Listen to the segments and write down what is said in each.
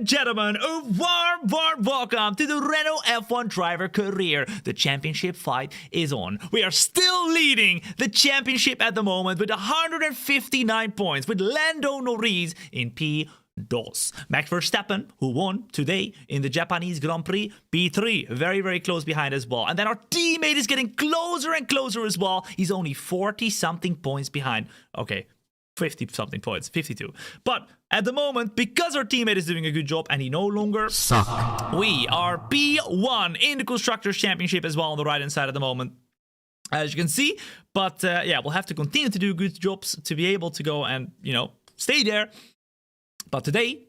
gentlemen, a warm welcome to the Renault F1 driver career. The championship fight is on. We are still leading the championship at the moment with 159 points with Lando Norris in P2. Max Verstappen, who won today in the Japanese Grand Prix, P3, very close behind as well. And then our teammate is getting closer and closer as well. He's only 40-something points behind. Okay, 50-something points, 52. But at the moment, because our teammate is doing a good job and he no longer sucks, we are P1 in the Constructors' Championship as well on the right-hand side at the moment, as you can see. But yeah, we'll have to continue to do good jobs to be able to go and, you know, stay there. But today,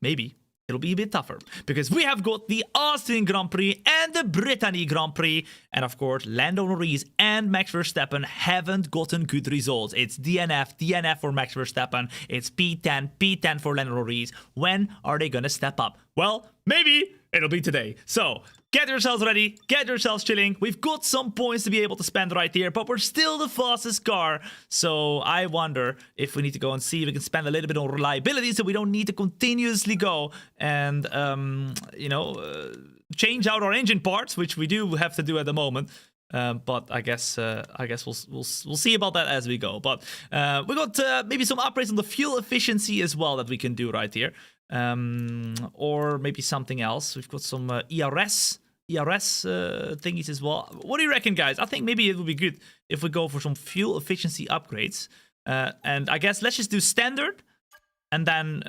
maybe it'll be a bit tougher because we have got the Austrian Grand Prix and the Brittany Grand Prix. And of course, Lando Norris and Max Verstappen haven't gotten good results. It's DNF for Max Verstappen. It's P10 for Lando Norris. When are they going to step up? Well, maybe it'll be today. So get yourselves ready, get yourselves chilling. We've got some points to be able to spend right here, but we're still the fastest car. So I wonder if we need to go and see if we can spend a little bit on reliability so we don't need to continuously go and, you know, change out our engine parts, which we do have to do at the moment. But I guess we'll see about that as we go. But we got maybe some upgrades on the fuel efficiency as well that we can do right here. Or maybe something else. We've got some ERS thingies as well. What do you reckon, guys? I think maybe it would be good if we go for some fuel efficiency upgrades. And I guess let's just do standard. And then,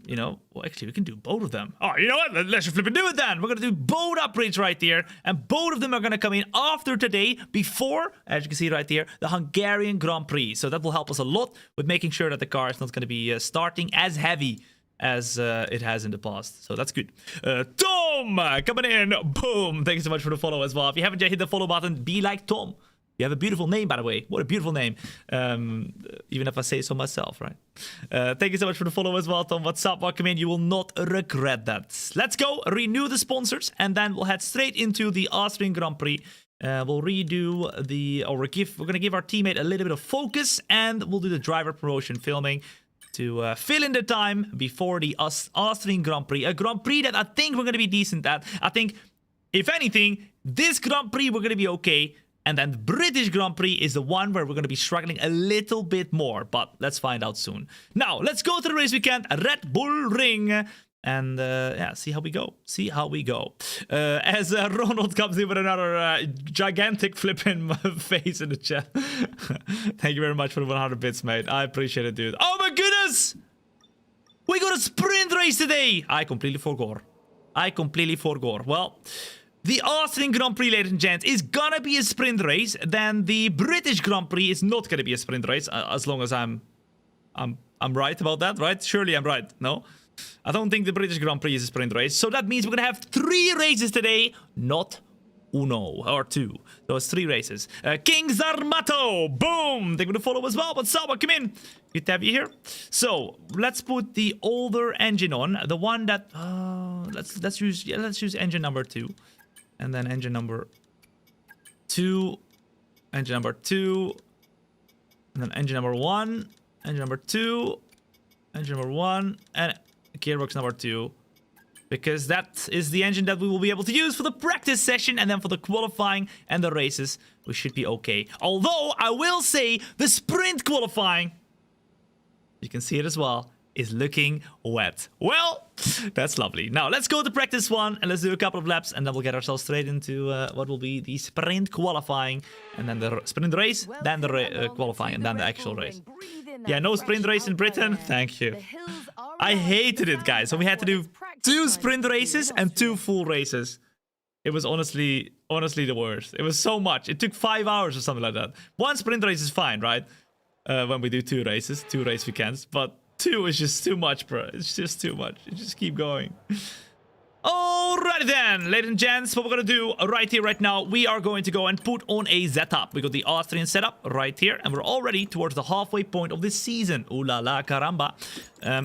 you know, well, actually, we can do both of them. Oh, you know what? Let's just flip and do it then. We're going to do both upgrades right here. And both of them are going to come in after today, before, as you can see right here, the Hungarian Grand Prix. So that will help us a lot with making sure that the car is not going to be starting as heavy as it has in the past. So that's good. Tom, coming in. Boom. Thank you so much for the follow as well. If you haven't yet hit the follow button, be like Tom. You have a beautiful name, by the way. What a beautiful name. Even if I say so myself, right? Thank you so much for the follow as well, Tom. What's up? Welcome in. You will not regret that. Let's go. Renew the sponsors. And then we'll head straight into the Austrian Grand Prix. We'll redo the... Or we're going to give our teammate a little bit of focus. And we'll do the driver promotion filming to fill in the time before the Austrian Grand Prix. A Grand Prix that I think we're going to be decent at. I think, if anything, this Grand Prix we're going to be okay. And then the British Grand Prix is the one where we're going to be struggling a little bit more. But let's find out soon. Now, let's go to the race weekend. Red Bull Ring. And yeah, see how we go. See how we go. As Ronald comes in with another gigantic flipping face in the chat. Thank you very much for the 100 bits, mate. I appreciate it, dude. Oh my goodness! We got a sprint race today! I completely forgot. Well, the Austrian Grand Prix, ladies and gents, is gonna be a sprint race. Then the British Grand Prix is not gonna be a sprint race, as long as I'm right about that, right? Surely I'm right, no? I don't think the British Grand Prix is a sprint race. So that means we're going to have 3 races today, not uno or 2. So it's 3 races. King Zarmato, boom! Thank you for the follow as well. What's up? Come in. Good to have you here. So let's put the older engine on. The one that, let's use engine number 2. And then engine number 2. Engine number 2. And then engine number 1. Engine number 2. Engine number 1. And gearbox number 2, because that is the engine that we will be able to use for the practice session, and then for the qualifying and the races we should be okay. Although I will say the sprint qualifying, you can see it as well, is looking wet. Well, that's lovely. Now let's go to practice 1 and let's do a couple of laps, and then we'll get ourselves straight into what will be the sprint qualifying, and then the sprint race, then the qualifying, and then the actual race. Yeah, no sprint race in Britain. Thank you. I hated it, guys. So we had to do 2 sprint races and 2 full races. It was honestly the worst. It was so much. It took 5 hours or something like that. 1 sprint race is fine, right? When we do 2 races, 2 race weekends. But 2 is just too much, bro. It's just too much. You just keep going. Alrighty then, ladies and gents, what we're gonna do right here, right now, we are going to go and put on a setup. We got the Austrian setup right here, and we're already towards the halfway point of this season. Ooh la la, caramba.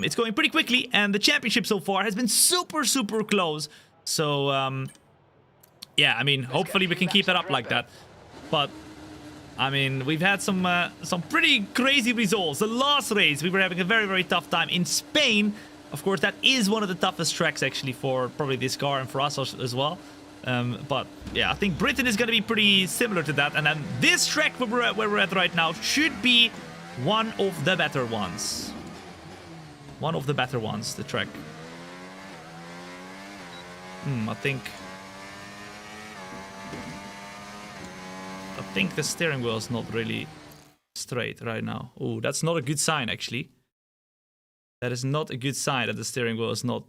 It's going pretty quickly, and the championship so far has been super close. So, yeah, I mean, hopefully we can keep it up like that. But I mean, we've had some pretty crazy results. The last race, we were having a very tough time in Spain. Of course, that is one of the toughest tracks, actually, for probably this car and for us as well. But yeah, I think Britain is going to be pretty similar to that. And then this track where we're at right now should be one of the better ones. One of the better ones, the track. I think the steering wheel is not really straight right now. Oh, that's not a good sign, actually. That is not a good sign that the steering wheel is not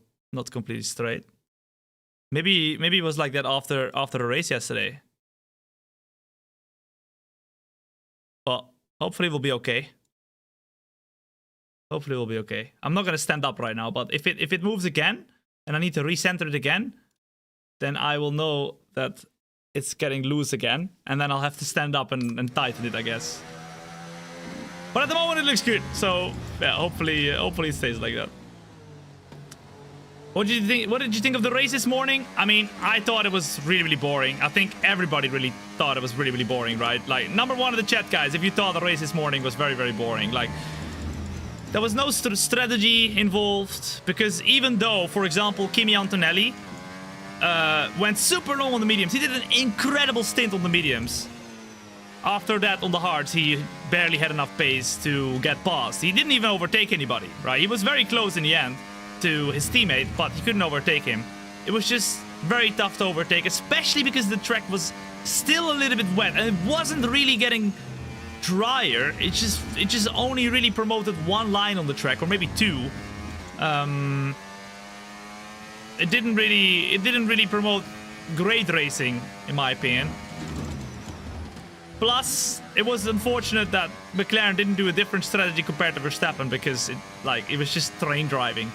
completely straight. Maybe it was like that after the race yesterday. But hopefully we'll be okay. Hopefully we'll be okay. I'm not gonna stand up right now, but if it moves again and I need to recenter it again, then I will know that it's getting loose again, and then I'll have to stand up and tighten it, I guess. But at the moment it looks good, so yeah, hopefully it stays like that. What did you think? What did you think of the race this morning? I mean, I thought it was really boring. I think everybody really thought it was really boring, right? Like, number one in the chat, guys, if you thought the race this morning was very boring, like, there was no strategy involved, because even though, for example, Kimi Antonelli went super long on the mediums, he did an incredible stint on the mediums. After that, on the hards, he barely had enough pace to get past. He didn't even overtake anybody, right? He was very close in the end to his teammate, but he couldn't overtake him. It was just very tough to overtake, especially because the track was still a little bit wet, and it wasn't really getting drier. It just only really promoted one line on the track, or maybe two. It didn't really promote great racing, in my opinion. Plus, it was unfortunate that McLaren didn't do a different strategy compared to Verstappen, because it was just train driving.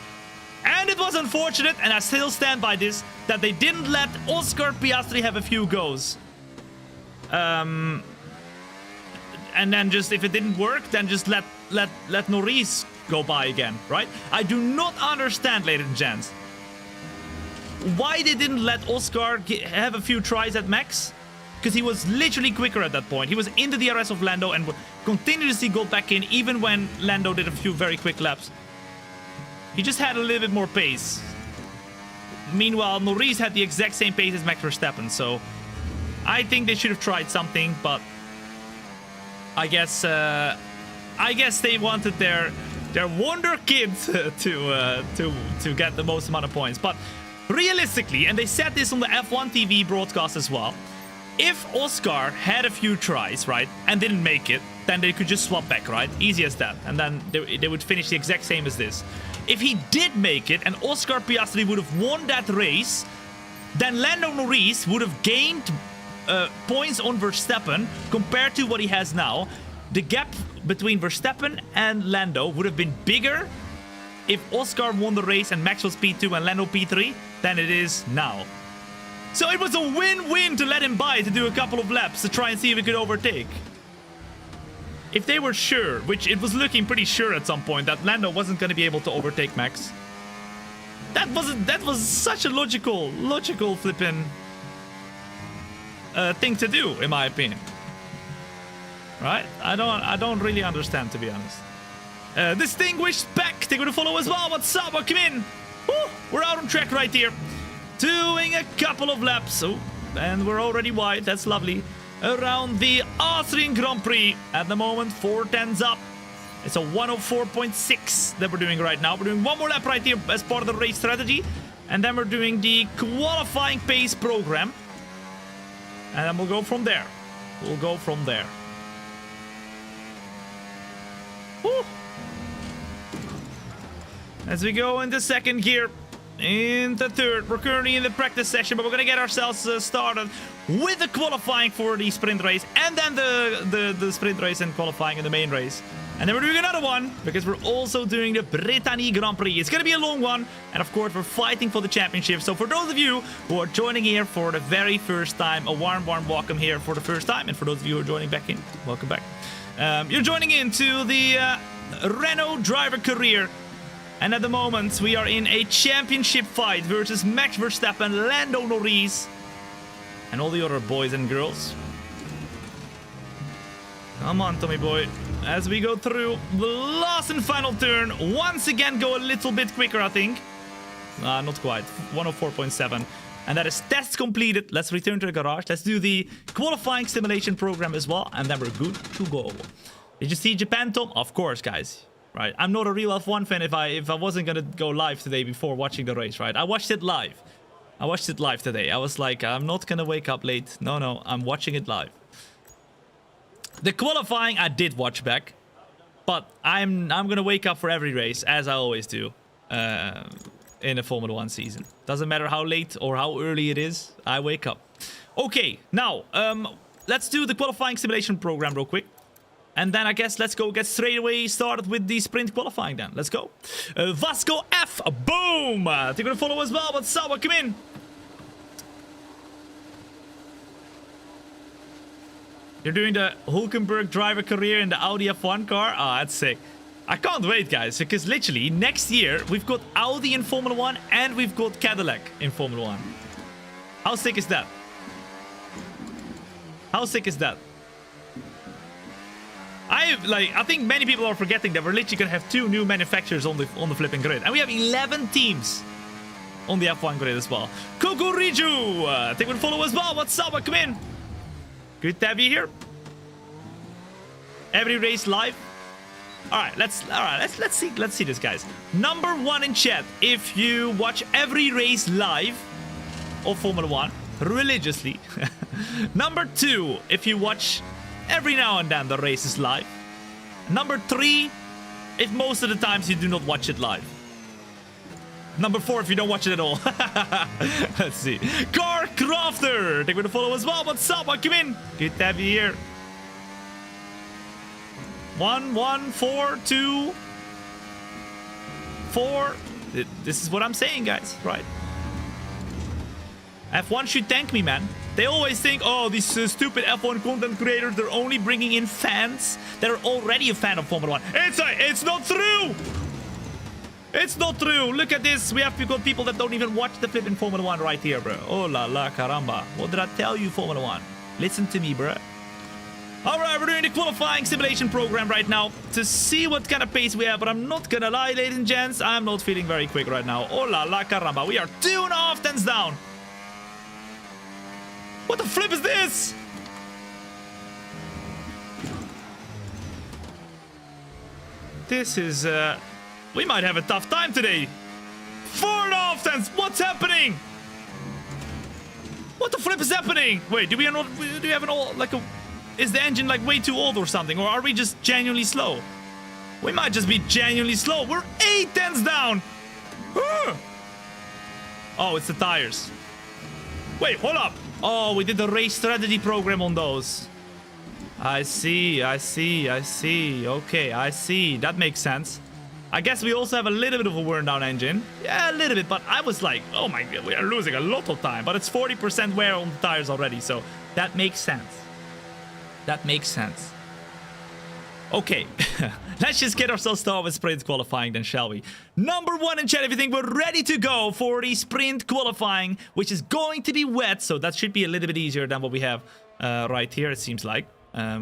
And it was unfortunate, and I still stand by this, that they didn't let Oscar Piastri have a few goes. And then just, if it didn't work, then just let Norris go by again, right? I do not understand, ladies and gents, why they didn't let Oscar have a few tries at Max. Because he was literally quicker at that point. He was in the DRS of Lando and would continuously go back in, even when Lando did a few very quick laps. He just had a little bit more pace. Meanwhile, Norris had the exact same pace as Max Verstappen, so I think they should have tried something, but I guess they wanted their wonder kid to get the most amount of points. But realistically, and they said this on the F1 TV broadcast as well, if Oscar had a few tries, right, and didn't make it, then they could just swap back, right? Easy as that. And then they would finish the exact same as this. If he did make it and Oscar Piastri would have won that race, then Lando Norris would have gained points on Verstappen compared to what he has now. The gap between Verstappen and Lando would have been bigger if Oscar won the race and Max was P2 and Lando P3 than it is now. So it was a win-win to let him by, to do a couple of laps to try and see if he could overtake. If they were sure, which it was looking pretty sure at some point, that Lando wasn't going to be able to overtake Max. That was such a logical flipping thing to do, in my opinion. Right? I don't really understand, to be honest. Distinguished Beck, they going to follow as well. What's up? Welcome in. Woo, we're out on track right here. Doing a couple of laps. Oh, and we're already wide. That's lovely. Around the Austrian Grand Prix. At the moment, 410s up. It's a 104.6 that we're doing right now. We're doing one more lap right here as part of the race strategy. And then we're doing the qualifying pace program. And then we'll go from there. We'll go from there. Woo. As we go into second gear. Into third. We're currently in the practice session, but we're gonna get ourselves started with the qualifying for the sprint race, and then the sprint race and qualifying in the main race. And then we're doing another one, because we're also doing the Brittany Grand Prix. It's gonna be a long one, and of course we're fighting for the championship. So for those of you who are joining here for the very first time, a warm welcome here for the first time. And for those of you who are joining back in, welcome back. You're joining into the Renault driver career. And at the moment, we are in a championship fight versus Max Verstappen, Lando Norris, and all the other boys and girls. Come on, Tommy boy. as we go through the last and final turn. Once again, go a little bit quicker, I think. Not quite. 104.7. And that is test completed. Let's return to the garage. Let's do the qualifying simulation program as well. And then we're good to go. Did you see Japan, Tom? Of course, guys. Right. I'm not a real F1 fan if I wasn't going to go live today before watching the race, right? I watched it live. I watched it live today. I was like, I'm not going to wake up late. No, I'm watching it live. The qualifying I did watch back. But I'm going to wake up for every race, as I always do. In a Formula 1 season. Doesn't matter how late or how early it is, I wake up. Okay, now, let's do the qualifying simulation program real quick. And then I guess let's go get straight away started with the sprint qualifying then. Let's go. Vasco F. Boom! They're gonna follow as well, but Sawa, come in. You're doing the Hulkenberg driver career in the Audi F1 car? Ah, that's sick. I can't wait, guys, because literally next year we've got Audi in Formula 1 and we've got Cadillac in Formula 1. How sick is that? How sick is that? I think many people are forgetting that we're literally gonna have 2 new manufacturers on the flipping grid, and we have 11 teams on the F1 grid as well. Kukuriju, they will follow as well. What's up? Come in. Good to have you here. Every race live. All right, let's see this, guys. Number 1 in chat, if you watch every race live of Formula 1 religiously. Number 2, if you watch every now and then the races live. Number 3, if most of the times you do not watch it live. Number 4, if you don't watch it at all. Let's see. Car Crafter, they're going to follow as well. What's up? Come in. Good to have you here. 1, 1, 4, 2, 4. This is what I'm saying, guys. Right. F1 should thank me, man. They always think, oh, these stupid F1 content creators, they're only bringing in fans that are already a fan of Formula 1. It's not true! It's not true. Look at this. We have got people that don't even watch the flipping Formula 1 right here, bro. Oh la la caramba. What did I tell you, Formula 1? Listen to me, bro. Alright, we're doing the qualifying simulation program right now to see what kind of pace we have, but I'm not gonna lie, ladies and gents, I'm not feeling very quick right now. Oh la la caramba, we are 2.5 tenths down. What the flip is this? This is, we might have a tough time today. 4.5 tenths, what's happening? What the flip is happening? Wait, do we have an all, like a... Is the engine like way too old or something? Or are we just genuinely slow? We might just be genuinely slow. We're 8 tenths down. Oh, it's the tires. Wait, hold up. Oh, we did the race strategy program on those. I see. Okay, I see. That makes sense. I guess we also have a little bit of a worn down engine. Yeah, a little bit, but I was like, oh my god, we are losing a lot of time. But it's 40% wear on the tires already, so that makes sense. That makes sense. Okay, let's just get ourselves started with sprint qualifying then, shall we? Number 1 in chat, if you think we're ready to go for the sprint qualifying, which is going to be wet, so that should be a little bit easier than what we have right here, it seems like.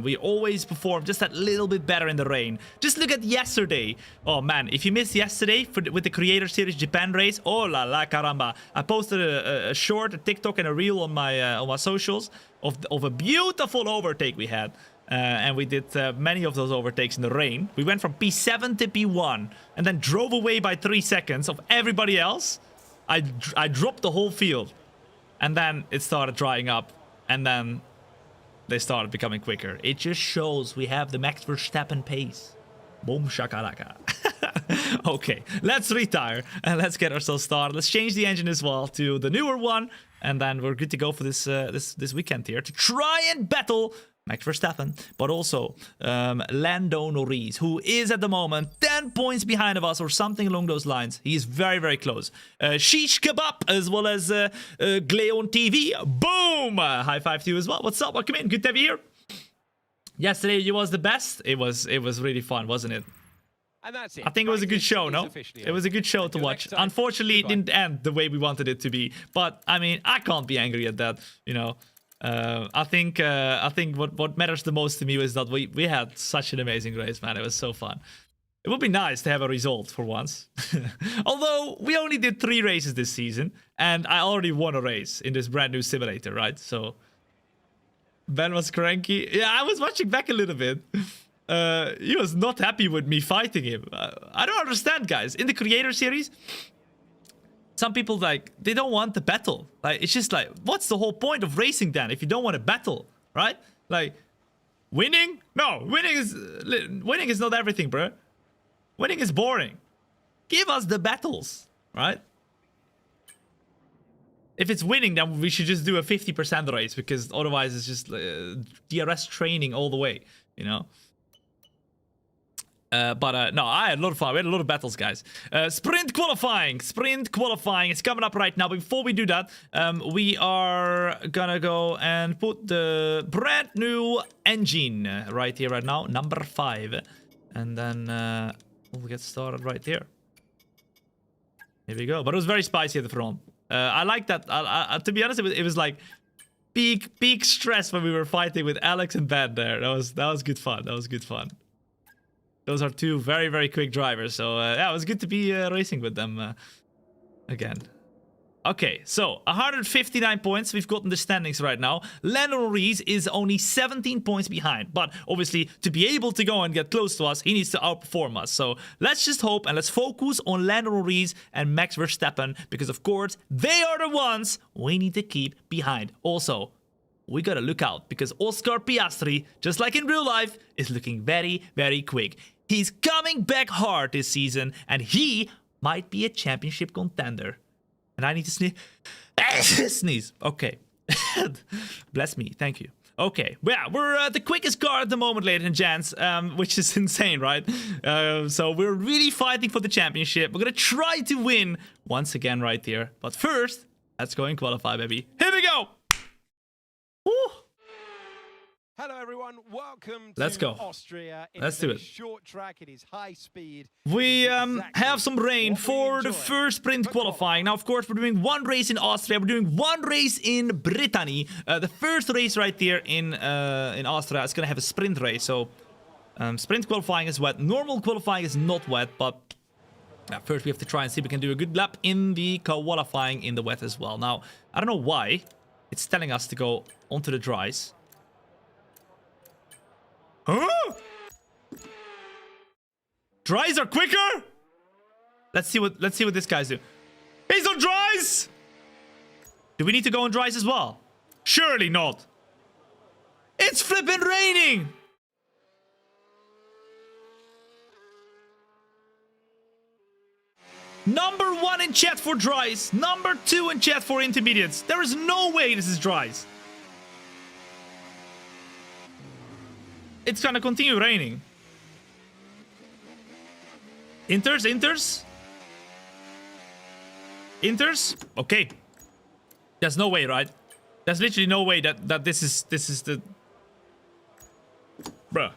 We always perform just that little bit better in the rain. Just look at yesterday. Oh man, if you missed yesterday with the Creator Series Japan race, oh la la caramba. I posted a short, a TikTok and a reel on my socials of a beautiful overtake we had. And we did many of those overtakes in the rain. We went from P7 to P1 and then drove away by 3 seconds of everybody else. I dropped the whole field. And then it started drying up. And then they started becoming quicker. It just shows we have the Max Verstappen pace. Boom shakalaka. Okay, let's retire and let's get ourselves started. Let's change the engine as well to the newer one. And then we're good to go for this this weekend here to try and battle Max Verstappen, but also Lando Norris, who is at the moment 10 points behind of us or something along those lines. He is very, very close. Shish Kebab as well as Gleon TV. Boom! High five to you as well. What's up? Welcome in. Good to have you here. Yesterday you was the best. It was really fun, wasn't it? And that's it. I think it was a good show, no? It was a good show to watch. Unfortunately, it didn't end the way we wanted it to be. But, I mean, I can't be angry at that, you know. I think what matters the most to me was that we had such an amazing race, man. It was so fun. It would be nice to have a result for once. Although we only did 3 races this season, and I already won a race in this brand new simulator, right? So Ben was cranky. Yeah, I was watching back a little bit. He was not happy with me fighting him. I don't understand, guys. In the creator series, some people, like, they don't want the battle. Like, it's just like, what's the whole point of racing then if you don't want a battle, right? Like, winning? No, winning is not everything, bro. Winning is boring. Give us the battles, right? If it's winning, then we should just do a 50% race, because otherwise it's just DRS training all the way, you know? No, I had a lot of fun. We had a lot of battles, guys. Sprint qualifying is coming up right now. But before we do that, we are gonna go and put the brand new engine right here, right now, number 5, and then we'll get started right here. Here we go. But it was very spicy at the front. I like that. To be honest, it was like peak stress when we were fighting with Alex and Ben there. That was good fun. That was good fun. Those are 2 very, very quick drivers. So, yeah, it was good to be racing with them again. Okay, so 159 points. We've gotten the standings right now. Lando Norris is only 17 points behind. But obviously, to be able to go and get close to us, he needs to outperform us. So let's just hope and let's focus on Lando Norris and Max Verstappen. Because, of course, they are the ones we need to keep behind. Also, we gotta look out, because Oscar Piastri, just like in real life, is looking very, very quick. He's coming back hard this season, and he might be a championship contender. And I need to sneeze. Okay. Bless me. Thank you. Okay. Yeah, we're the quickest car at the moment, ladies and gents, which is insane, right? So we're really fighting for the championship. We're gonna try to win once again right here. But first, let's go and qualify, baby. Here we go. Woo. Hello everyone, welcome Let's to go. Austria. Let's do it. Short track, it is high speed. We have some rain for the first sprint qualifying. Now, of course, we're doing 1 race in Austria. We're doing 1 race in Brittany. The first race right there in Austria is gonna have a sprint race. So sprint qualifying is wet. Normal qualifying is not wet, but first we have to try and see if we can do a good lap in the qualifying in the wet as well. Now, I don't know why it's telling us to go onto the dries. Huh? Dries are quicker? Let's see what this guy's do. He's on dries! Do we need to go on dries as well? Surely not. It's flipping raining! Number 1 in chat for dries. Number 2 in chat for intermediates. There is no way this is dries. It's gonna continue raining. Inters? Okay. There's no way, right? There's literally no way that this is the... Bruh.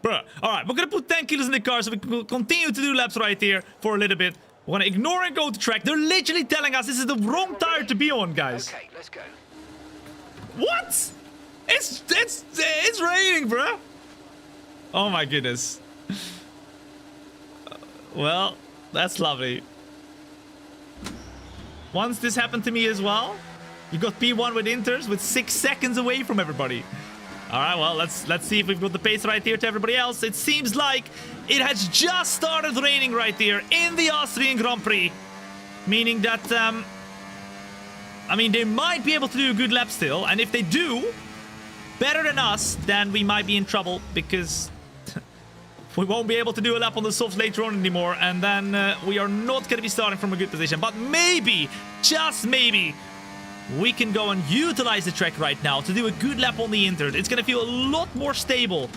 Bruh. Alright, we're gonna put 10 kilos in the car so we can continue to do laps right here for a little bit. We're gonna ignore and go to track. They're literally telling us this is the wrong tire to be on, guys. Okay, let's go. What? It's raining, bro. Oh my goodness. Well, that's lovely. Once this happened to me as well. You got P1 with Inters with 6 seconds away from everybody. All right, well, let's see if we've got the pace right here to everybody else. It seems like it has just started raining right here in the Austrian Grand Prix, meaning that I mean, they might be able to do a good lap still, and if they do better than us, then we might be in trouble, because we won't be able to do a lap on the softs later on anymore, and then we are not going to be starting from a good position. But maybe, just maybe, we can go and utilize the track right now to do a good lap on the Inters. It's going to feel a lot more stable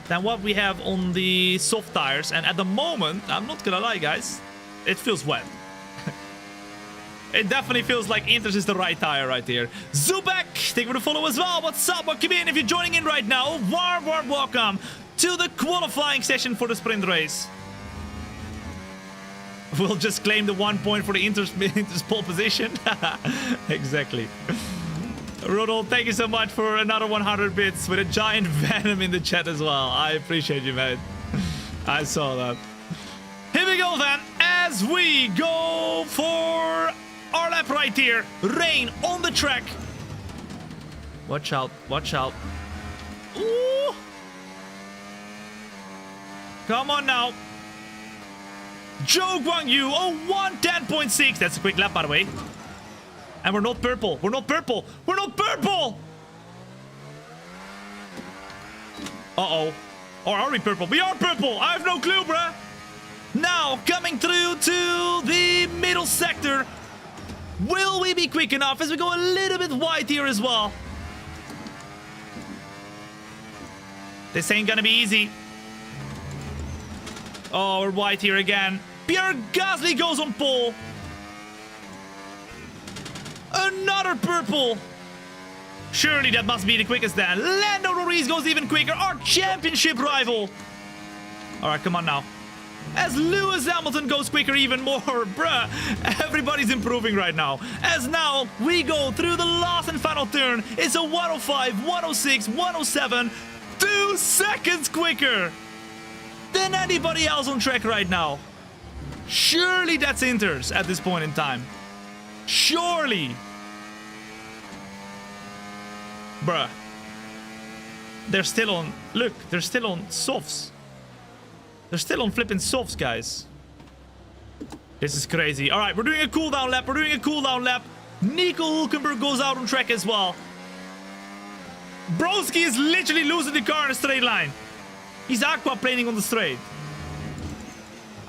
than what we have on the soft tires, and at the moment, I'm not going to lie, guys, it feels wet. It definitely feels like Inters is the right tire right here. Zubek, thank you for the follow as well. What's up? Welcome in. If you're joining in right now, warm welcome to the qualifying session for the sprint race. We'll just claim the 1 point for the Inters pole position. Exactly. Ronald, thank you so much for another 100 bits with a giant venom in the chat as well. I appreciate you, mate. I saw that. Here we go then, as we go for our lap right here. Rain on the track. Watch out, watch out. Ooh. Come on now. Zhou Guangyu, oh, 110.6. That's a quick lap, by the way. And we're not purple. We're not purple. We're not purple. Uh-oh. Or are we purple? We are purple. I have no clue, bruh. Now, coming through to the middle sector. Will we be quick enough as we go a little bit wide here as well? This ain't gonna be easy. Oh, we're wide here again. Pierre Gasly goes on pole. Another purple. Surely that must be the quickest then. Lando Norris goes even quicker. Our championship rival. All right, come on now. As Lewis Hamilton goes quicker even more. Bruh, everybody's improving right now. As now we go through the last and final turn. It's a 105, 106, 107. 2 seconds quicker than anybody else on track right now. Surely that's Inters at this point in time. Surely. Bruh. They're still on... Look, they're still on softs. They're still on flipping softs, guys. This is crazy. Alright, we're doing a cooldown lap. We're doing a cooldown lap. Nico Hulkenberg goes out on track as well. Broski is literally losing the car in a straight line. He's aquaplaning on the straight.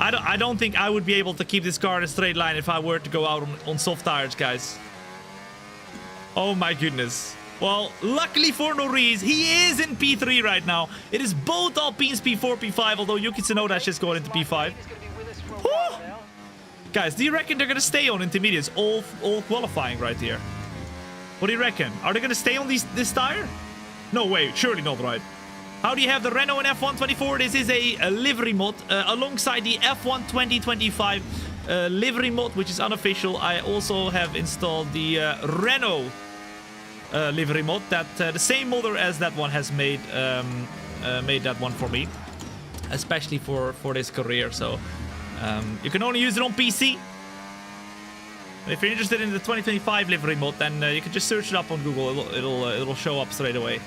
I don't think I would be able to keep this car in a straight line if I were to go out on soft tires, guys. Oh my goodness. Well, luckily for Norris, he is in P3 right now. It is both Alpines P4, P5, although Yuki Tsunoda's just going into P5. Guys, do you reckon they're going to stay on intermediates all qualifying right here? What do you reckon? Are they going to stay on this tire? No way, surely not, right? How do you have the Renault in F1 24? This is a livery mod alongside the F1 2025 livery mod, which is unofficial. I also have installed the Renault livery mod that the same modder as that one has made that one for me, especially for this career. So you can only use it on PC. If you're interested in the 2025 livery mod, then you can just search it up on Google. It'll show up straight away.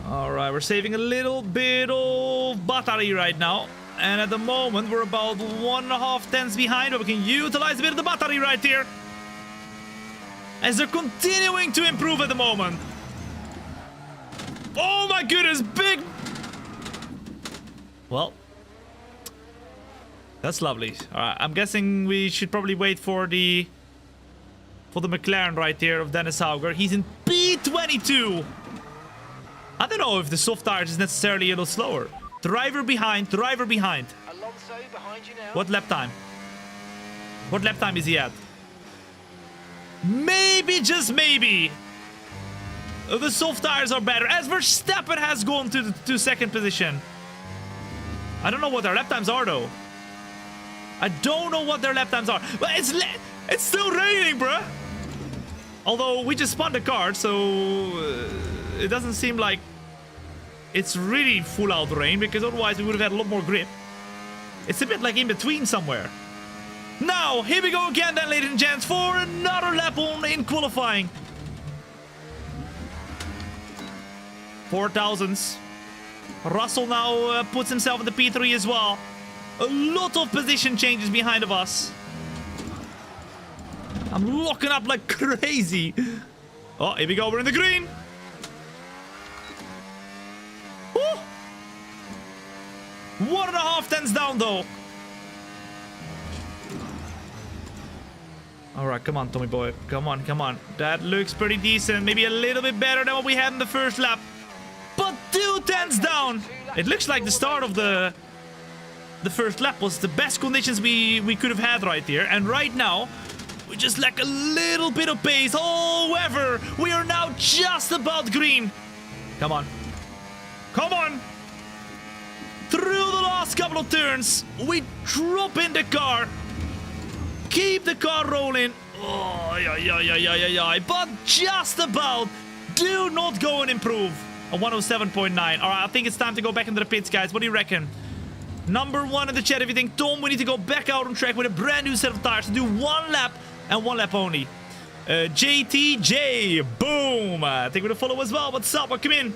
All right, we're saving a little bit of battery right now. And at the moment, we're about 1.5 tenths behind, but we can utilize a bit of the battery right here. As they're continuing to improve at the moment. Oh my goodness, big... Well. That's lovely. All right, I'm guessing we should probably wait for the McLaren right here of Dennis Hauger. He's in P22. I don't know if the soft tires is necessarily a little slower. Driver behind, driver behind. Alonso behind you now. What lap time? What lap time is he at? Maybe, just maybe, the soft tires are better. As Verstappen has gone to second position. I don't know what their lap times are, though. I don't know what their lap times are. But it's still raining, bruh. Although we just spun the car, so it doesn't seem like it's really full out rain, because otherwise we would have had a lot more grip. It's a bit like in between somewhere. Now, here we go again then, ladies and gents, for another lap on in qualifying. 4,000s. Russell now puts himself in the P3 as well. A lot of position changes behind of us. I'm locking up like crazy. Oh, here we go. We're in the green. Woo! 1.5 tenths down, though. All right, come on, Tommy boy. Come on, come on. That looks pretty decent. Maybe a little bit better than what we had in the first lap. But 2 tenths down. It looks like the start of the first lap was the best conditions we could have had right here. And right now, we just lack a little bit of pace. However, we are now just about green. Come on. Come on. Through the last couple of turns, we drop in the car. Keep the car rolling. Oh, yeah. But just about. Do not go and improve. A 107.9. All right, I think it's time to go back into the pits, guys. What do you reckon? Number one in the chat, if you think, Tom, we need to go back out on track with a brand new set of tires to do one lap and one lap only. JTJ, boom. I think we're gonna follow as well. What's up? Come in.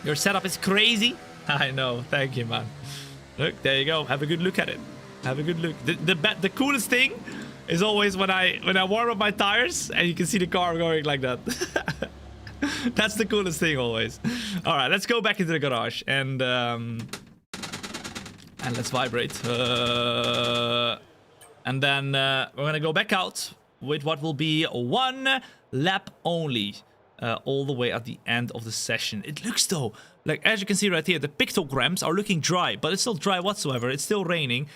Your setup is crazy. I know. Thank you, man. Look, there you go. Have a good look at it. Have a good look. The coolest thing is always when I warm up my tires and you can see the car going like that. That's the coolest thing always. All right, let's go back into the garage and let's vibrate. And then we're gonna go back out with what will be one lap only, all the way at the end of the session. It looks though, like as you can see right here, the pictograms are looking dry, but it's not dry whatsoever. It's still raining.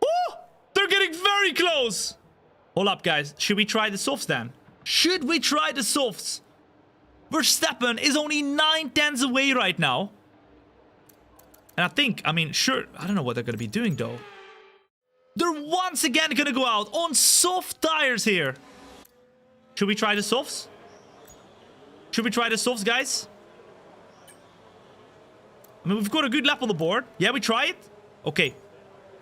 Oh, they're getting very close. Hold up, guys. Should we try the softs then? Should we try the softs? Verstappen is only 9/10 away right now. And I mean, sure, I don't know what they're going to be doing though. They're once again going to go out on soft tires here. Should we try the softs? Should we try the softs, guys? I mean, we've got a good lap on the board. Yeah, we try it? Okay.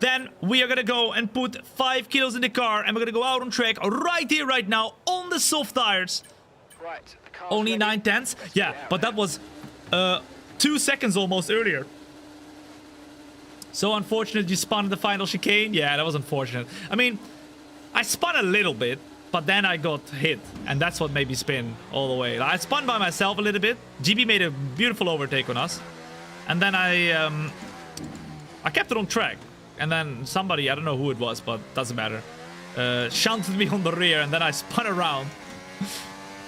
Then we are going to go and put 5 kilos in the car. And we're going to go out on track right here, right now, on the soft tires. Right. Only 9/10. Yeah, but that was 2 seconds almost earlier. So unfortunate you spun in the final chicane. Yeah, that was unfortunate. I mean, I spun a little bit, but then I got hit. And that's what made me spin all the way. I spun by myself a little bit. GB made a beautiful overtake on us. And then I kept it on track. And then somebody, I don't know who it was, but doesn't matter, shunted me on the rear. And then I spun around.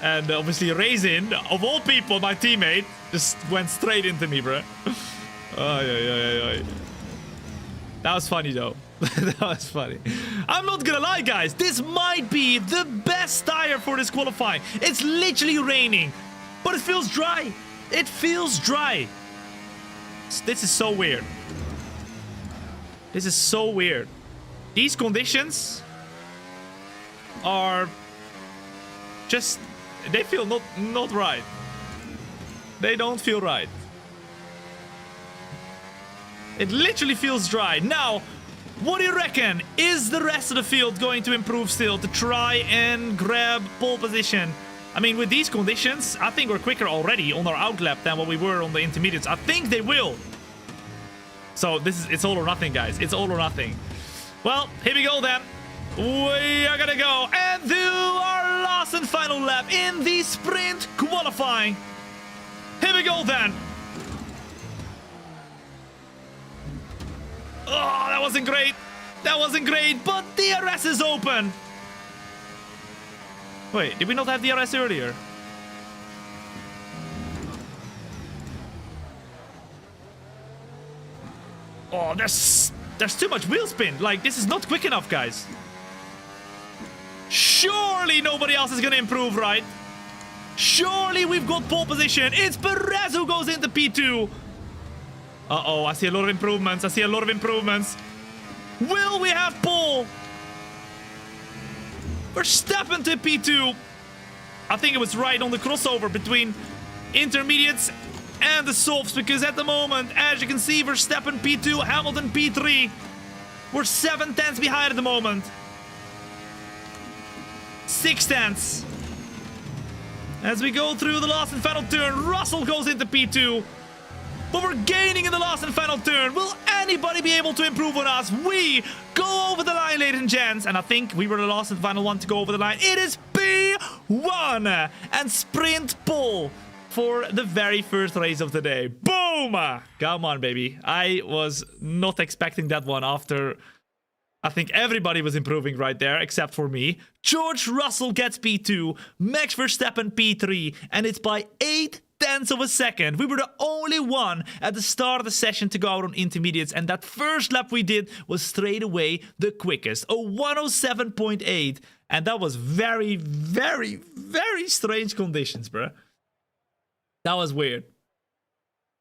And obviously Raisin, of all people, my teammate, just went straight into me, bro. That was funny, though. That was funny. I'm not gonna lie, guys. This might be the best tire for this qualifying. It's literally raining, but it feels dry. It feels dry. This is so weird. This is so weird. These conditions are just... They feel not right. They don't feel right. It literally feels dry. Now, what do you reckon? Is the rest of the field going to improve still to try and grab pole position? I mean, with these conditions, I think we're quicker already on our outlap than what we were on the intermediates. I think they will. So it's all or nothing, guys. It's all or nothing. Well, here we go then. We are gonna go and do our last and final lap in the sprint qualifying. Here we go then. Oh, that wasn't great. That wasn't great, but DRS is open. Wait, did we not have DRS earlier? Oh, there's too much wheel spin. Like, this is not quick enough, guys. Surely nobody else is gonna improve, right? Surely we've got pole position. It's Perez who goes into P2. Uh-oh, I see a lot of improvements. I see a lot of improvements. Will we have pole? Verstappen to P2. I think it was right on the crossover between intermediates and the softs, because at the moment, as you can see, Verstappen P2, Hamilton P3. We're 7/10 behind at the moment. 6/10. As we go through the last and final turn, Russell goes into P2. But we're gaining in the last and final turn. Will anybody be able to improve on us? We go over the line, ladies and gents. And I think we were the last and final one to go over the line. It is P1 and sprint pole for the very first race of the day. Boom! Come on, baby. I was not expecting that one after... I think everybody was improving right there, except for me. George Russell gets P2, Max Verstappen P3, and it's by 8/10 of a second. We were the only one at the start of the session to go out on intermediates, and that first lap we did was straight away the quickest, a 107.8, and that was very, very, very strange conditions, bruh. That was weird.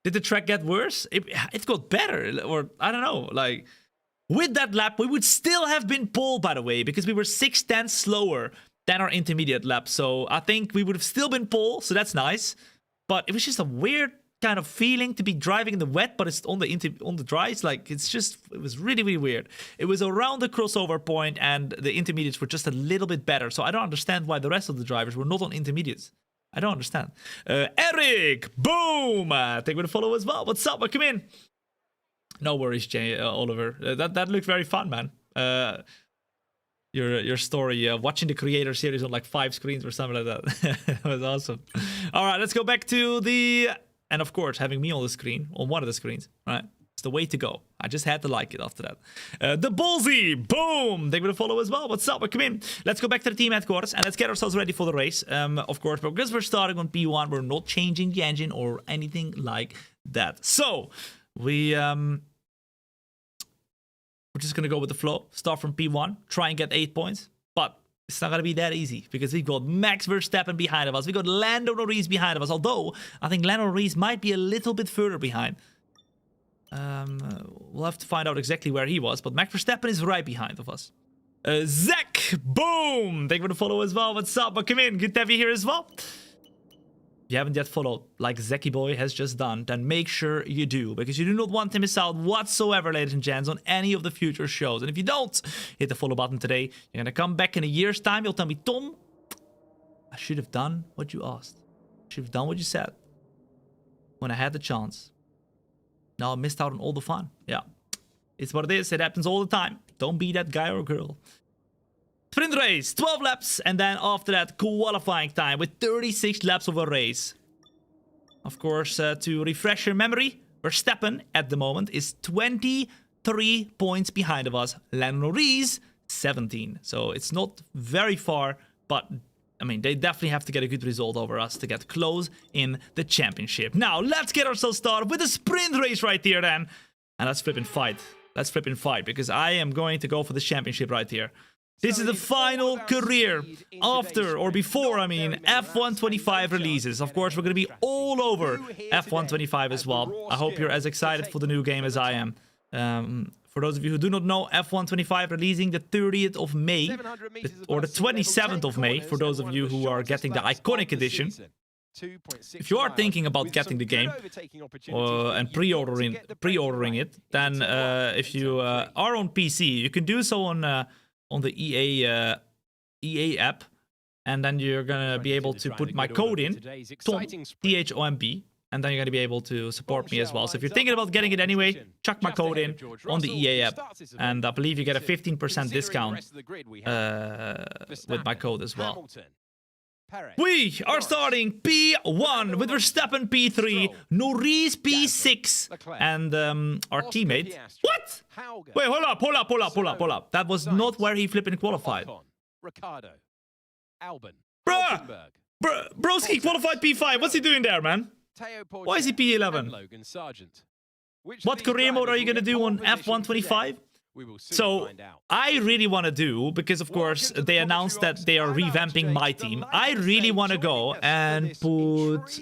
Did the track get worse? It got better, or I don't know, like... With that lap, we would still have been pole, by the way, because we were 6/10 slower than our intermediate lap. So I think we would have still been pole, so that's nice. But it was just a weird kind of feeling to be driving in the wet, but it's on the dry. It's like, it was really, really weird. It was around the crossover point, and the intermediates were just a little bit better. So I don't understand why the rest of the drivers were not on intermediates. I don't understand. Eric, boom! Thank you for the follow as well. What's up? Welcome in. No worries, Oliver. That looked very fun, man. Your story, watching the creator series on like 5 screens or something like that. That was awesome. All right, let's go back to the... And of course, having me on the screen, on one of the screens, right? It's the way to go. I just had to like it after that. The Ballsy, boom! Thank you for the follow as well. What's up? Welcome in. Let's go back to the team headquarters and let's get ourselves ready for the race. Of course, but because we're starting on P1, we're not changing the engine or anything like that. So, we're just gonna go with the flow. Start from P1, try and get 8 points. But it's not gonna be that easy because we've got Max Verstappen behind of us. We got Lando Norris behind of us. Although I think Lando Norris might be a little bit further behind. We'll have to find out exactly where he was. But Max Verstappen is right behind of us. Zach, boom! Thank you for the follow as well. What's up? Welcome in. Good to have you here as well. If you haven't yet followed, like Zeki Boy has just done, then make sure you do, because you do not want to miss out whatsoever, ladies and gents, on any of the future shows. And if you don't, hit the follow button today. You're gonna come back in a year's time. You'll tell me, Tom, I should have done what you asked. I should have done what you said when I had the chance. Now I missed out on all the fun. Yeah, it's what it is. It happens all the time. Don't be that guy or girl. Sprint race, 12 laps, and then after that, qualifying time with 36 laps of a race. Of course, to refresh your memory, Verstappen at the moment is 23 points behind of us. Lando Norris, 17. So it's not very far, but I mean, they definitely have to get a good result over us to get close in the championship. Now, let's get ourselves started with a sprint race right here then. And let's flip and fight. Let's flip and fight, because I am going to go for the championship right here. This is the final career after, or before, I mean, F125 releases. Of course, we're going to be all over F125 as well. I hope you're as excited for the new game as I am. For those of you who do not know, F125 releasing the 30th of May, or the 27th of May, for those of you who are getting the Iconic Edition. If you are thinking about getting the game and pre-ordering it, then if you are on PC, you can do so on the EA app, and then you're gonna be able to put my code in, Tom, THOMB, and then you're gonna be able to support me as well. So if you're thinking about getting it anyway, chuck my code in on the EA app, and I believe you get a 15% discount with my code as well. We are starting P1 with Verstappen P3, Norris P6, and our teammate. What? Wait, hold up. That was not where he flipping qualified. Bruh! Broski qualified P5. What's he doing there, man? Why is he P11? What career mode are you going to do on F125? So, I really want to do, because of course they announced that they are revamping My Team. I really want to go and put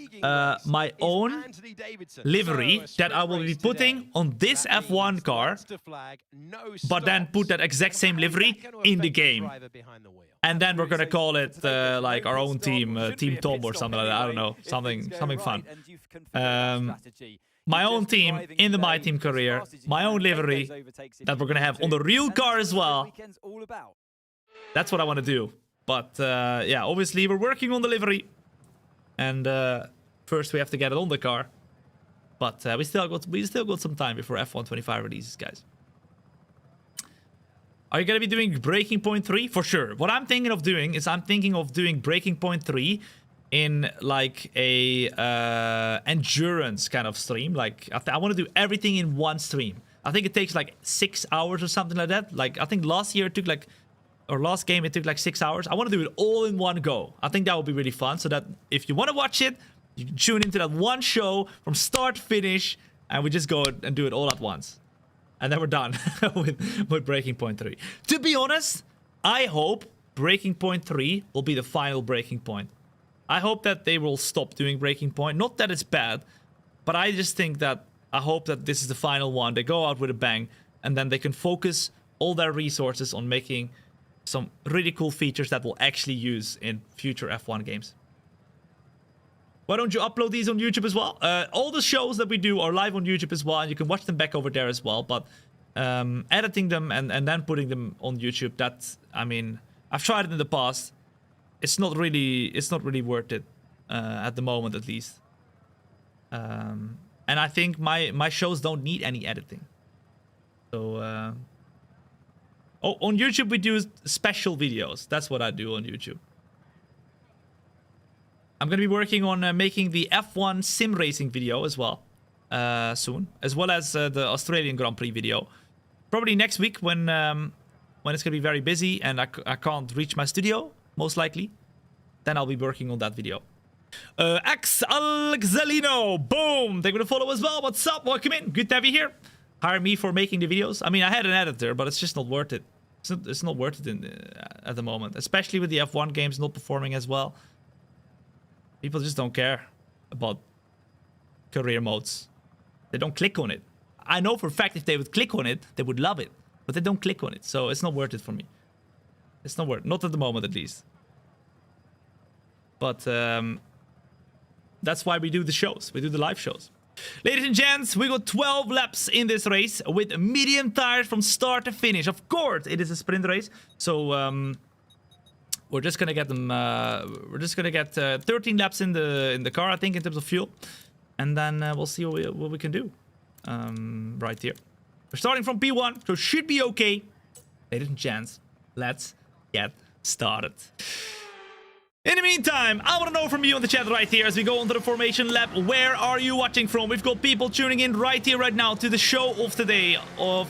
my own livery that I will be putting on this F1 car, but then put that exact same livery in the game. And then we're gonna call it like our own team, Team Tom or something like that. I don't know, something fun. My own team in the My Team career, my own livery that we're gonna have on the real car as well. That's what I want to do. But yeah, obviously we're working on the livery, and first we have to get it on the car. But we still got some time before F125 releases, guys. Are you gonna be doing Breaking Point 3? For sure. What I'm thinking of doing is Breaking Point 3 in like a endurance kind of stream. Like I want to do everything in one stream. I think it takes like 6 hours or something like that. Like I think last year it took like, or last game it took like 6 hours. I want to do it all in one go. I think that would be really fun, so that if you want to watch it, you can tune into that one show from start to finish, and we just go and do it all at once. And then we're done with Breaking Point 3. To be honest, I hope Breaking Point 3 will be the final Breaking Point. I hope that they will stop doing Breaking Point. Not that it's bad, but I just think that I hope that this is the final one. They go out with a bang, and then they can focus all their resources on making some really cool features that we'll actually use in future F1 games. Why don't you upload these on YouTube as well? All the shows that we do are live on YouTube as well, and you can watch them back over there as well. But editing them and then putting them on YouTube, that's, I mean, I've tried it in the past. It's not really worth it at the moment, at least. And I think my shows don't need any editing. So, oh, on YouTube we do special videos. That's what I do on YouTube. I'm gonna be working on making the F1 sim racing video as well soon, as well as the Australian Grand Prix video. Probably next week when it's gonna be very busy and I can't reach my studio, most likely. Then I'll be working on that video. X Alexalino, boom! Thank you for the follow as well. What's up? Welcome in. Good to have you here. Hire me for making the videos. I mean, I had an editor, but it's just not worth it. It's not worth it at the moment, especially with the F1 games not performing as well. People just don't care about career modes. They don't click on it. I know for a fact if they would click on it, they would love it. But they don't click on it, so it's not worth it for me. It's not worth it. Not at the moment, at least. But that's why we do the shows. We do the live shows. Ladies and gents, we got 12 laps in this race with medium tires from start to finish. Of course, it is a sprint race, so we're just gonna get them. We're just gonna get 13 laps in the car, I think, in terms of fuel, and then we'll see what we can do. Right here, we're starting from P1, so should be okay. Ladies and gents, let's get started. In the meantime, I want to know from you in the chat right here as we go onto the formation lap. Where are you watching from? We've got people tuning in right here, right now to the show of today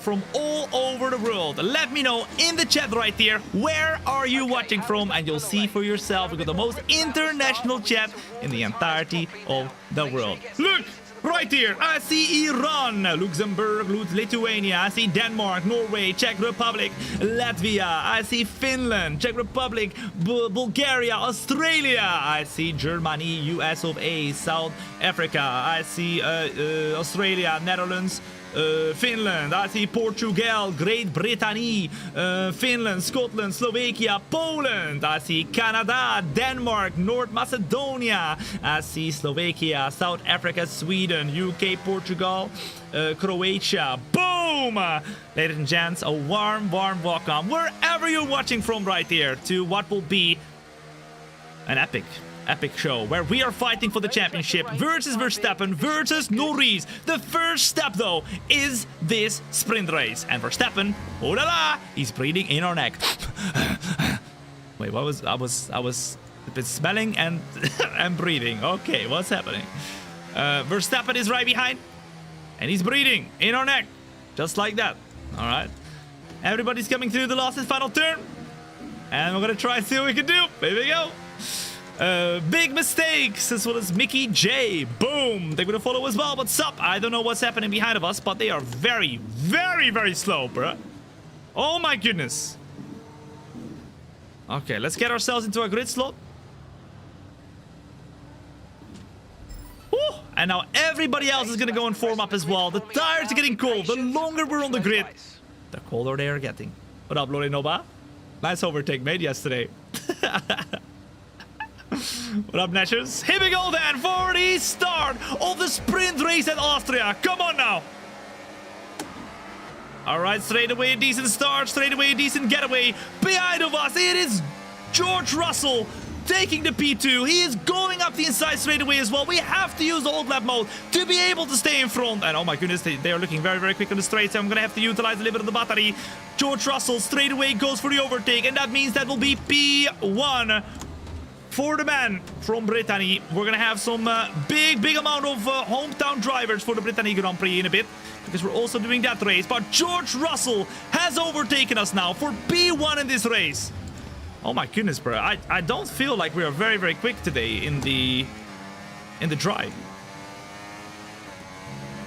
from all over the world. Let me know in the chat right here. Where are you watching from? And you'll see for yourself. We've got the most international chat in the entirety of the world. Look! Right here, I see Iran, Luxembourg, Lithuania, I see Denmark, Norway, Czech Republic, Latvia, I see Finland, Czech Republic, Bulgaria, Australia, I see Germany, US of A, South Africa, I see Australia, Netherlands, Finland, I see Portugal, Great Britain, Finland, Scotland, Slovakia, Poland, I see Canada, Denmark, North Macedonia, I see Slovakia, South Africa, Sweden, UK, Portugal, Croatia, boom! Ladies and gents, a warm welcome wherever you're watching from right here to what will be an epic show where we are fighting for the championship versus Verstappen versus Norris. The first step though is this sprint race, and Verstappen, oh la la, he's breathing in our neck. Wait, what was I was smelling and and breathing. Okay, what's happening? Verstappen is right behind and he's breathing in our neck just like that. All right, everybody's coming through the last and final turn, and we're gonna try and see what we can do. Here we go. Big mistakes, as well as Mickey J. Boom! They're gonna follow as well. What's up? I don't know what's happening behind of us, but they are very, very slow, bruh. Oh my goodness. Okay, let's get ourselves into a grid slot. Woo! And now everybody else is gonna go and form up as well. The tires are getting cold. The longer we're on the grid, the colder they are getting. What up, Lorenova? Nice overtake made yesterday. What up, Nashers? Here we go then for the start of the sprint race at Austria. Come on now. All right, straight away a decent start, straight away a decent getaway. Behind of us, it is George Russell taking the P2. He is going up the inside straight away as well. We have to use the old lap mode to be able to stay in front. And oh my goodness, they are looking very quick on the straight, so I'm going to have to utilize a little bit of the battery. George Russell straight away goes for the overtake, and that means that will be P1. For the man from Brittany. We're gonna have some big amount of hometown drivers for the Brittany Grand Prix in a bit, because we're also doing that race. But George Russell has overtaken us now for P1 in this race. Oh my goodness, bro. I don't feel like we are very quick today in the drive.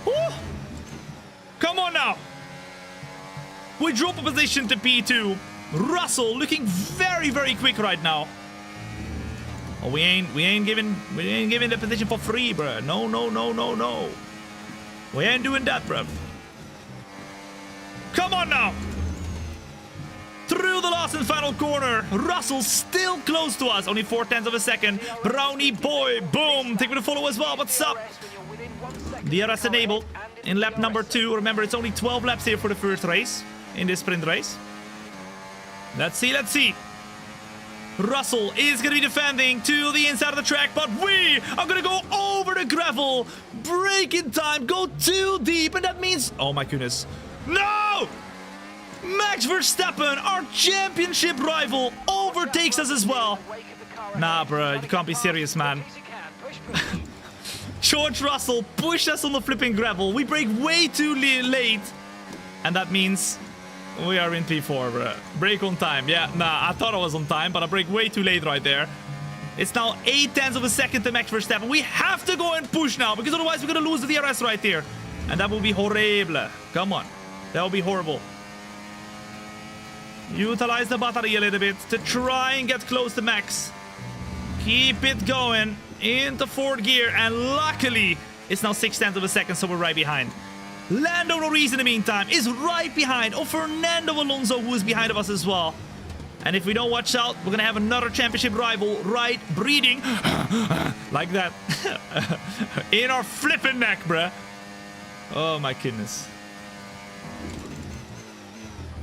Woo! Come on now. We drop a position to P2. Russell looking very quick right now. Oh, we ain't giving the position for free, bro. No. We ain't doing that, bro. Come on now. Through the last and final corner. Russell still close to us. Only 0.4 of a second. Brownie boy. Boom. Take me to follow as well. What's up? DRS enabled in lap number 2. Remember, it's only 12 laps here for the first race. In this sprint race. Let's see. Let's see. Russell is going to be defending to the inside of the track, but we are going to go over the gravel. Brake in time, go too deep, and that means... Oh my goodness. No! Max Verstappen, our championship rival, overtakes us as well. Nah, bro, you can't be serious, man. George Russell pushed us on the flipping gravel. We brake way too late, and that means... we are in P4, bro. Brake on time. Yeah, nah, I thought I was on time, but I brake way too late right there. It's now 0.8 of a second to Max Verstappen. We have to go and push now, because otherwise we're going to lose the DRS right here. And that will be horrible. Come on. That will be horrible. Utilize the battery a little bit to try and get close to Max. Keep it going into 4th gear, and luckily, it's now 0.6 of a second, so we're right behind. Lando Norris in the meantime is right behind Fernando Alonso, who is behind of us as well. And if we don't watch out, we're gonna have another championship rival right breathing like that in our flipping neck, bruh. Oh my goodness.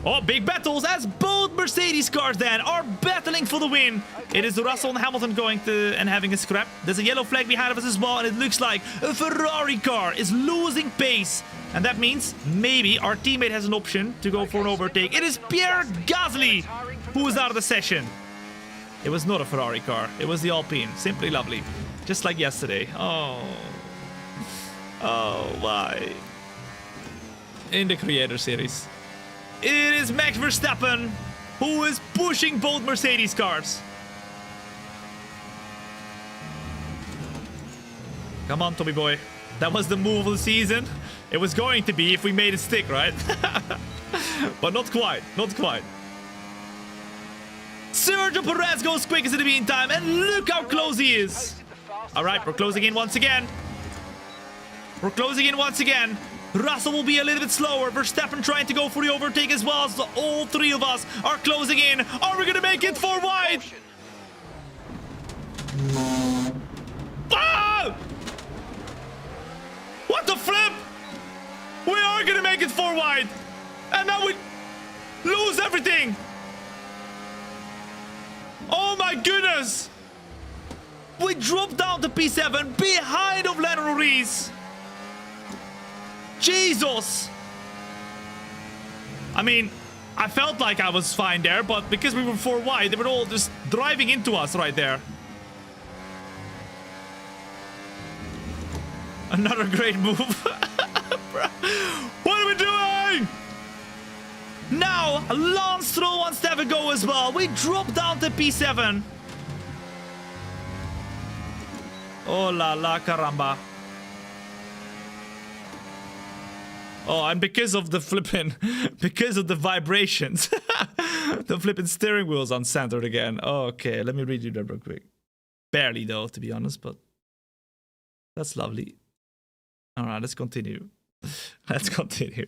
Oh, big battles as both Mercedes cars then are battling for the win. It is Russell and Hamilton going to and having a scrap. There's a yellow flag behind of us as well, and it looks like a Ferrari car is losing pace. And that means maybe our teammate has an option to go for an overtake. It is Pierre Gasly who is out of the session. It was not a Ferrari car. It was the Alpine. Simply lovely. Just like yesterday. Oh. Oh, why? In the Creator Series. It is Max Verstappen who is pushing both Mercedes cars. Come on, Tommy boy. That was the move of the season. It was going to be if we made it stick, right? But not quite. Not quite. Sergio Perez goes quickest in the meantime, and look how close he is. All right, we're closing in once again. We're closing in once again. Russell will be a little bit slower. Verstappen trying to go for the overtake as well. So all three of us are closing in. Are we going to make it 4 wide? Ah! What the flip? We are going to make it 4 wide. And now we lose everything. Oh my goodness. We dropped down to P7 behind of Lando Norris. Jesus! I mean, I felt like I was fine there, but because we were 4 wide, they were all just driving into us right there. Another great move. What are we doing? Now, Lance Stroll wants to have a go as well. We drop down to P7. Oh la la caramba. Oh, and because of the flipping, because of the vibrations, the flipping steering wheel's uncentered again. Okay, let me read you that real quick. Barely though, to be honest, but that's lovely. All right, let's continue. Let's continue.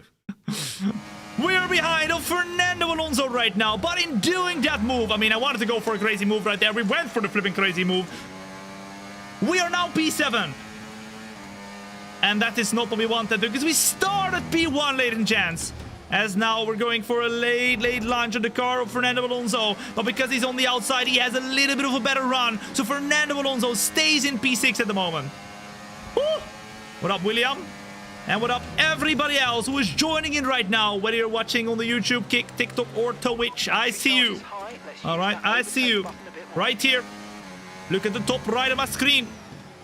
We are behind of Fernando Alonso right now, but in doing that move, I mean, I wanted to go for a crazy move right there. We went for the flipping crazy move. We are now P7. And that is not what we wanted, because we started P1, ladies and gents. As now we're going for a late launch on the car of Fernando Alonso. But because he's on the outside, he has a little bit of a better run. So Fernando Alonso stays in P6 at the moment. Woo! What up, William? And what up, everybody else who is joining in right now, whether you're watching on the YouTube, Kick, TikTok, or Twitch. I see you. All right, I see you. Right here. Look at the top right of my screen.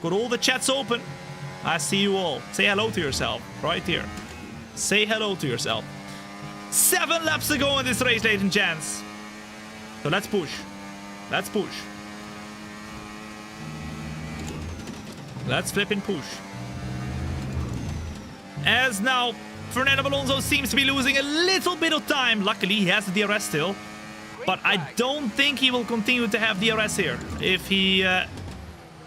Got all the chats open. I see you all. Say hello to yourself. Right here. Say hello to yourself. 7 laps to go in this race, ladies and gents. So let's push. Let's push. Let's flip and push. As now, Fernando Alonso seems to be losing a little bit of time. Luckily, he has the DRS still. But I don't think he will continue to have DRS here. If he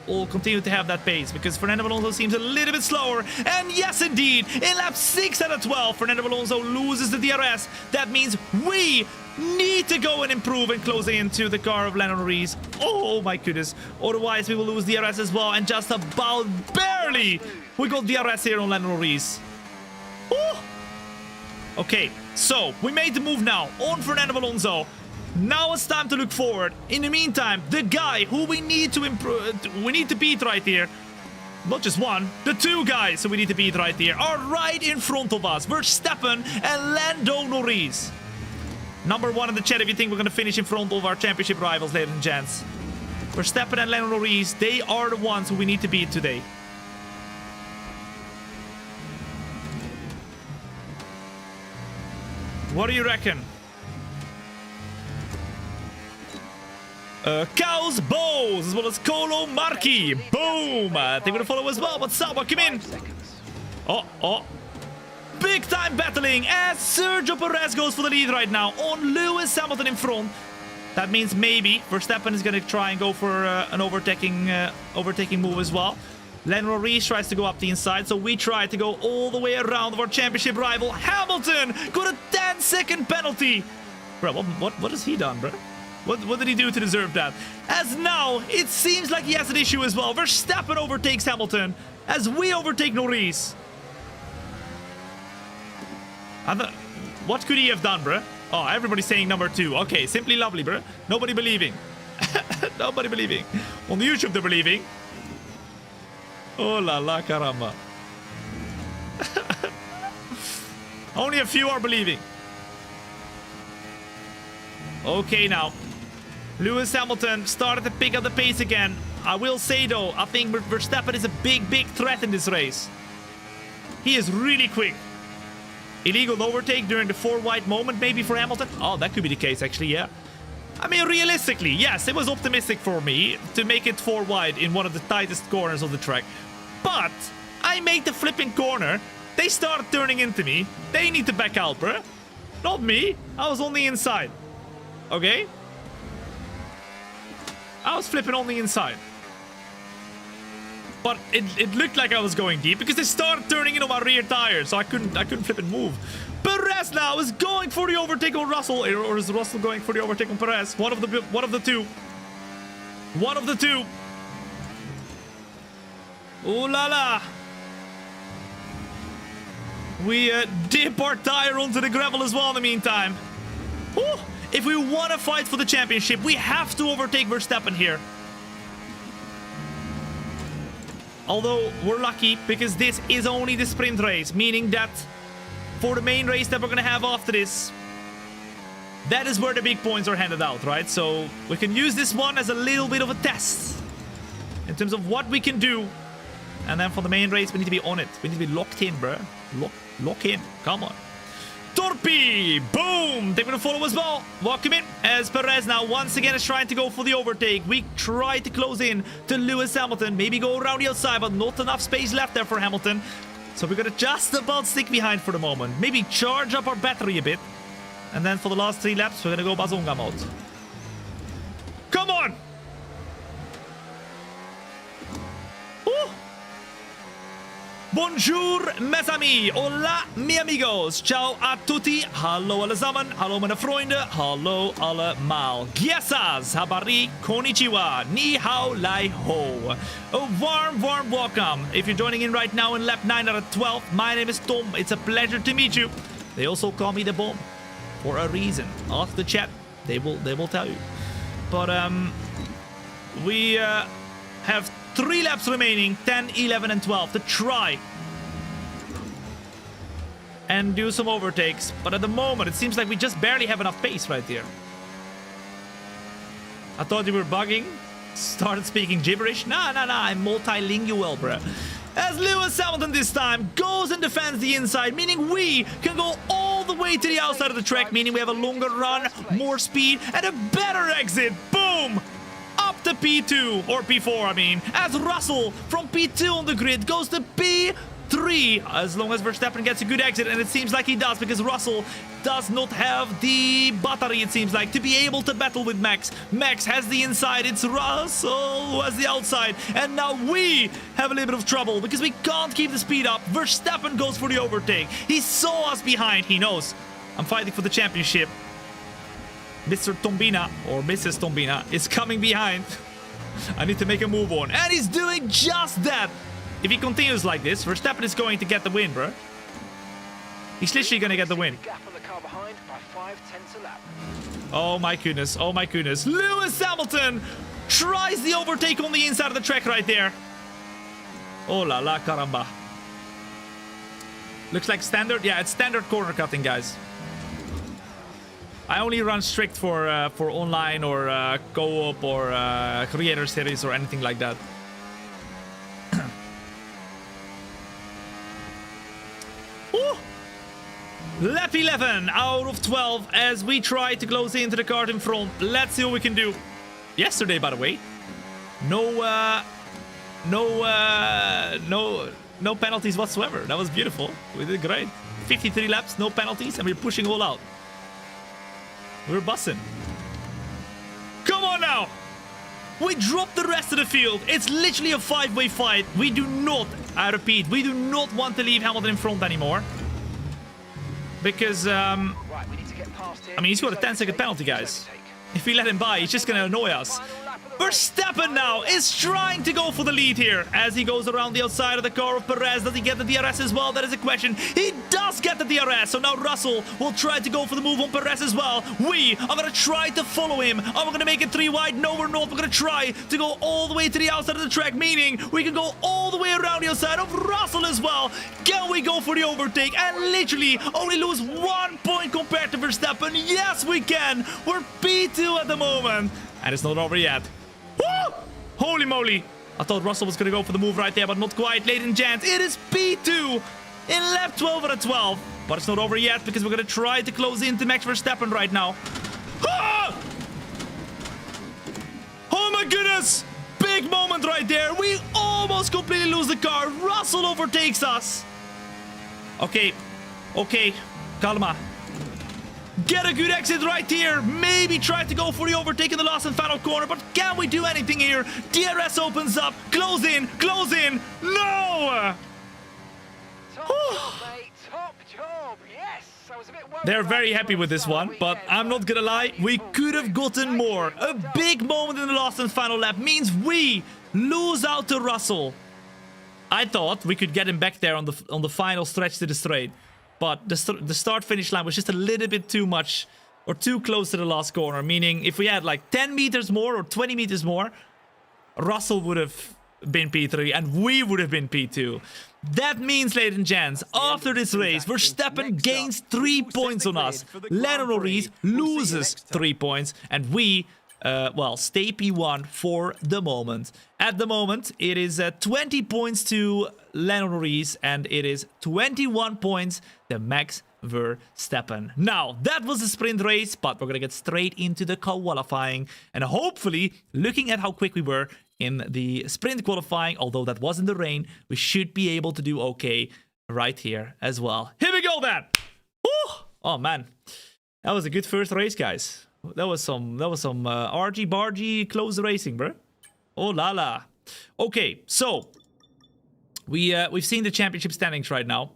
will continue to have that pace because Fernando Alonso seems a little bit slower. And yes, indeed, in lap 6 out of 12, Fernando Alonso loses the DRS. That means we need to go and improve and close into the car of Lando Norris. Oh my goodness. Otherwise, we will lose DRS as well. And just about barely, we got DRS here on Lando Norris. Oh. Okay, so we made the move now on Fernando Alonso. Now it's time to look forward. In the meantime, the guy who we need to improve, we need to beat right here. Not just one, the two guys who we need to beat right here are right in front of us. Verstappen and Lando Norris. Number one in the chat if you think we're going to finish in front of our championship rivals, ladies and gents. Verstappen and Lando Norris, they are the ones who we need to beat today. What do you reckon? Cows, Bows, as well as Colo Marchi. Boom! They will follow as well, but Sauber, come in. Oh. Big time battling as Sergio Perez goes for the lead right now on Lewis Hamilton in front. That means maybe Verstappen is going to try and go for an overtaking move as well. Lando Norris tries to go up the inside, so we try to go all the way around our championship rival. Hamilton got a 10-second penalty. Bro, what has he done, bro? What did he do to deserve that? As now, it seems like he has an issue as well. Verstappen overtakes Hamilton as we overtake Norris. What could he have done, bro? Oh, everybody's saying number 2. Okay, simply lovely, bro. Nobody believing. Nobody believing. On YouTube, they're believing. Oh la la caramba. Only a few are believing. Okay, now. Lewis Hamilton started to pick up the pace again. I will say, though, I think Verstappen is a big threat in this race. He is really quick. Illegal overtake during the 4 wide moment, maybe for Hamilton. Oh, that could be the case, actually, yeah. I mean, realistically, yes, it was optimistic for me to make it 4 wide in one of the tightest corners of the track. But I make the flipping corner. They start turning into me. They need to back out, bruh. Not me. I was on the inside. Okay? I was flipping on the inside. But it looked like I was going deep because they started turning in on my rear tire, so I couldn't flip and move. Perez now is going for the overtake on Russell, or is Russell going for the overtake on Perez? One of the two. One of the two. Ooh la la. We dip our tire onto the gravel as well in the meantime. Ooh. If we want to fight for the championship, we have to overtake Verstappen here. Although we're lucky because this is only the sprint race, meaning that for the main race that we're going to have after this, that is where the big points are handed out, right? So we can use this one as a little bit of a test in terms of what we can do. And then for the main race, we need to be on it. We need to be locked in, bro. Lock in. Come on. Torpy! Boom! They're going to follow as well. Welcome in as Perez now once again is trying to go for the overtake. We try to close in to Lewis Hamilton. Maybe go around the outside, but not enough space left there for Hamilton. So we're going to just about stick behind for the moment. Maybe charge up our battery a bit. And then for the last 3 laps, we're going to go Bazonga mode. Come on! Ooh. Bonjour, mes amis. Hola, mi amigos. Ciao a tutti. Hallo alle sammen. Hallo meine Freunde. Hallo allemaal. Giesas, habari, konnichiwa, ni hao, lai ho. A warm welcome. If you're joining in right now in lap 9 out of 12, my name is Tom. It's a pleasure to meet you. They also call me the bomb for a reason. Ask the chat. They will tell you. But we have 3 laps remaining, 10, 11, and 12, to try and do some overtakes. But at the moment, it seems like we just barely have enough pace right here. I thought you were bugging. Started speaking gibberish. Nah, I'm multilingual, bruh. As Lewis Hamilton this time goes and defends the inside, meaning we can go all the way to the outside of the track, meaning we have a longer run, more speed, and a better exit. Boom! Up to P2, or P4, I mean, as Russell from P2 on the grid goes to P3. 3 as long as Verstappen gets a good exit, and it seems like he does because Russell does not have the battery, it seems like, to be able to battle with Max. Max has the inside, it's Russell who has the outside, and now we have a little bit of trouble because we can't keep the speed up. Verstappen goes for the overtake. He saw us behind, he knows I'm fighting for the championship. Mr. Thombina, or Mrs. Thombina, is coming behind. I need to make a move on. And he's doing just that. If he continues like this, Verstappen is going to get the win, bro. He's literally going to get the win. Oh my goodness. Oh my goodness. Lewis Hamilton tries the overtake on the inside of the track right there. Oh la la caramba. Looks like standard. Yeah, it's standard corner cutting, guys. I only run strict for online or co-op or creator series or anything like that. Lap 11 out of 12 as we try to close into the cart in front. Let's see what we can do. Yesterday, by the way, no penalties whatsoever. That was beautiful. We did great. 53 laps, no penalties, and we're pushing all out. We're bussing. Come on now! We dropped the rest of the field. It's literally a 5-way fight. We do not, I repeat, we do not want to leave Hamilton in front anymore. Because, I mean, he's got a 10-second penalty, guys. If we let him by, he's just going to annoy us. Verstappen now is trying to go for the lead here as he goes around the outside of the car of Perez. Does he get the DRS as well? That is a question. He does get the DRS. So now Russell will try to go for the move on Perez as well. We are going to try to follow him. Are we going to make it 3 wide? No, we're not. We're going to try to go all the way to the outside of the track, meaning we can go all the way around the outside of Russell as well. Can we go for the overtake and literally only lose 1 point compared to Verstappen? Yes, we can. We're P2 at the moment. And it's not over yet. Woo! Holy moly. I thought Russell was going to go for the move right there, but not quite. Ladies and gents, it is P2 in lap 12 out of 12. But it's not over yet because we're going to try to close into Max Verstappen right now. Ah! Oh my goodness! Big moment right there. We almost completely lose the car. Russell overtakes us. Okay. Okay. Calma. Get a good exit right here. Maybe try to go for the overtake in the last and final corner. But can we do anything here? DRS opens up. Close in. Close in. No! Top job, mate. Top job. Yes. I was a bit worried. They're very happy with this one. But I'm not gonna lie. We could have gotten more. A big moment in the last and final lap means we lose out to Russell. I thought we could get him back there on the final stretch to the straight. But the start-finish line was just a little bit too much or too close to the last corner. Meaning, if we had like 10 meters more or 20 meters more, Russell would have been P3 and we would have been P2. That means, ladies and gents, after this race, Verstappen gains 3 points on us. Lando Norris loses 3 points. And we, well, stay P1 for the moment. At the moment, it is 20 points to Lando Norris and it is 21 points to Max Verstappen. Now, that was a sprint race, but we're going to get straight into the qualifying. And hopefully, looking at how quick we were in the sprint qualifying, although that was in the rain, we should be able to do okay right here as well. Here we go then! Woo! Oh man, that was a good first race, guys. That was some argy-bargy close racing, bro. Oh la la. Okay, so we've seen the championship standings right now.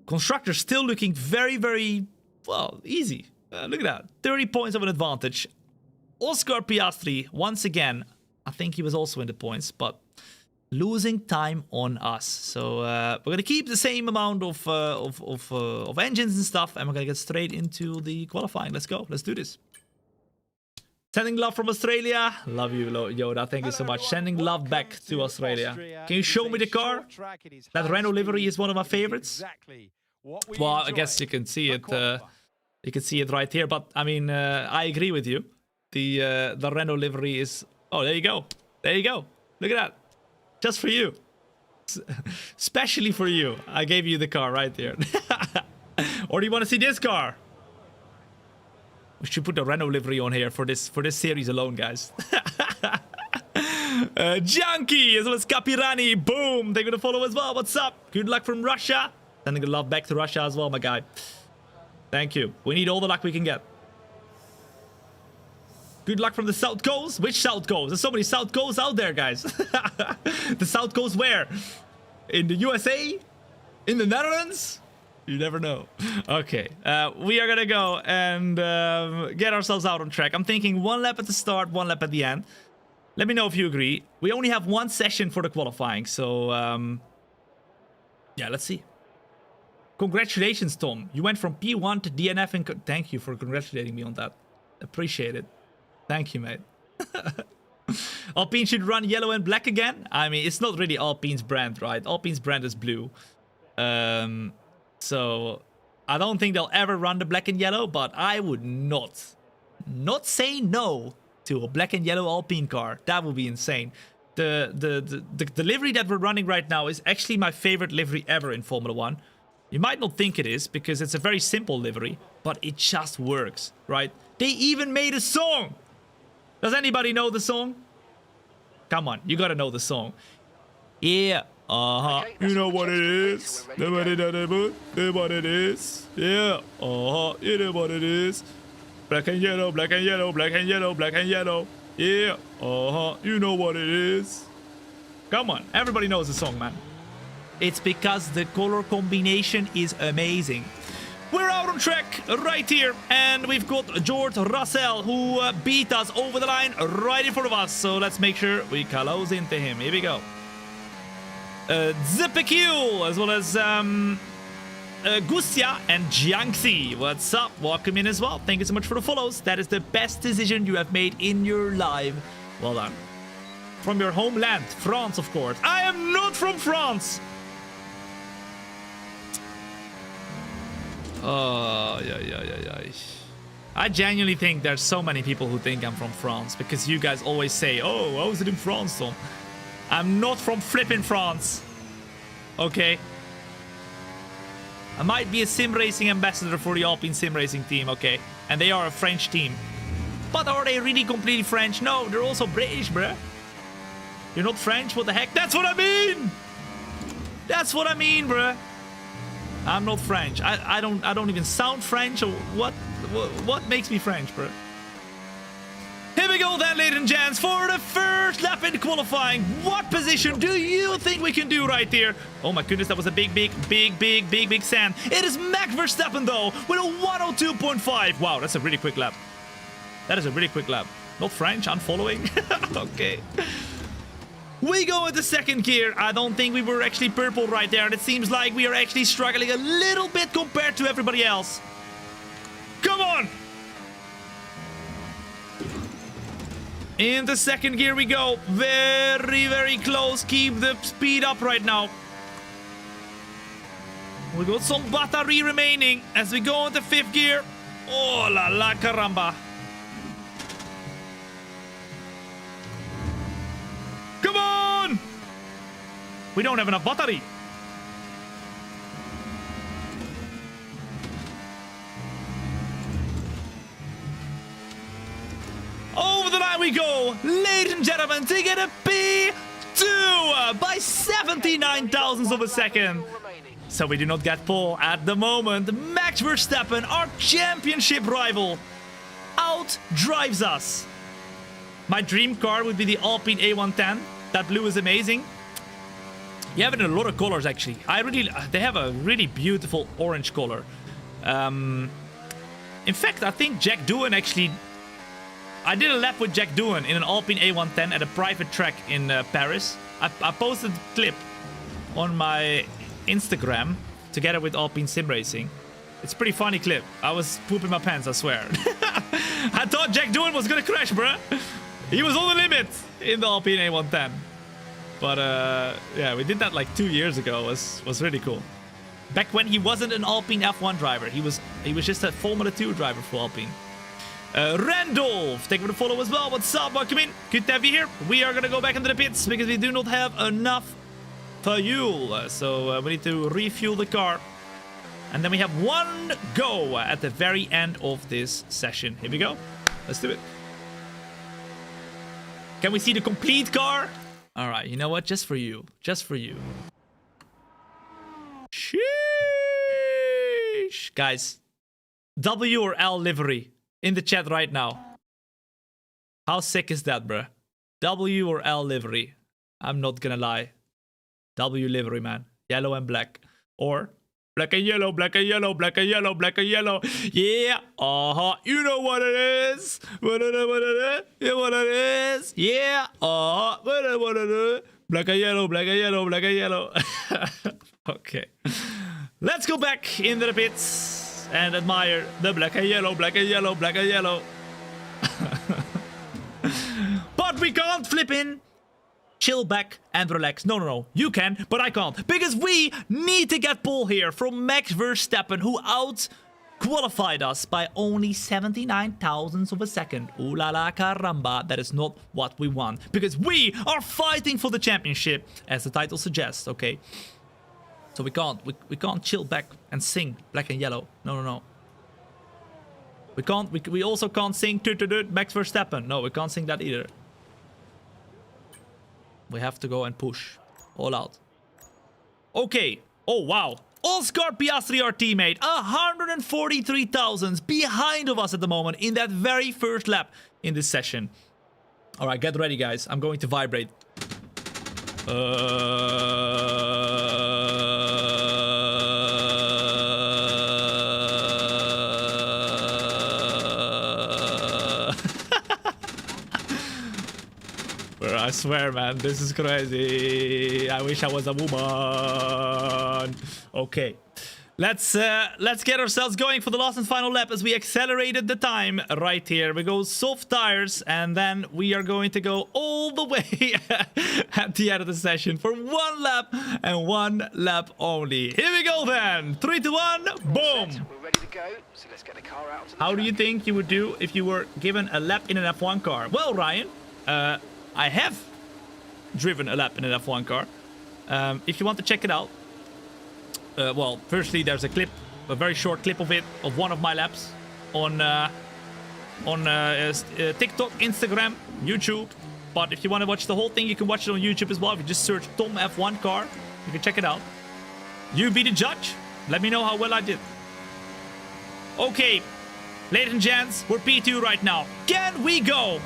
Constructors still looking very, very, well, easy. Look at that. 30 points of an advantage. Oscar Piastri, once again, I think he was also in the points, but losing time on us. So we're going to keep the same amount of engines and stuff, and we're going to get straight into the qualifying. Let's go. Let's do this. Sending love from Australia. Love you, Yoda. Thank you so much. Sending love back to Australia. Can you show me the car? That Renault livery is one of my favorites. Well, I guess you can see it. You can see it right here. But I mean, I agree with you. The Renault livery is. Oh, there you go. There you go. Look at that. Just for you. Especially for you. I gave you the car right there. Or do you want to see this car? We should put the Renault livery on here for this series alone, guys. Junkie as well as Capirani. Boom. They're going to follow as well. What's up? Good luck from Russia. Sending the love back to Russia as well, my guy. Thank you. We need all the luck we can get. Good luck from the South Coast. Which South Coast? There's so many South Coasts out there, guys. The South Coast where? In the USA? In the Netherlands? You never know. Okay, we are gonna go and get ourselves out on track. I'm thinking 1 lap at the start, 1 lap at the end. Let me know if you agree. We only have 1 session for the qualifying, so yeah, let's see. Congratulations, Tom. You went from P1 to DNF and thank you for congratulating me on that. Appreciate it. Thank you, mate. Alpine should run yellow and black again. I mean, it's not really Alpine's brand, right? Alpine's brand is blue. So I don't think they'll ever run the black and yellow, but I would not say no to a black and yellow Alpine car. That would be insane. The livery that we're running right now is actually my favorite livery ever in Formula 1. You might not think it is because it's a very simple livery, but it just works, right? They even made a song. Does anybody know the song? Come on, you gotta know the song. Yeah. Okay, You know what it we're is. ready to Nobody know what it is. Yeah. You know what it is. Black and yellow, black and yellow, black and yellow, black and yellow. Yeah. You know what it is. Come on, everybody knows the song, man. It's because the color combination is amazing. We're out on track right here, and we've got George Russell who beat us over the line right in front of us. So let's make sure we close into him. Here we go. Zipekil as well as Gustia and Jiangxi. What's up? Welcome in as well. Thank you so much for the follows. That is the best decision you have made in your life. Well done. From your homeland, France, of course. I am not from France. Oh, yeah. I genuinely think there's so many people who think I'm from France because you guys always say, oh, how is it in France, Tom? I'm not from flippin' France. Okay? I might be a sim racing ambassador for the Alpine sim racing team, okay? And they are a French team. But are they really completely French? No, they're also British, bruh. You're not French? What the heck? That's what I mean! That's what I mean, bruh. I'm not French. I don't even sound French. Or what makes me French, bro? Here we go then, ladies and gents, for the first lap in qualifying. What position do you think we can do right here? Oh my goodness, that was a big sand. It is Max Verstappen though, with a 102.5. Wow, that's a really quick lap. That is a really quick lap. Not French, I'm following. Okay. We go into second gear. I don't think we were actually purple right there. And it seems like we are actually struggling a little bit compared to everybody else. Come on! Into second gear we go. Very close. Keep the speed up right now. We got some battery remaining as we go into fifth gear. Oh la caramba. Come on! We don't have enough battery. Over the line we go, ladies and gentlemen, to get a P2 by 79 thousandths of a second. So we do not get pole at the moment. Max Verstappen, our championship rival, outdrives us. My dream car would be the Alpine A110. That blue is amazing. You have it in a lot of colors, actually. They have a really beautiful orange color. In fact, I think Jack Doohan actually... I did a lap with Jack Doohan in an Alpine A110 at a private track in Paris. I posted a clip on my Instagram together with Alpine Sim Racing. It's a pretty funny clip. I was pooping my pants, I swear. I thought Jack Doohan was gonna crash, bruh. He was on the limit in the Alpine A110. But yeah, we did that like 2 years ago. It was really cool. Back when he wasn't an Alpine F1 driver. He was just a Formula 2 driver for Alpine. Randolph, thank you for the follow as well. What's up? Welcome in. Good to have you here. We are gonna go back into the pits because we do not have enough fuel. So we need to refuel the car. And then we have one go at the very end of this session. Here we go. Let's do it. Can we see the complete car? All right, you know what? Just for you. Just for you. Sheesh. Guys, W or L livery in the chat right now. How sick is that, bruh? W or L livery? I'm not gonna lie. W livery, man. Yellow and black. Or black and yellow, black and yellow, black and yellow, black and yellow. Yeah. Uh-huh. You know what it is. What it is. You know what it is. Yeah. Uh-huh. What it is. Black and yellow, black and yellow, black and yellow. Okay. Let's go back into the pits and admire the black and yellow, black and yellow, black and yellow. But we can't flip in. Chill back and relax. No, no, no. You can, but I can't. Because we need to get pole here from Max Verstappen, who out-qualified us by only 79 thousandths of a second. Ooh la la caramba. That is not what we want. Because we are fighting for the championship, as the title suggests, okay? So we can't chill back and sing black and yellow. No, no, no. We also can't sing Max Verstappen. No, we can't sing that either. We have to go and push. All out. Okay. Oh, wow. Oscar Piastri, our teammate. 143 thousandths behind of us at the moment in that very first lap in this session. All right, get ready, guys. I'm going to vibrate. I swear, man, this is crazy. I wish I was a woman. Okay. Let's get ourselves going for the last and final lap as we accelerated the time right here. We go soft tires and then we are going to go all the way at the end of the session for one lap and one lap only. Here we go then. 3, 2, 1, boom. We're ready to go, so let's get the car out. How do you think you would do if you were given a lap in an F1 car? Well, Ryan, I have driven a lap in an F1 car. If you want to check it out, well, firstly, there's a clip, a very short clip of it, of one of my laps on TikTok, Instagram, YouTube. But if you want to watch the whole thing, you can watch it on YouTube as well. If you just search Tom F1 car, you can check it out. You be the judge. Let me know how well I did. Okay, ladies and gents, we're P2 right now. Can we go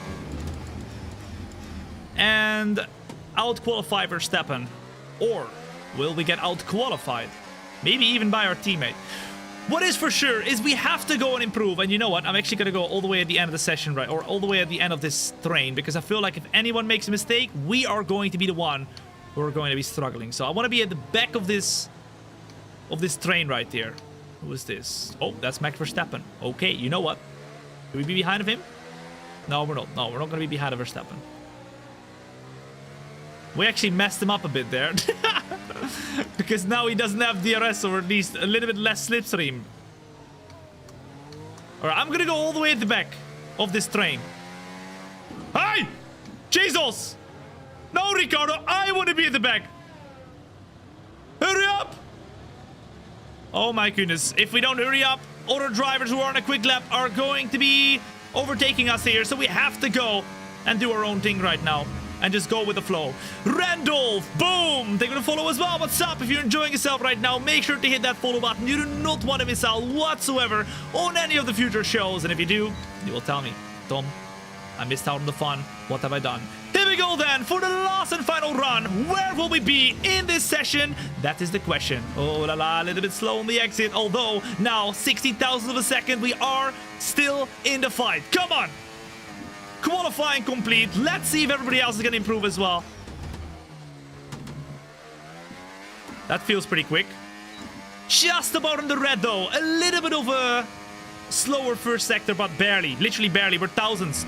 and out-qualify Verstappen? Or will we get out-qualified? Maybe even by our teammate. What is for sure is we have to go and improve. And you know what? I'm actually going to go all the way at the end of the session, right? Or all the way at the end of this train. Because I feel like if anyone makes a mistake, we are going to be the one who are going to be struggling. So I want to be at the back of this train right here. Who is this? Oh, that's Max Verstappen. Okay, you know what? Will we be behind of him? No, we're not. No, we're not going to be behind of Verstappen. We actually messed him up a bit there. Because now he doesn't have DRS, or at least a little bit less slipstream. Alright, I'm gonna go all the way at the back of this train. Hey! Jesus! No, Ricardo, I want to be at the back. Hurry up! Oh my goodness. If we don't hurry up, other drivers who are on a quick lap are going to be overtaking us here. So we have to go and do our own thing right now. And just go with the flow. Randolph, boom! They're gonna follow as well. What's up? If you're enjoying yourself right now, make sure to hit that follow button. You do not want to miss out whatsoever on any of the future shows. And if you do, you will tell me, Tom, I missed out on the fun. What have I done? Here we go then for the last and final run. Where will we be in this session? That is the question. Oh la la, a little bit slow on the exit. Although now 60,000 of a second, we are still in the fight. Come on! Qualifying complete. Let's see if everybody else is going to improve as well. That feels pretty quick. Just about in the red though. A little bit of a slower first sector, but barely. Literally barely. We're thousands.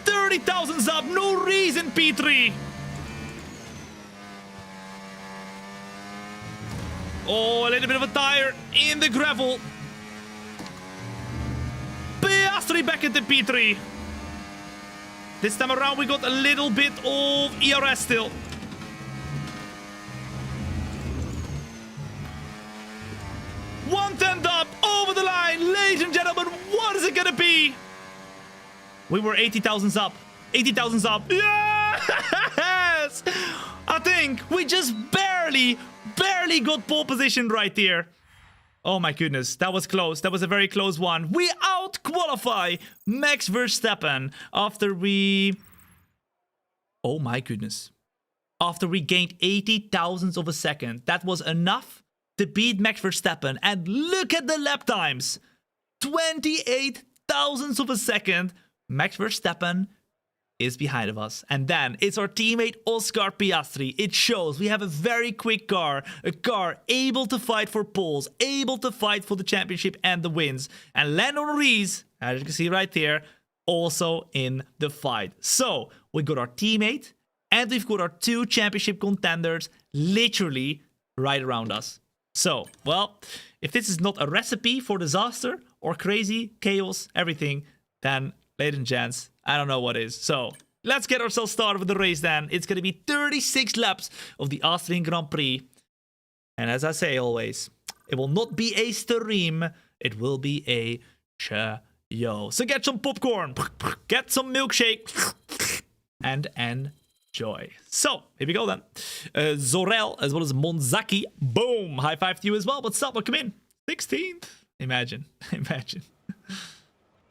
30,000's up. No reason, P3. Oh, a little bit of a tire in the gravel. Piastri back into P3. This time around, we got a little bit of ERS still. One tenth up over the line. it gonna be? We were 80,000 up. 80,000 up. Yes! I think we just barely got pole position right there. Oh my goodness, that was close. That was a very close one. We out-qualify Max Verstappen after we... Oh my goodness. After we gained 80 thousandths of a second. That was enough to beat Max Verstappen. And look at the lap times. 28 thousandths of a second. Max Verstappen is behind of us. And then it's our teammate Oscar Piastri. It shows we have a very quick car. A car able to fight for poles. Able to fight for the championship and the wins. And Lando Norris, as you can see right there, also in the fight. So we got our teammate and we've got our two championship contenders literally right around us. So, well, if this is not a recipe for disaster or crazy chaos, everything, then, ladies and gents, I don't know what is. So, let's get ourselves started with the race then. It's going to be 36 laps of the Austrian Grand Prix. And as I say always, it will not be a stream. It will be a show. So get some popcorn, get some milkshake, and enjoy. So, here we go then. Zorel, as well as Monzaki. Boom! High five to you as well. But stop, come in. 16th. Imagine.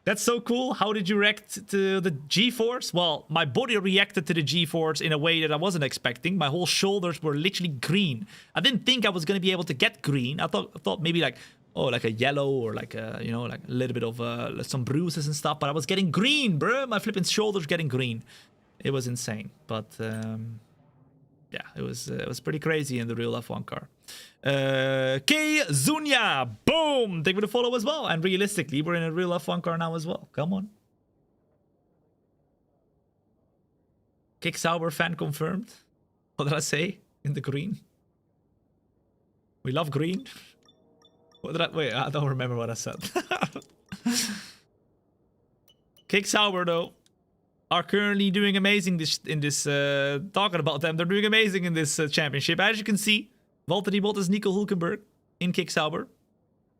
That's so cool. How did you react to the G-force? Well, my body reacted to the G-force in a way that I wasn't expecting. My whole shoulders were literally green. I didn't think I was going to be able to get green. I thought maybe like, oh, like a yellow or like a, you know, like a little bit of some bruises and stuff. But I was getting green, bro. My flipping shoulders getting green. It was insane. But yeah, it was pretty crazy in the real F1 car. K Zunya, boom! Thank you for the follow as well. And realistically, we're in a real F1 car now as well. Come on. Kick Sauber fan confirmed. What did I say? In the green. We love green. What did I... Wait, I don't remember what I said. Kick Sauber, though, are currently doing amazing talking about them. They're doing amazing in this championship. As you can see, Valtteri Bottas, Nico Hülkenberg in Kick Sauber.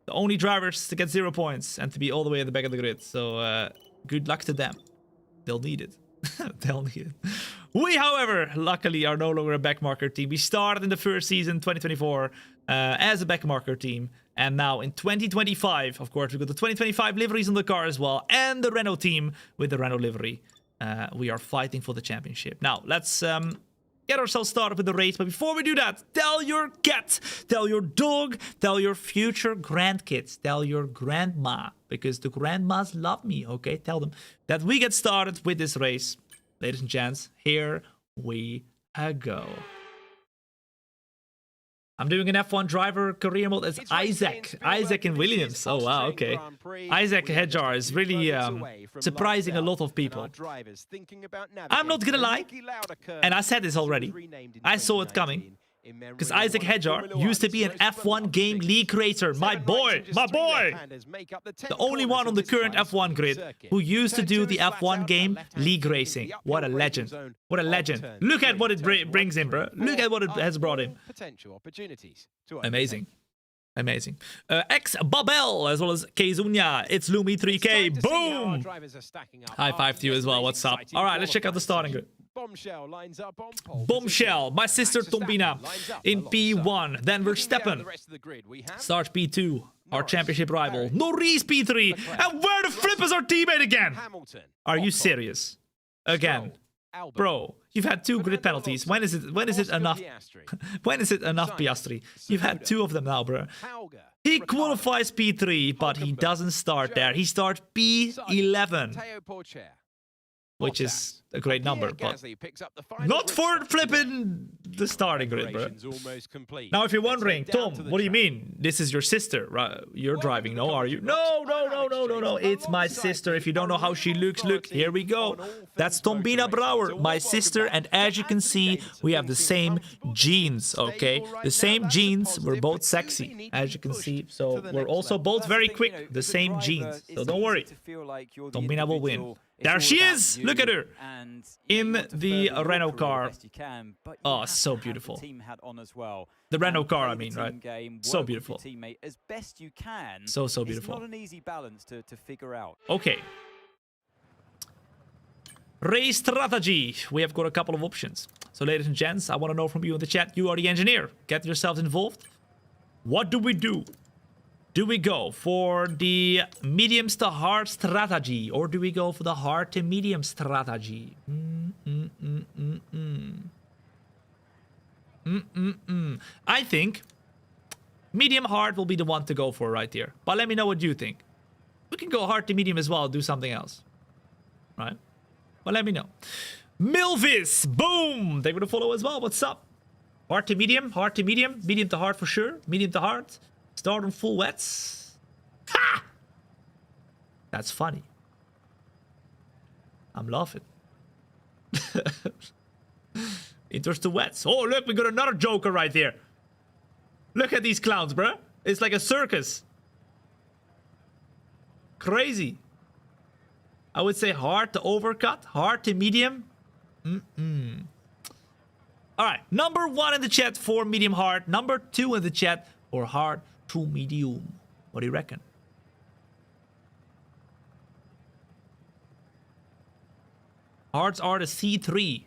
The only drivers to get 0 points and to be all the way at the back of the grid. So good luck to them. They'll need it. They'll need it. We, however, luckily are no longer a backmarker team. We started in the first season, 2024, as a backmarker team. And now in 2025, of course, we've got the 2025 liveries on the car as well. And the Renault team with the Renault livery. We are fighting for the championship. Now, let's get ourselves started with the race. But before we do that, tell your cat, tell your dog, tell your future grandkids, tell your grandma, because the grandmas love me, okay? Tell them that we get started with this race. Ladies and gents, here we go. I'm doing an F1 driver career mode as Isaac and Williams. Oh, wow, okay. Isaac Hedjar is really surprising a lot of people. I'm not gonna lie, and I said this already, I saw it coming. Because Isaac Hedjar used to be an F1 game league racer. My boy! The only one on the current F1 grid who used to do the F1 game league racing. What a legend. What a legend. Look at what it brings in, bro. Look at what it has brought in. Amazing. Amazing. Babel, as well as Keizunya. It's Lumi 3K. Boom! High five to you as well. What's up? All right, let's check out the starting grid. Bombshell, my sister Thombina in P1. Then Verstappen starts P2. Our championship rival Norris P3. And where the flip is our teammate again? Are you serious? Again. Bro, you've had 2 grid penalties. When is it enough? When is it enough, Piastri? You've had 2 of them now, bro. He qualifies P3, but he doesn't start there. He starts P11. Which is a great number, but not for flipping the starting grid, bro. Now, if you're wondering, Tom, what do you mean? This is your sister, right? You're driving, no, are you? No. It's my sister. If you don't know how she looks, look, here we go. That's Thombina Brouwer, my sister, and as you can see, we have the same genes, okay? The same genes. We're both sexy, as you can see. So we're also both very quick. The same genes. So don't worry. Thombina will win. There all she about is! you, Look at her! and In you want to the further your Renault career car. the best you can, but you Oh, have so to have beautiful. the team hat on as well. The Renault And car, play I the mean, team right? game, So work with beautiful. your teammate as best you can. So beautiful. It's not an easy balance to figure out. Okay. Race strategy. We have got a couple of options. So, ladies and gents, I want to know from you in the chat. You are the engineer. Get yourselves involved. What do we do? Do we go for the mediums to hard strategy, or do we go for the hard to medium strategy? I think medium hard will be the one to go for right here. But let me know what you think. We can go hard to medium as well, do something else. Right? But let me know. Milvis! Boom! They would follow as well. What's up? Hard to medium, medium to hard for sure, medium to hard. Start on full wets. Ha! That's funny. I'm laughing. Inters to wets. Oh, look, we got another joker right here. Look at these clowns, bruh. It's like a circus. Crazy. I would say hard to overcut, hard to medium. Alright, number 1 in the chat for medium hard. Number 2 in the chat for hard to medium. What do you reckon? Hards are the C3.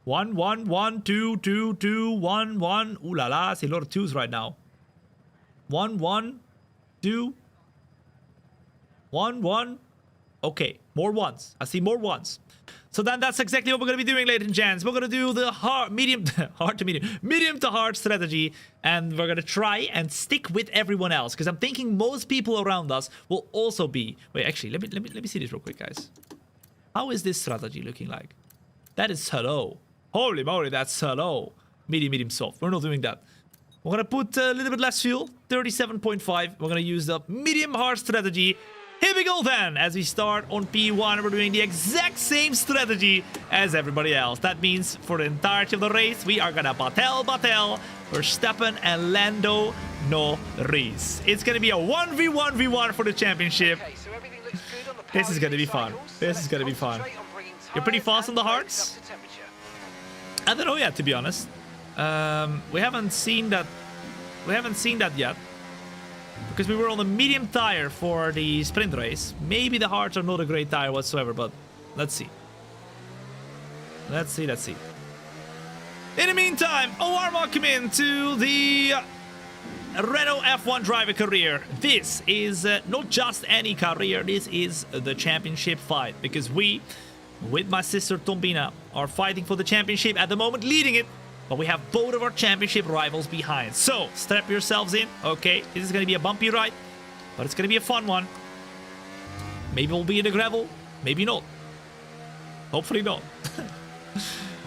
1, 1, 1, 2, 2, 2, 1, 1. Ooh la la, I see a lot of 2s right now. 1, 1, 2. 1, 1. Okay, more 1s. I see more 1s. So then that's exactly what we're going to be doing, ladies and gents. We're going to do the hard, medium, hard to medium, medium to hard strategy. And we're going to try and stick with everyone else. Because I'm thinking most people around us will also be... Wait, actually, let me see this real quick, guys. How is this strategy looking like? That is hello. Holy moly, that's hello. Medium, medium, soft. We're not doing that. We're going to put a little bit less fuel. 37.5. We're going to use the medium hard strategy. Here we go then, as we start on P1, we're doing the exact same strategy as everybody else. That means for the entirety of the race, we are gonna battle Verstappen and Lando Norris. It's gonna be a 1v1v1 for the championship. Okay, so everything looks good on the This is gonna be power fun. unit cycles, This so is gonna be let's fun. concentrate on bringing You're pretty tyres fast on the and brakes hards? up to temperature. I don't know yet, to be honest. We haven't seen that. We haven't seen that yet. Because we were on a medium tire for the sprint race. Maybe the hards are not a great tire whatsoever, but let's see. Let's see, let's see. In the meantime, a welcome into the Renault F1 driver career. This is not just any career, this is the championship fight. Because we, with my sister Thombina, are fighting for the championship at the moment, leading it. But we have both of our championship rivals behind. So, strap yourselves in. Okay, this is going to be a bumpy ride. But it's going to be a fun one. Maybe we'll be in the gravel. Maybe not. Hopefully not.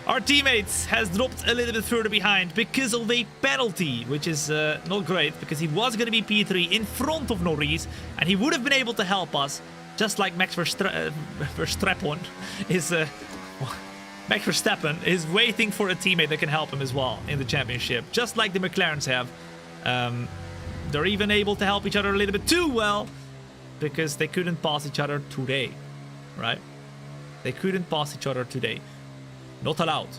Our teammates has dropped a little bit further behind because of a penalty. Which is not great. Because he was going to be P3 in front of Norris. And he would have been able to help us. Just like Max Verstappen is... Max Verstappen is waiting for a teammate that can help him as well in the championship, just like the McLarens have. They're even able to help each other a little bit too well because they couldn't pass each other today, right? They couldn't pass each other today. Not allowed.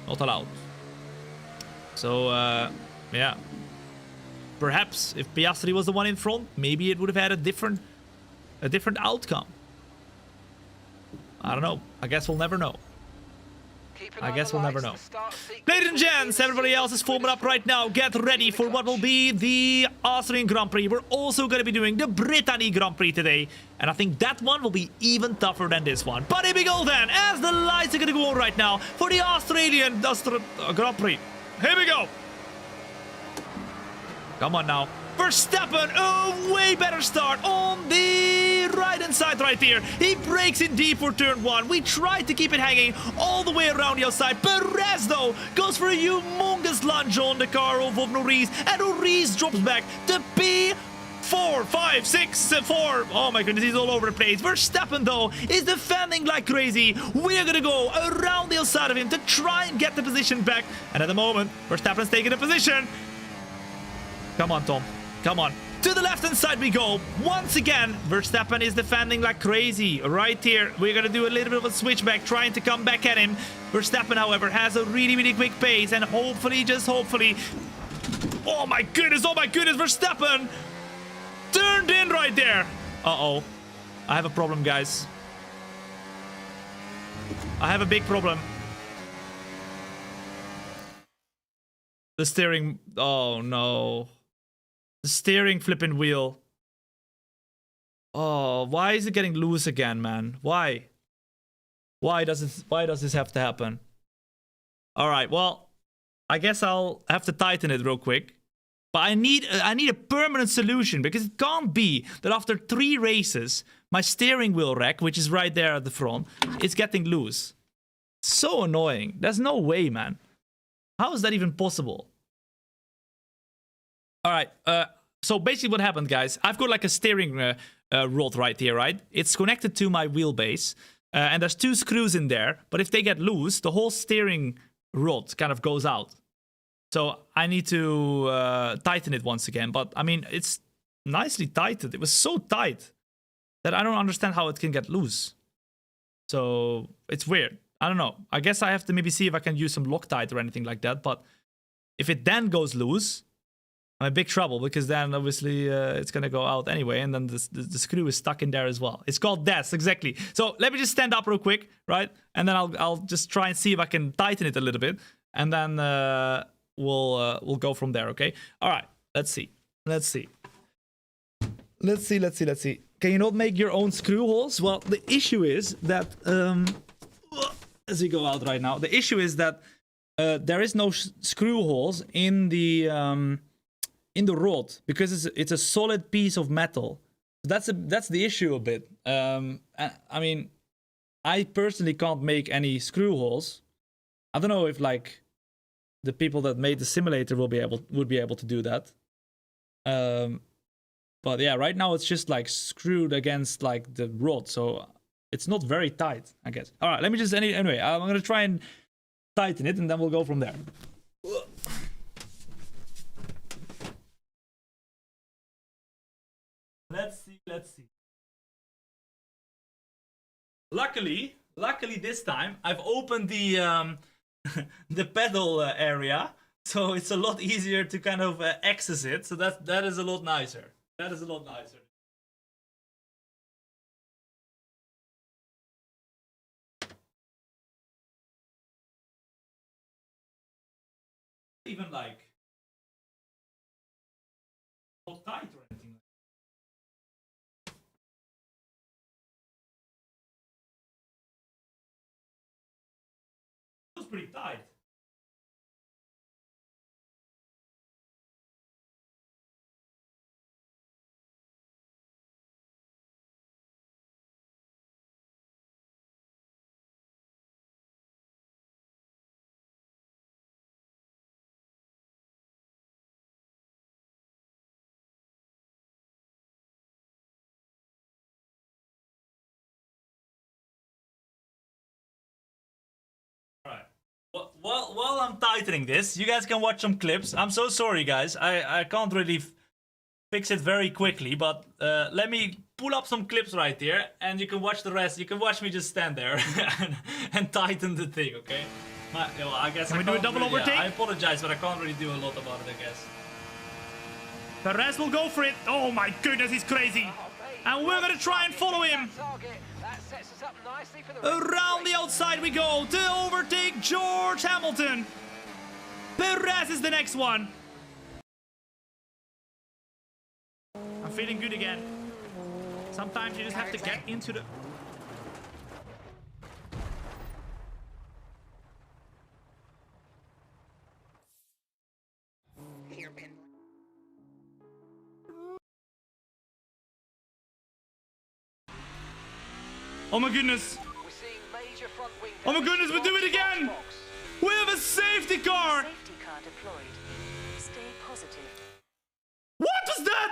Not allowed. So, yeah. Perhaps if Piastri was the one in front, maybe it would have had a different outcome. I don't know. I guess we'll never know. I guess we'll never know. Ladies and gents, everybody else is forming up right now. Get ready for what will be the Austrian Grand Prix. We're also going to be doing the Brittany Grand Prix today. And I think that one will be even tougher than this one. But here we go then, as the lights are going to go on right now for the Australian Grand Prix. Here we go. Come on now. Verstappen, a way better start on the right-hand side right here. He breaks in deep for turn 1. We tried to keep it hanging all the way around the outside. Perez, though, goes for a humongous lunge on the car of Norris. And Norris drops back to P4, 5, 6, 4. Oh my goodness, he's all over the place. Verstappen, though, is defending like crazy. We're going to go around the outside of him to try and get the position back. And at the moment, Verstappen's taking a position. Come on, Tom. Come on. To the left-hand side we go. Once again, Verstappen is defending like crazy. Right here, we're going to do a little bit of a switchback, trying to come back at him. Verstappen, however, has a really, really quick pace. And hopefully, just hopefully... Oh my goodness, Verstappen! Turned in right there. Uh-oh. I have a problem, guys. I have a big problem. The steering... Oh, no. The steering flipping wheel. Oh, why is it getting loose again, man? Why? Why does this have to happen? All right, well, I guess I'll have to tighten it real quick. But I need a permanent solution, because it can't be that after 3 races, my steering wheel rack, which is right there at the front, is getting loose. So annoying. There's no way, man. How is that even possible? All right, so basically what happened, guys, I've got like a steering rod right here, right? It's connected to my wheelbase, and there's 2 screws in there, but if they get loose, the whole steering rod kind of goes out. So I need to tighten it once again, but I mean, it's nicely tightened. It was so tight that I don't understand how it can get loose. So it's weird. I don't know. I guess I have to maybe see if I can use some Loctite or anything like that, but if it then goes loose, I'm in big trouble, because then obviously it's gonna go out anyway, and then the screw is stuck in there as well. It's called that, exactly. So let me just stand up real quick, right? And then I'll just try and see if I can tighten it a little bit, and then we'll go from there. Okay. All right. Let's see. Can you not make your own screw holes? Well, the issue is that as we go out right now, the issue is that there is no screw holes in the rod, because it's a solid piece of metal. That's the issue a bit. I mean, I personally can't make any screw holes. I don't know if like the people that made the simulator would be able to do that. But yeah, right now it's just like screwed against like the rod, so it's not very tight, I guess. All right, let me just anyway. I'm gonna try and tighten it, and then we'll go from there. Let's see. Luckily this time I've opened the the pedal area, so it's a lot easier to kind of access it. So that is a lot nicer. Even like not tight or anything. It was pretty tight. While I'm tightening this, you guys can watch some clips. I'm so sorry, guys. I can't really fix it very quickly, but let me pull up some clips right here, and you can watch the rest. You can watch me just stand there and tighten the thing, okay? Well, I guess can we do a double overtake? Yeah, I apologize, but I can't really do a lot about it, I guess. Perez will go for it. Oh my goodness, he's crazy. And we're gonna try and follow him. Around the outside we go to overtake George Hamilton. Perez is the next one. I'm feeling good again. Sometimes you just have to get into the... Oh my goodness. Oh my goodness, we do it again. We have a safety car. Safety car deployed. Stay positive. What was that?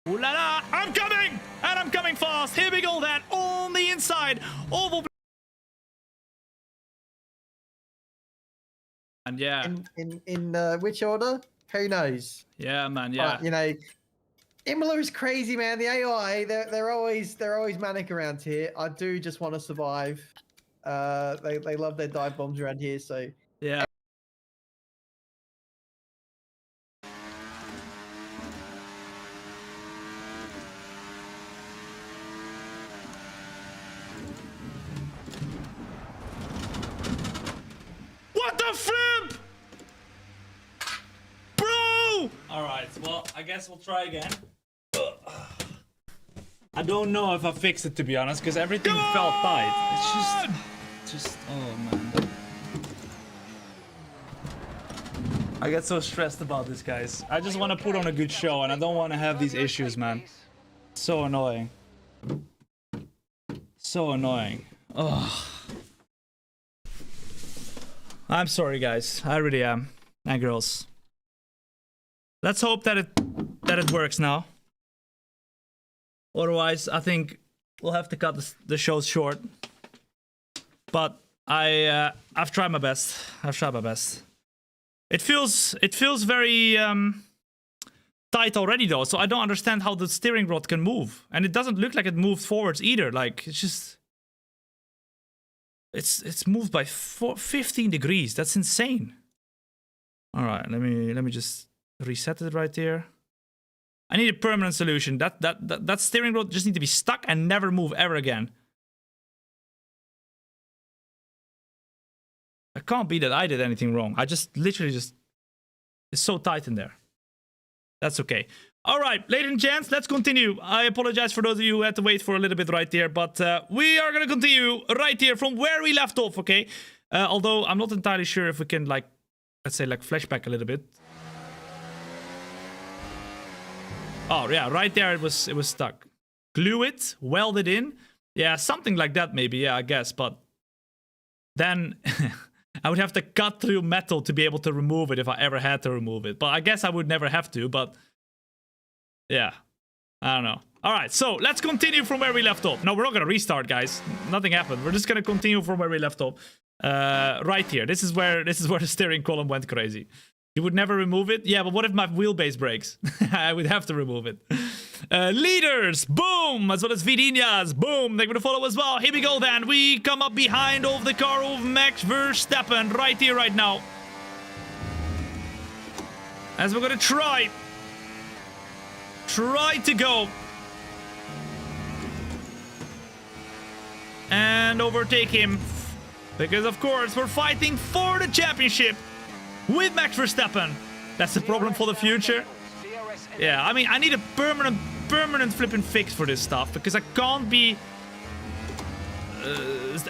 Ooh la la, I'm coming! And I'm coming fast. Here we go then, on the inside. Oval And yeah, in which order? Who knows? yeah, man, yeah. But, you know, Imola is crazy, man. The AI, they're always manic around here. I do just want to survive. They love their dive bombs around here, so Yeah. What the flip? Bro! Alright, well, I guess we'll try again. I don't know if I fixed it, to be honest, because everything felt tight. It's just, oh man. I get so stressed about this, guys. I just want to put on a good show, and I don't want to have these issues, man. So annoying. So annoying. Ugh. I'm sorry, guys. I really am. And girls. Let's hope that it works now. Otherwise, I think we'll have to cut the shows short. But I've tried my best. I've tried my best. It feels very tight already though, so I don't understand how the steering rod can move. And it doesn't look like it moved forwards either. Like it's just it's moved by 15 degrees. That's insane. All right, let me just reset it right there. I need a permanent solution. That steering rod just need to be stuck and never move ever again. It can't be that I did anything wrong. I just literally just... It's so tight in there. That's okay. All right, ladies and gents, let's continue. I apologize for those of you who had to wait for a little bit right there, but we are going to continue right here from where we left off, okay? Although I'm not entirely sure if we can, like, let's say, like, flashback a little bit. Oh, yeah, right there it was stuck. Glue it, weld it in. Yeah, something like that maybe, yeah, I guess, but then... I would have to cut through metal to be able to remove it if I ever had to remove it. But I guess I would never have to, but... Yeah. I don't know. Alright, so let's continue from where we left off. No, we're not gonna restart, guys. Nothing happened. We're just gonna continue from where we left off. Right here. This is where the steering column went crazy. You would never remove it? Yeah, but what if my wheelbase breaks? I would have to remove it. Leaders, boom, as well as Vidinhas, boom, they would follow as well. Here we go then, we come up behind of the car of Max Verstappen right here, right now. As we're gonna try to go and overtake him, because of course we're fighting for the championship with Max Verstappen. That's the problem for the future. Yeah, I mean, I need a permanent flipping fix for this stuff, because I can't be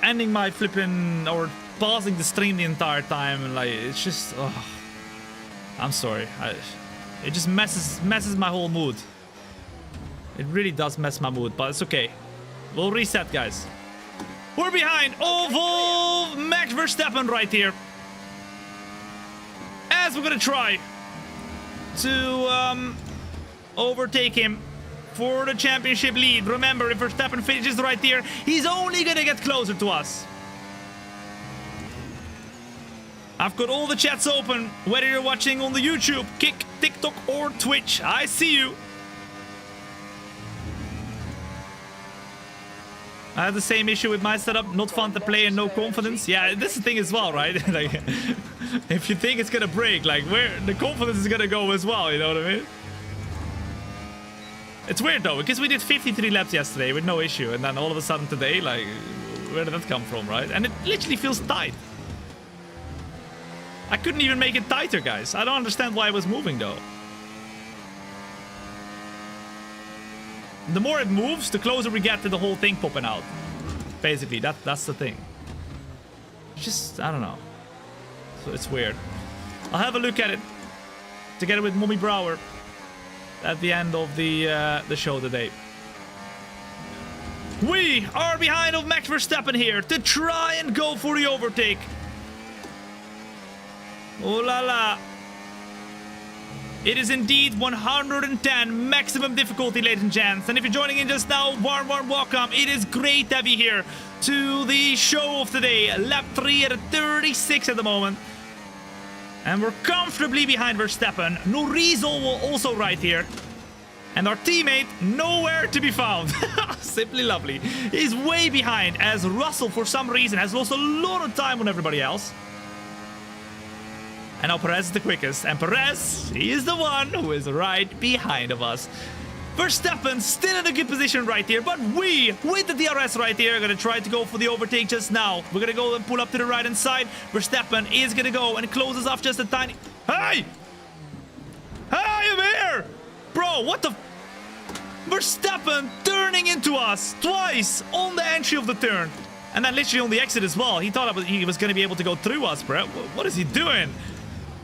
ending my flipping or pausing the stream the entire time, and like it's just, oh, I'm sorry, it just messes my whole mood. It really does mess my mood, but it's okay. We'll reset, guys. We're behind oval Max Verstappen right here, as we're gonna try to overtake him for the championship lead. Remember, if Verstappen finishes right here, he's only gonna get closer to us. I've got all the chats open, whether you're watching on the YouTube, Kick, TikTok, or Twitch. I see you. I have the same issue with my setup, not fun to play and no confidence. Yeah, this is the thing as well, right? Like, if you think it's gonna break, like, where the confidence is gonna go as well, you know what I mean? It's weird though, because we did 53 laps yesterday with no issue, and then all of a sudden today, like, where did that come from, right? And it literally feels tight. I couldn't even make it tighter, guys. I don't understand why it was moving though. The more it moves, the closer we get to the whole thing popping out. Basically, that's the thing. It's just, I don't know. So it's weird. I'll have a look at it together with Mommy Brouwer at the end of the show today. We are behind of Max Verstappen here to try and go for the overtake. Oh la la. It is indeed 110 maximum difficulty, ladies and gents. And if you're joining in just now, warm welcome. It is great to have you here to the show of today. Lap 3 at a 36 at the moment. And we're comfortably behind Verstappen. Norrisel will also right here. And our teammate nowhere to be found. Simply lovely. He's way behind as Russell, for some reason, has lost a lot of time on everybody else. And now Perez is the quickest. And Perez, he is the one who is right behind of us. Verstappen still in a good position right here, but we, with the DRS right here, are going to try to go for the overtake just now. We're going to go and pull up to the right-hand side. Verstappen is going to go and closes off just a tiny... Hey! Hey, I'm here! Bro, what the... Verstappen turning into us twice on the entry of the turn. And then literally on the exit as well. He thought he was going to be able to go through us, bro. What is he doing?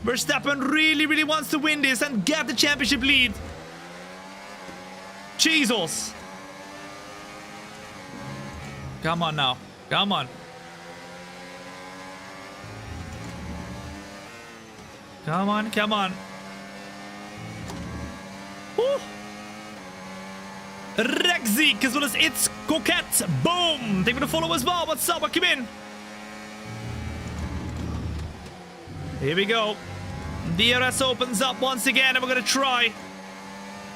Verstappen really, really wants to win this and get the championship lead. Jesus. Come on now. Come on. Come on, come on. Woo. Rexik as well as It's Coquette. Boom. They gonna follow as well. What's up? Come in. Here we go. DRS opens up once again and we're gonna try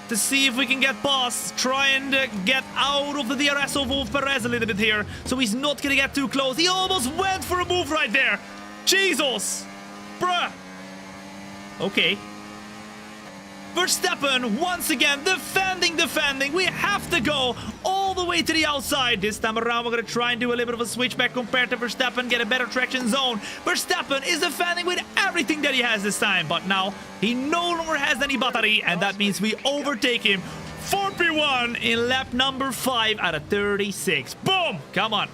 to see if we can get past. Try and get out of the DRS of Perez a little bit here. So he's not gonna get too close. He almost went for a move right there. Jesus. Bruh. Okay. Verstappen once again defending. We have to go all the way to the outside. This time around we're going to try and do a little bit of a switchback compared to Verstappen, get a better traction zone. Verstappen is defending with everything that he has this time, but now he no longer has any battery, and that means we overtake him. 4P1 in lap number 5 out of 36. Boom! Come on.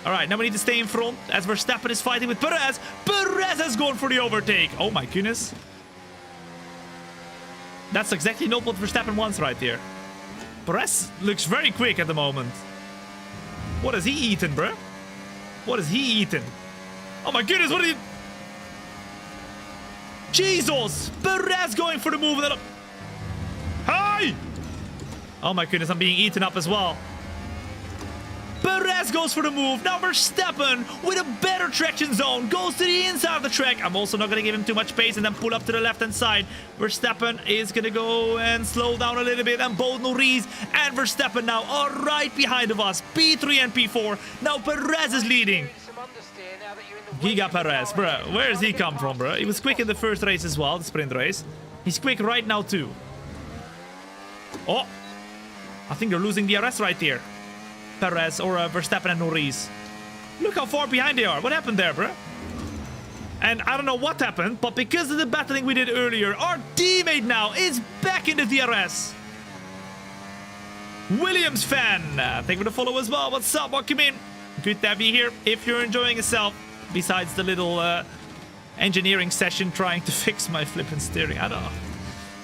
All right, now we need to stay in front as Verstappen is fighting with Perez. Perez has gone for the overtake. Oh my goodness. That's exactly not what Verstappen wants right here. Perez looks very quick at the moment. What has he eaten, bruh? What has he eaten? Oh my goodness, what are you... Jesus! Perez going for the move. Hi! Oh my goodness, I'm being eaten up as well. Perez goes for the move. Now Verstappen with a better traction zone goes to the inside of the track. I'm also not going to give him too much space and then pull up to the left-hand side. Verstappen is going to go and slow down a little bit. And both Norris and Verstappen now are right behind of us. P3 and P4. Now Perez is leading. Giga Perez, bro. Where does he come from, bro? He was quick in the first race as well, the sprint race. He's quick right now too. Oh, I think they're losing DRS right here. Perez or Verstappen and Norris. Look how far behind they are. What happened there, bro? And I don't know what happened, but because of the battling we did earlier, our teammate now is back in the DRS. Williams fan, thank you for the follow as well. What's up? Welcome in. Good to have you here. If you're enjoying yourself, besides the little engineering session trying to fix my flipping steering. I don't know.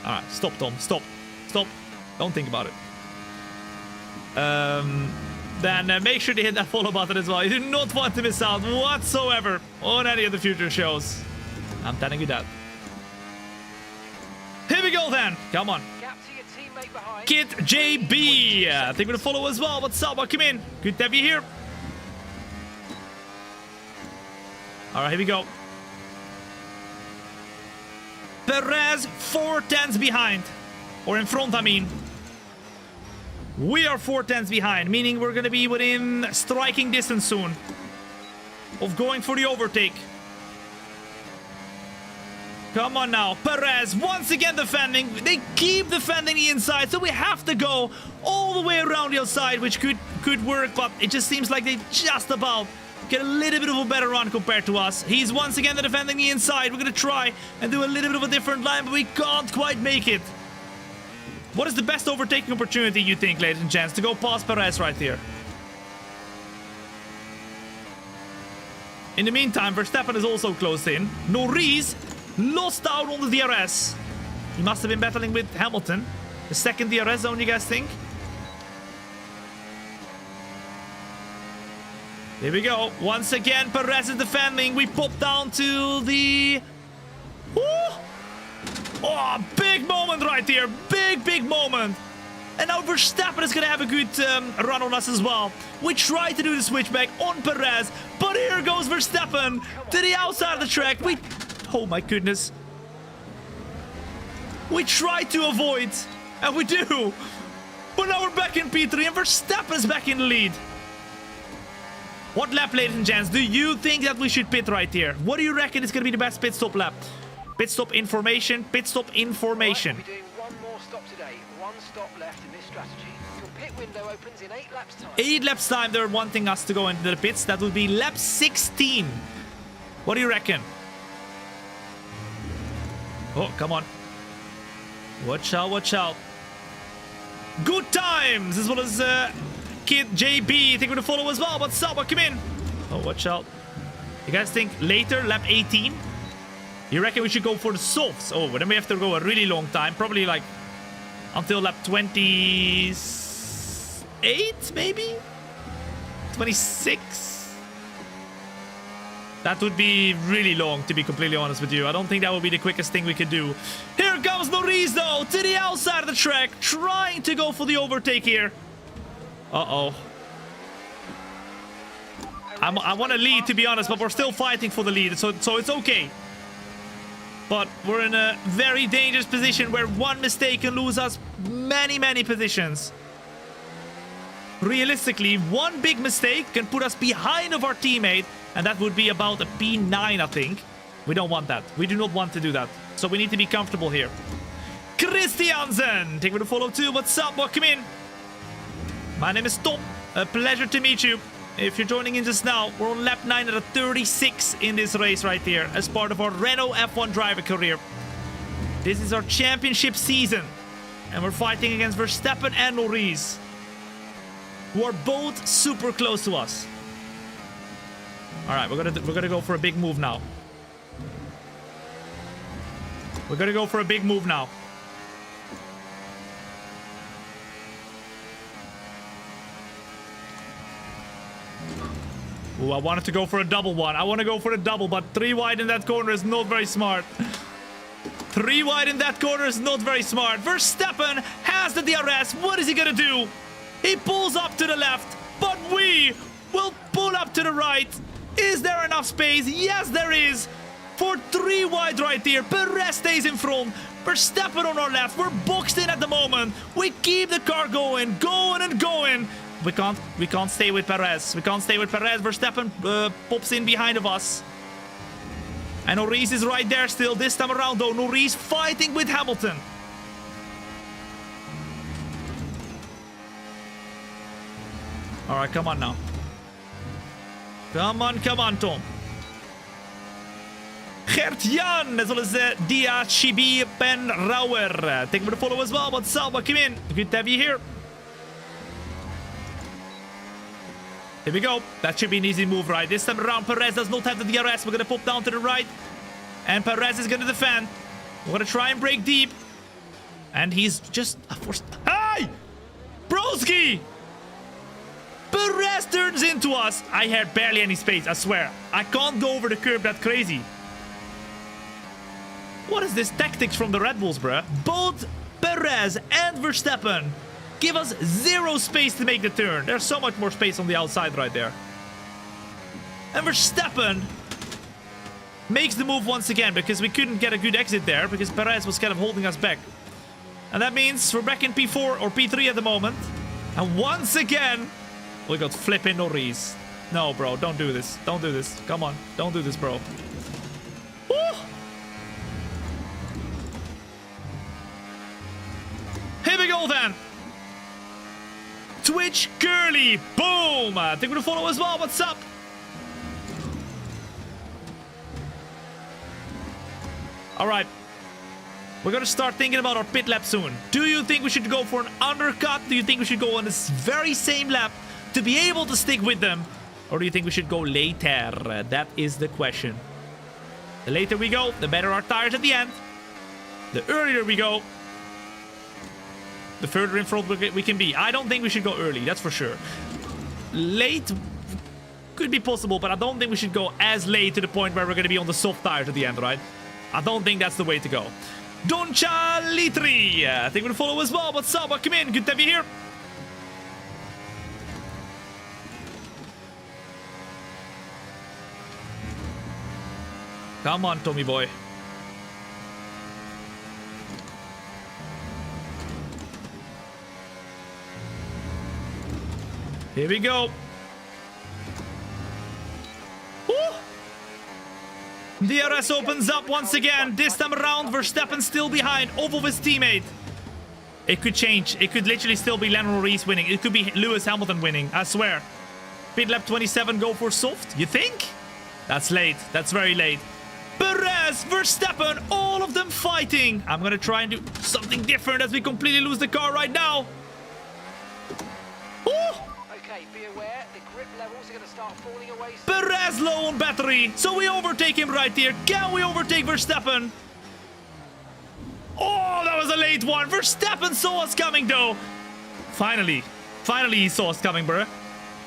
All right, stop, Tom. Stop. Stop. Don't think about it. Then make sure to hit that follow button as well. You do not want to miss out whatsoever on any of the future shows. I'm telling you that. Here we go then. Come on. Kit JB. Thank you for the follow as well. What's up? Welcome in. Good to have you here. All right, here we go. Perez 4 tenths behind. Or in front, I mean. We are 4 tenths behind, meaning we're going to be within striking distance soon of going for the overtake. Come on now. Perez once again defending. They keep defending the inside, so we have to go all the way around the outside, which could work, but it just seems like they just about get a little bit of a better run compared to us. He's once again defending the inside. We're going to try and do a little bit of a different line, but we can't quite make it. What is the best overtaking opportunity, you think, ladies and gents, to go past Perez right here? In the meantime, Verstappen is also close in. Norris lost out on the DRS. He must have been battling with Hamilton. The second DRS zone, you guys think? Here we go. Once again, Perez is defending. We pop down to the... Woo! Oh, big moment right here. Big moment. And now Verstappen is going to have a good run on us as well. We tried to do the switchback on Perez, but here goes Verstappen to the outside of the track. Oh my goodness. We try to avoid, and we do. But now we're back in P3 and Verstappen's back in the lead. What lap, ladies and gents, do you think that we should pit right here? What do you reckon is going to be the best pit stop lap? Pit stop information, pit stop information. Right, we'll be doing one more stop today. One stop left in this strategy. Your pit window opens in 8 laps time. 8 laps time, they're wanting us to go into the pits. That would be lap 16. What do you reckon? Oh, come on. Watch out, watch out. Good times, as well as Kid JB. I think we're gonna follow as well, but Saba, come in. Oh, watch out. You guys think later, lap 18? You reckon we should go for the softs? Oh, but then we have to go a really long time. Probably like until lap 28, maybe? 26? That would be really long, to be completely honest with you. I don't think that would be the quickest thing we could do. Here comes Norris, though, to the outside of the track, trying to go for the overtake here. Uh-oh. I want to lead, to be honest, but we're still fighting for the lead, so it's okay. But we're in a very dangerous position where one mistake can lose us many, many positions. Realistically, one big mistake can put us behind of our teammate, and that would be about a P9, I think. We don't want that. We do not want to do that. So we need to be comfortable here. Christiansen, take me to follow too. What's up? Welcome in. My name is Tom. A pleasure to meet you. If you're joining in just now, we're on lap 9 out of 36 in this race right here as part of our Renault F1 driver career. This is our championship season, and we're fighting against Verstappen and Norris, who are both super close to us. All right, we're gonna go for a big move now. We're gonna go for a big move now. Ooh, I wanted to go for a double one. I want to go for a double, but 3 wide in that corner is not very smart. 3 wide in that corner is not very smart. Verstappen has the DRS. What is he gonna do? He pulls up to the left, but we will pull up to the right. Is there enough space? Yes, there is. For 3 wide right here. Perez stays in front. Verstappen on our left. We're boxed in at the moment. We keep the car going, going and going. We can't stay with Perez. We can't stay with Perez. Verstappen pops in behind of us. And Norris is right there still. This time around, though, Norris fighting with Hamilton. All right, come on now. Come on, Tom. Gert-Jan, as well as Dia Chibi Ben Rauer. Thank you for the follow as well. What's up? Welcome in. Good to have you here. Here we go. That should be an easy move, right? This time around, Perez does not have the DRS. We're going to pop down to the right. And Perez is going to defend. We're going to try and break deep. And he's just... Hey! Broski! Perez turns into us. I had barely any space, I swear. I can't go over the curb that crazy. What is this tactics from the Red Bulls, bruh? Both Perez and Verstappen give us 0 space to make the turn. There's so much more space on the outside right there. And Verstappen makes the move once again because we couldn't get a good exit there because Perez was kind of holding us back. And that means we're back in P4 or P3 at the moment. And once again, we got flipping Norris. No, bro, don't do this. Don't do this. Come on, don't do this, bro. Woo! Here we go then. Twitch Curly. Boom. I think we're gonna follow as well. What's up? All right. We're gonna start thinking about our pit lap soon. Do you think we should go for an undercut? Do you think we should go on this very same lap to be able to stick with them? Or do you think we should go later? That is the question. The later we go, the better our tires at the end. The earlier we go, the further in front we can be. I don't think we should go early, that's for sure. Late could be possible, but I don't think we should go as late to the point where we're going to be on the soft tires at the end, right? I don't think that's the way to go. Doncha Litri, I think we'll follow as well. What's up? Welcome in. Good to have you here. Come on, Tommy boy. Here we go. Woo! DRS opens up once again. This time around, Verstappen still behind over his teammate. It could change. It could literally still be Lando Norris winning. It could be Lewis Hamilton winning, I swear. Pit lap 27, go for soft. You think? That's late. That's very late. Perez, Verstappen, all of them fighting. I'm gonna try and do something different as we completely lose the car right now. Ooh! Okay, be aware, the grip levels are going to start falling away soon. Perez low on battery, so we overtake him right here. Can we overtake Verstappen? Oh, that was a late one. Verstappen saw us coming though. Finally he saw us coming, bruh.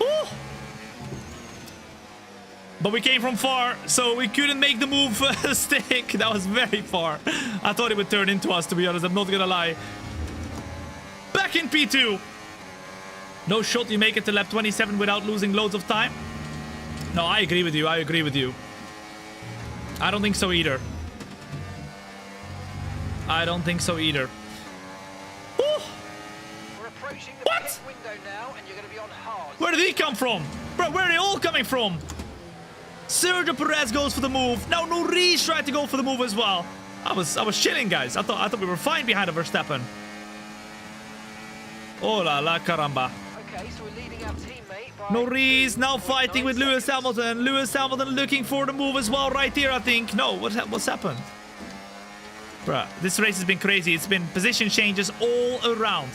Ooh. But we came from far, so we couldn't make the move stick. That was very far. I thought it would turn into us, to be honest. I'm not gonna lie. Back in P2. No shot you make it to lap 27 without losing loads of time. No, I agree with you. I agree with you. I don't think so either. I don't think so either. Woo! We're approaching the What? pit window now, and you're going to be on hard. Where did he come from? Bro, where are they all coming from? Sergio Perez goes for the move. Now Norris tried to go for the move as well. I was chilling, guys. I thought we were fine behind the Verstappen. Oh la la caramba. Okay, so we're leading our teammate by... Norris now fighting 2.9 with Lewis seconds. Hamilton. Lewis Hamilton looking for the move as well right here, I think. No, what's happened? Bruh, this race has been crazy. It's been position changes all around.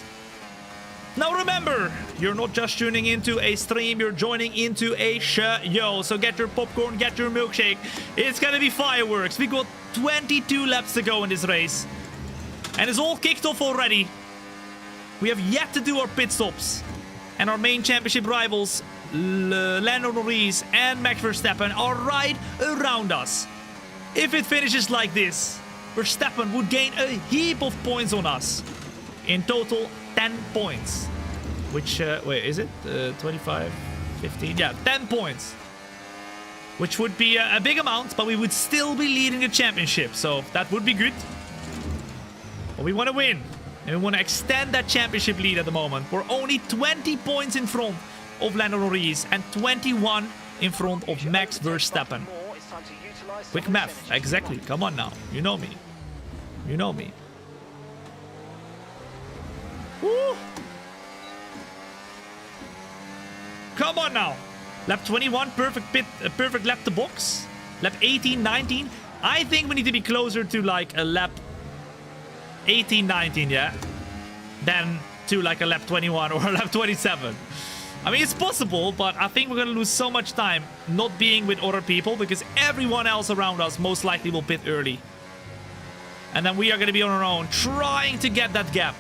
Now remember, you're not just tuning into a stream, you're joining into a show. So get your popcorn, get your milkshake. It's gonna be fireworks. We got 22 laps to go in this race. And it's all kicked off already. We have yet to do our pit stops. And our main championship rivals, Lando Norris and Max Verstappen, are right around us. If it finishes like this, Verstappen would gain a heap of points on us. In total, 10 points. Which, wait, is it? 25, 15? Yeah, 10 points. Which would be a big amount, but we would still be leading the championship. So that would be good. But we want to win. And we want to extend that championship lead at the moment. We're only 20 points in front of Lando Norris and 21 in front of Max Verstappen. Quick math, exactly. Come on now. You know me. You know me. Woo! Come on now. Lap 21, perfect lap to box. Lap 18, 19. I think we need to be closer to like a lap 18, 19, yeah? Than to like a lap 21 or a lap 27. I mean, it's possible, but I think we're gonna lose so much time not being with other people because everyone else around us most likely will pit early. And then we are gonna be on our own trying to get that gap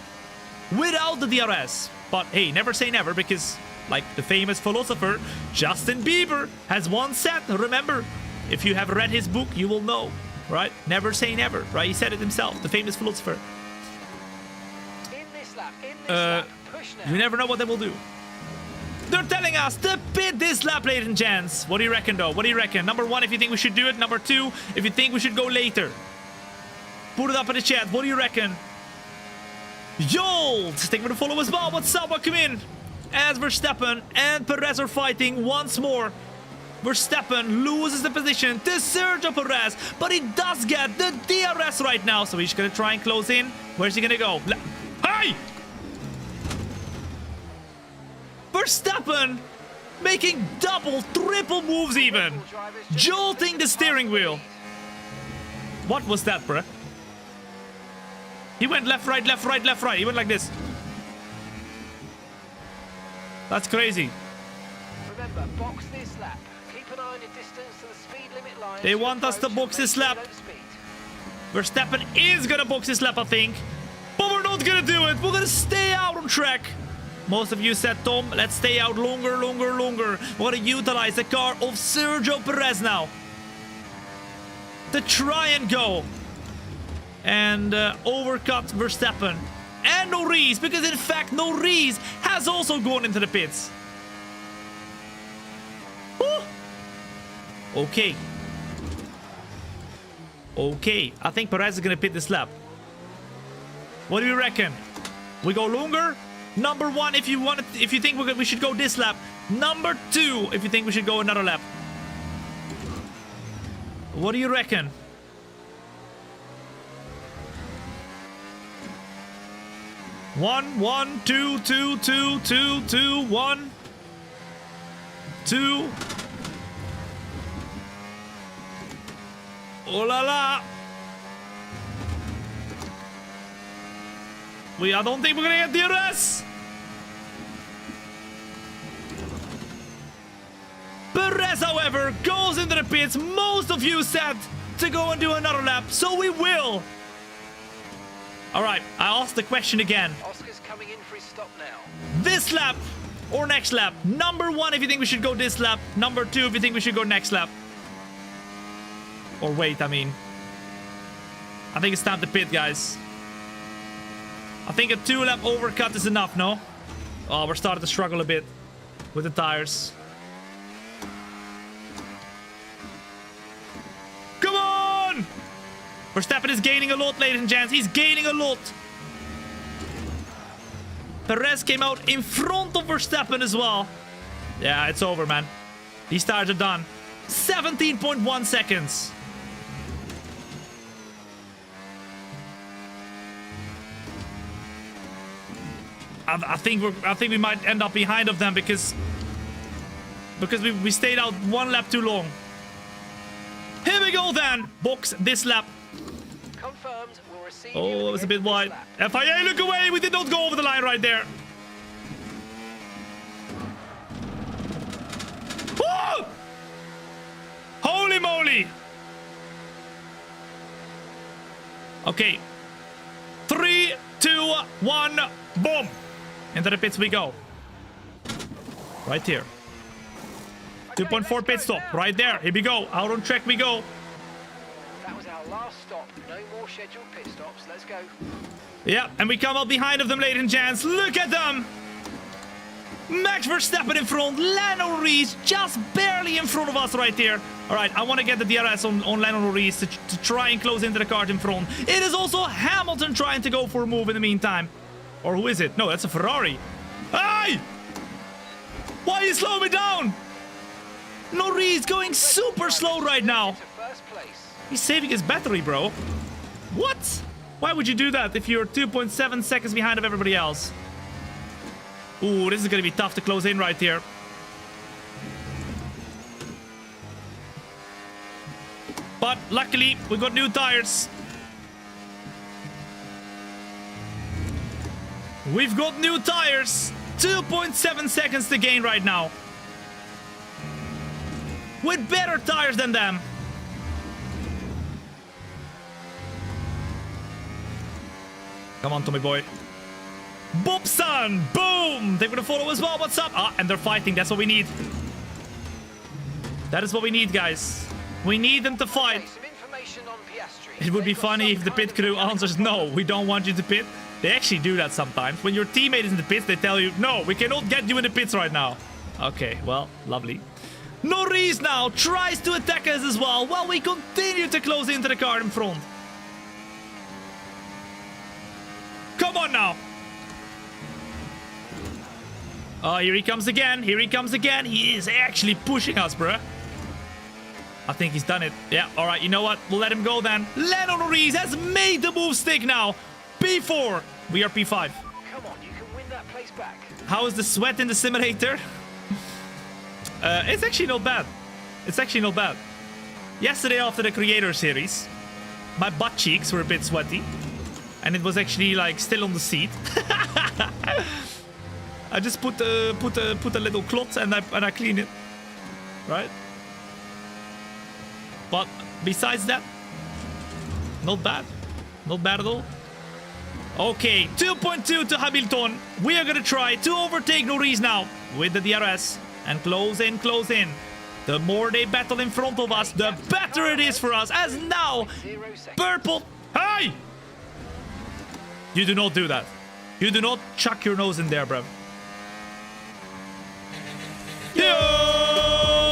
without the DRS. But hey, never say never because, like the famous philosopher Justin Bieber has once said, remember, if you have read his book, you will know, right? Never say never, right? He said it himself, the famous philosopher. In this lap, push now. You never know what they will do. They're telling us to pit this lap, ladies and gents. What do you reckon, though? What do you reckon? Number one, if you think we should do it. Number two, if you think we should go later. Put it up in the chat. What do you reckon? Yold! Thank you for the follow as well. What's up? Welcome in. As Verstappen and Perez are fighting once more. Verstappen loses the position to Sergio Perez, but he does get the DRS right now. So he's going to try and close in. Where's he going to go? Hey! Verstappen making double, triple moves even. Jolting the steering wheel. What was that, bruh? He went left, right, left, right, left, right. He went like this. That's crazy. Remember, box this lap. Keep an eye on your distance to the speed limit line. They want us to box this lap. Verstappen is gonna box this lap, I think. But we're not gonna do it. We're gonna stay out on track. Most of you said, Tom, let's stay out longer, longer, longer. We're gonna utilize the car of Sergio Perez now. To try and go. And overcut Verstappen. And Norris, because in fact, Norris has also gone into the pits. Woo! Okay. Okay, I think Perez is gonna pit this lap. What do you reckon? We go longer Number 1 if you think we should go this lap. Number 2 if you think we should go another lap. What do you reckon? One, two, 1, 2. Oh la la! I don't think we're gonna get DRS! Perez, however, goes into the pits. Most of you said to go and do another lap, so we will. Alright, I asked the question again. Oscar's coming in for his stop now. This lap or next lap? Number 1 if you think we should go this lap. Number 2 if you think we should go next lap. Or wait, I mean. I think it's time to pit, guys. I think a 2-lap overcut is enough, no? Oh, we're starting to struggle a bit with the tires. Come on! Verstappen is gaining a lot, ladies and gents. He's gaining a lot. Perez came out in front of Verstappen as well. Yeah, it's over, man. These tires are done. 17.1 seconds. I think we might end up behind of them because we stayed out 1 lap too long. Here we go then. Box this lap. Confirmed. We'll receive Oh, it was a bit wide. FIA, look away. We did not go over the line right there. Woo! Holy moly. Okay. 3, 2, 1, boom. Into the pits we go. Right here. 2.4 pit stop. Right there. Here we go. Out on track we go. That was our last stop. No more scheduled pit stops. Let's go. Yeah, and we come up behind of them, ladies and gents. Look at them. Max Verstappen in front. Lando Norris just barely in front of us right here. All right, I want to get the DRS on Lando Norris to try and close into the cart in front. It is also Hamilton trying to go for a move in the meantime. Or who is it? No, that's a Ferrari. Hey! Why are you slowing me down? Norris going super slow right now. He's saving his battery, bro. What? Why would you do that if you're 2.7 seconds behind of everybody else? Ooh, this is going to be tough to close in right here. But luckily, we got new tires. We've got new tires. 2.7 seconds to gain right now. With better tires than them. Come on, Tommy boy. Bobson! Boom! They're gonna follow as well. What's up? Ah, and they're fighting. That's what we need. That is what we need, guys. We need them to fight. It would be funny if the pit crew answers, no, we don't want you to pit. They actually do that sometimes. When your teammate is in the pits, they tell you, no, we cannot get you in the pits right now. Okay, well, lovely. Norris now tries to attack us as well while we continue to close into the car in front. Come on now. Oh, here he comes again. Here he comes again. He is actually pushing us, bruh. I think he's done it. Yeah, all right. You know what? We'll let him go then. Lando Norris has made the move stick now. P4. We are P5. Come on, you can win that place back. How is the sweat in the simulator? It's actually not bad. It's actually not bad. Yesterday after the Creator Series, my butt cheeks were a bit sweaty. And it was actually like still on the seat. I just put a little cloth and I clean it. Right? But besides that, not bad. Not bad at all. Okay, 2.2 to Hamilton. We are gonna try to overtake Norris now with the DRS and close in, close in. The more they battle in front of us, the better it is for us. As now, purple. Hey! You do not do that. You do not chuck your nose in there, bro. Yo!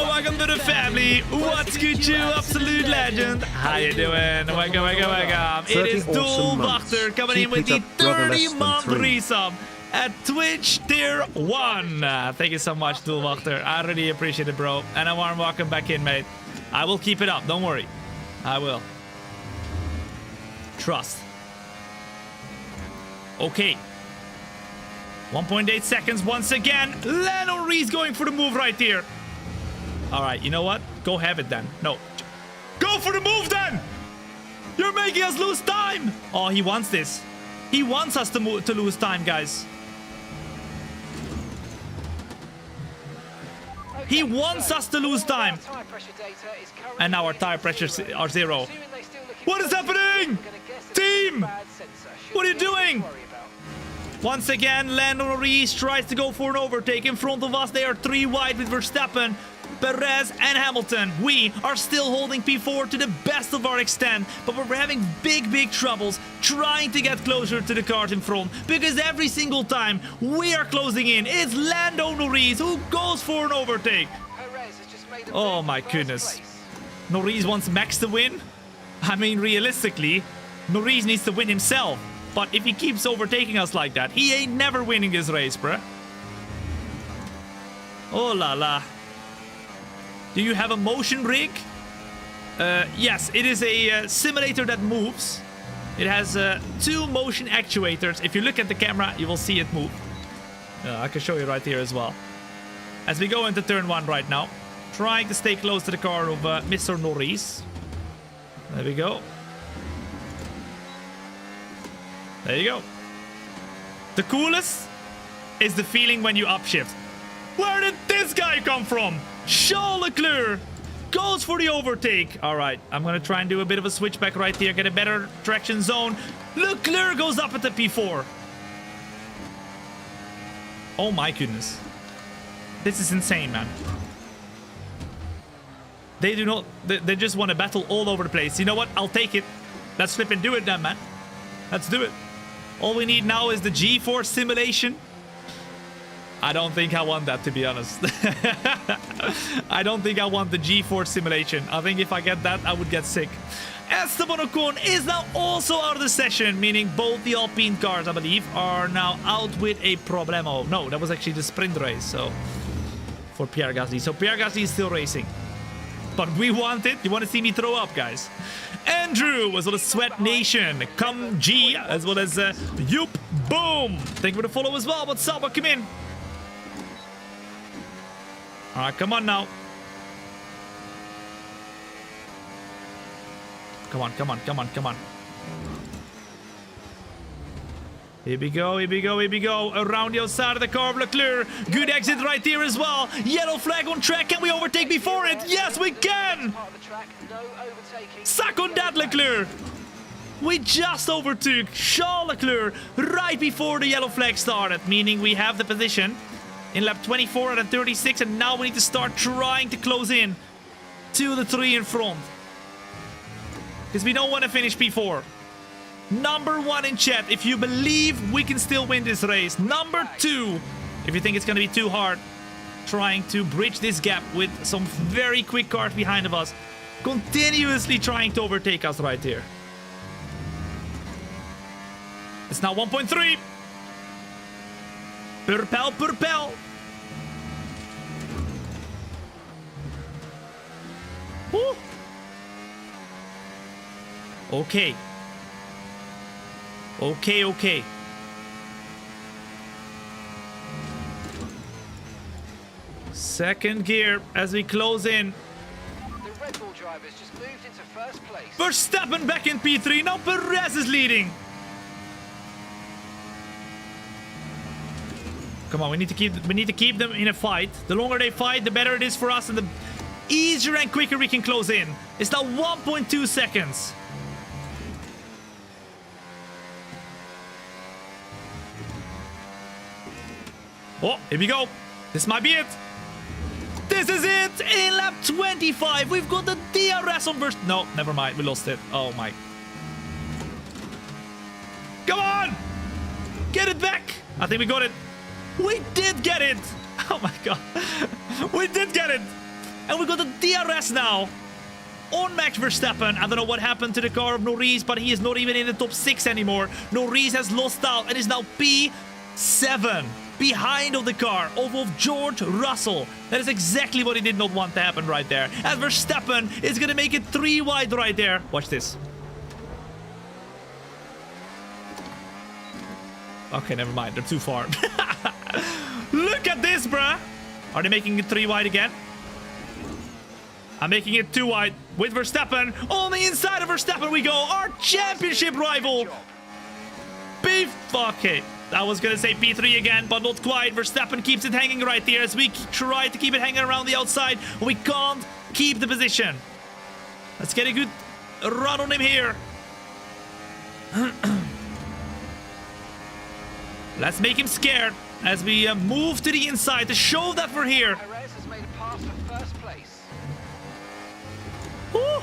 Welcome to the family. What's good, you absolute legend? How you doing? Welcome. It is Dual Buchter coming in with the 30-month resub. at Twitch tier 1. Thank you so much, Doelwachter. I really appreciate it, bro. And a warm welcome back in, mate. I will keep it up. Don't worry. I will. Trust. Okay. 1.8 seconds once again. Lando Rees going for the move right here. All right, you know what? Go have it then. No. Go for the move then! You're making us lose time! Oh, he wants this. He wants us to lose time, guys. He wants us to lose time. And now our tire pressures are 0. What is happening? Team! What are you doing? Once again, Lando Norris tries to go for an overtake. In front of us, they are 3 wide with Verstappen, Perez and Hamilton. We are still holding P4 to the best of our extent, but we're having big troubles trying to get closer to the cars in front, because every single time we are closing in, it's Lando Norris who goes for an overtake. Oh my goodness. Norris wants Max to win? I mean, realistically, Norris needs to win himself. But if he keeps overtaking us like that, he ain't never winning this race, bruh. Oh la la. Do you have a motion rig? Yes, it is a simulator that moves. It has 2 motion actuators. If you look at the camera, you will see it move. I can show you right here as well. As we go into turn 1 right now, trying to stay close to the car of Mr. Norris. There we go. There you go. The coolest is the feeling when you upshift. Where did this guy come from? Charles Leclerc goes for the overtake. All right, I'm going to try and do a bit of a switchback right here. Get a better traction zone. Leclerc goes up at the P4. Oh my goodness. This is insane, man. They do not... They just want to battle all over the place. You know what? I'll take it. Let's flip and do it then, man. Let's do it. All we need now is the G-force simulation. I don't think I want that, to be honest. I don't think I want the G-force simulation. I think if I get that, I would get sick. Esteban Ocon is now also out of the session, meaning both the Alpine cars, I believe, are now out with a problemo. No, that was actually the sprint race, so... for Pierre Gasly. So Pierre Gasly is still racing. But we want it. You want to see me throw up, guys. Andrew, as well as Sweat Nation, Come G, as well as Yoop Boom. Thank you for the follow as well. What's up? Welcome in. All right, come on now. Come on, come on, come on, come on. Here we go, here we go, here we go. Around the outside of the car of Leclerc. Good exit right here as well. Yellow flag on track. Can we overtake before it? Yes, we can. Suck on that, Leclerc. We just overtook Charles Leclerc right before the yellow flag started, meaning we have the position in lap 24 out of 36, and now we need to start trying to close in to the 3 in front, because we don't want to finish P4. Number 1 in chat, if you believe we can still win this race. Number 2, if you think it's going to be too hard, trying to bridge this gap with some very quick cars behind of us, continuously trying to overtake us right here. It's now 1.3. Purpel, purpel. Woo. Okay. Okay, okay. Second gear as we close in. The Red Bull drivers just moved into first place. Verstappen back in P3. Now Perez is leading. Come on, we need to keep them in a fight. The longer they fight, the better it is for us, and the easier and quicker we can close in. It's now 1.2 seconds. Oh, here we go. This might be it. This is it. In lap 25, we've got the DRS on burst. No, never mind. We lost it. Oh, my. Come on. Get it back. I think we got it. We did get it. Oh, my God. We did get it. And we got the DRS now on Max Verstappen. I don't know what happened to the car of Norris, but he is not even in the top 6 anymore. Norris has lost out and is now P 7 behind of the car of George Russell. That is exactly what he did not want to happen right there. As Verstappen is going to make it 3 wide right there. Watch this. Okay, never mind. They're too far. Look at this, bruh. Are they making it 3 wide again? I'm making it 2 wide with Verstappen. On the inside of Verstappen we go. Our championship rival. Okay. I was going to say P3 again, but not quite. Verstappen keeps it hanging right there as we try to keep it hanging around the outside. We can't keep the position. Let's get a good run on him here. Let's make him scared as we move to the inside to show that we're here. Perez has made a pass for first place. Woo!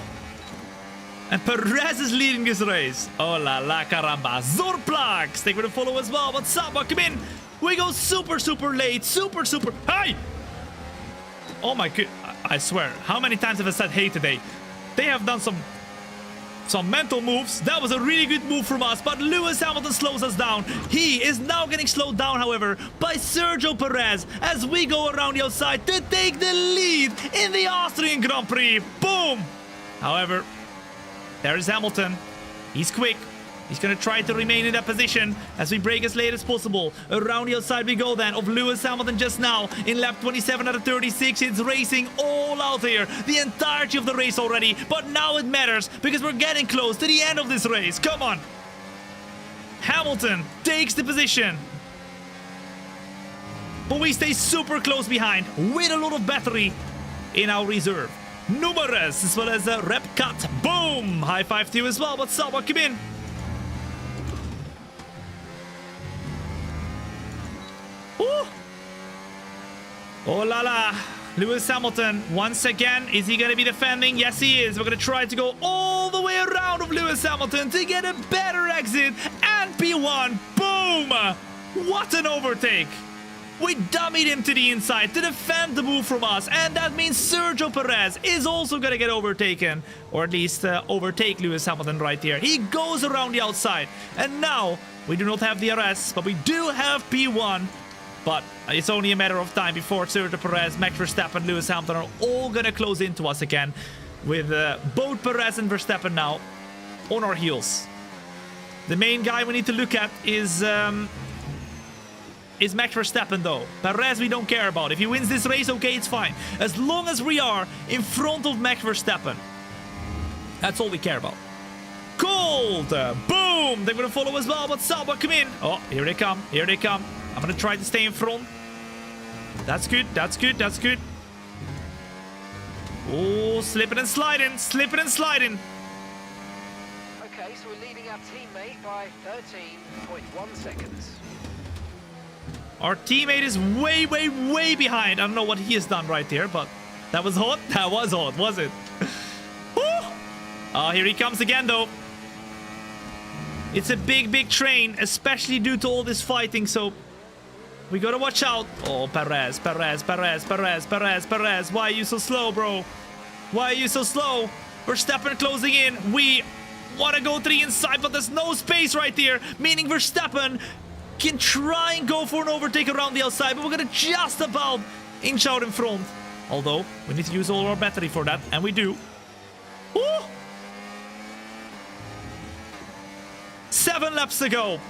And Perez is leading this race. Oh la la caramba. Zorplax, take for the follow as well. What's up? Welcome in. We go super late. Super. Hey! Oh my god. I swear. How many times have I said hey today? They have done some mental moves. That was a really good move from us, but Lewis Hamilton slows us down. He is now getting slowed down, however, by Sergio Perez as we go around the outside to take the lead in the Austrian Grand Prix. Boom! However, there is Hamilton. He's quick. He's going to try to remain in that position as we brake as late as possible. Around the outside we go then of Lewis Hamilton just now in lap 27 out of 36. It's racing all out here. The entirety of the race already. But now it matters because we're getting close to the end of this race. Come on. Hamilton takes the position. But we stay super close behind with a lot of battery in our reserve. Numerous as well as a rep cut. Boom! High five to you as well. What's up? Welcome in. Ooh. Oh la la. Lewis Hamilton once again. Is he going to be defending? Yes, he is. We're going to try to go all the way around of Lewis Hamilton to get a better exit. And P1. Boom! What an overtake. We dummied him to the inside to defend the move from us. And that means Sergio Perez is also going to get overtaken. Or at least overtake Lewis Hamilton right here. He goes around the outside. And now we do not have DRS, but we do have P1. But it's only a matter of time before Sergio Perez, Max Verstappen, Lewis Hamilton are all going to close into us again. With both Perez and Verstappen now on our heels. The main guy we need to look at is Max Verstappen though. Perez we don't care about. If he wins this race, okay, it's fine. As long as we are in front of Max Verstappen. That's all we care about. Cold! Boom! They're going to follow as well, but Sauber, come in. Oh, here they come. Here they come. I'm going to try to stay in front. That's good. That's good. That's good. Oh, slipping and sliding. Slipping and sliding. Okay, so we're leading our teammate by 13.1 seconds. Our teammate is way behind. I don't know what he has done right there, but that was hot. That was hot, was it? Oh, here he comes again, though. It's a big train, especially due to all this fighting, so we gotta watch out. Oh, Perez. Why are you so slow, bro? Why are you so slow? Verstappen closing in. We want to go to the inside, but there's no space right there, meaning Verstappen can try and go for an overtake around the outside, but we're gonna just about inch out in front. Although, we need to use all our battery for that, and we do. Ooh! 7 laps to go.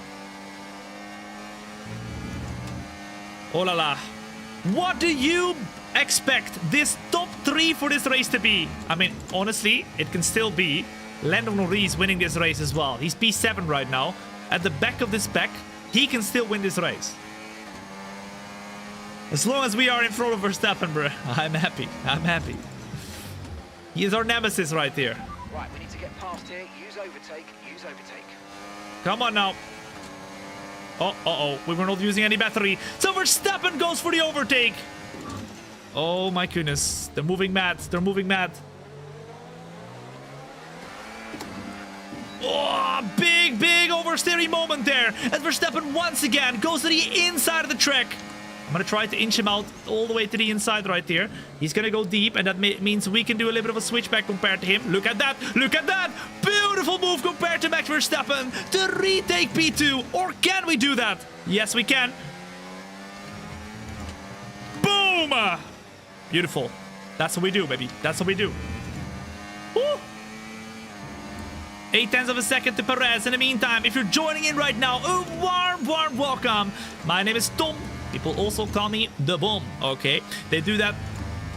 Oh la la. What do you expect this top 3 for this race to be? I mean, honestly, it can still be Lando Norris winning this race as well. He's P7 right now. At the back of this pack, he can still win this race. As long as we are in front of Verstappen, bro. I'm happy. I'm happy. He is our nemesis right there. Right, we need to get past here. Use overtake. Use overtake. Come on now. Oh, we were not using any battery. So Verstappen goes for the overtake. Oh my goodness. They're moving mad. They're moving mad. Oh, big oversteering moment there. As Verstappen once again goes to the inside of the track. I'm going to try to inch him out all the way to the inside right there. He's going to go deep, and that means we can do a little bit of a switchback compared to him. Look at that. Look at that. Beautiful. beautiful move compared to Max Verstappen to retake P2. Or can we do that? Yes, we can. Boom! Beautiful. That's what we do, baby. That's what we do. Woo! 0.8 of a second to Perez. In the meantime, if you're joining in right now, a warm welcome. My name is Tom. People also call me The Bomb. Okay, they do that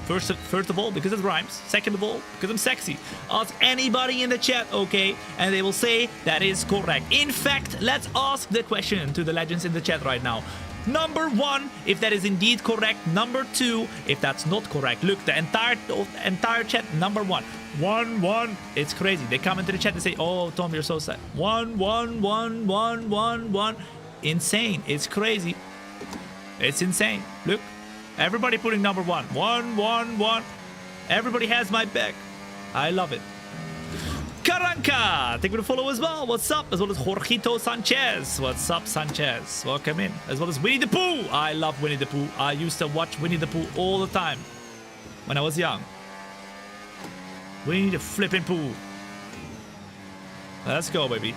first of all because it rhymes. Second of all, because I'm sexy. Ask anybody in the chat, okay, and they will say that is correct. In fact, let's ask the question to the legends in the chat right now. Number 1, if that is indeed correct. Number 2, if that's not correct. Look, the entire chat. Number 1. 1. It's crazy. They come into the chat and say, "Oh, Tom, you're so sad." 1. Insane. It's crazy. It's insane. Look, everybody putting number 1. 1. Everybody has my back. I love it. Karanka, thank you for the follow as well. What's up? As well as Jorgito Sanchez. What's up, Sanchez? Welcome in. As well as Winnie the Pooh. I love Winnie the Pooh. I used to watch Winnie the Pooh all the time when I was young. Winnie the flipping Pooh. Let's go, baby.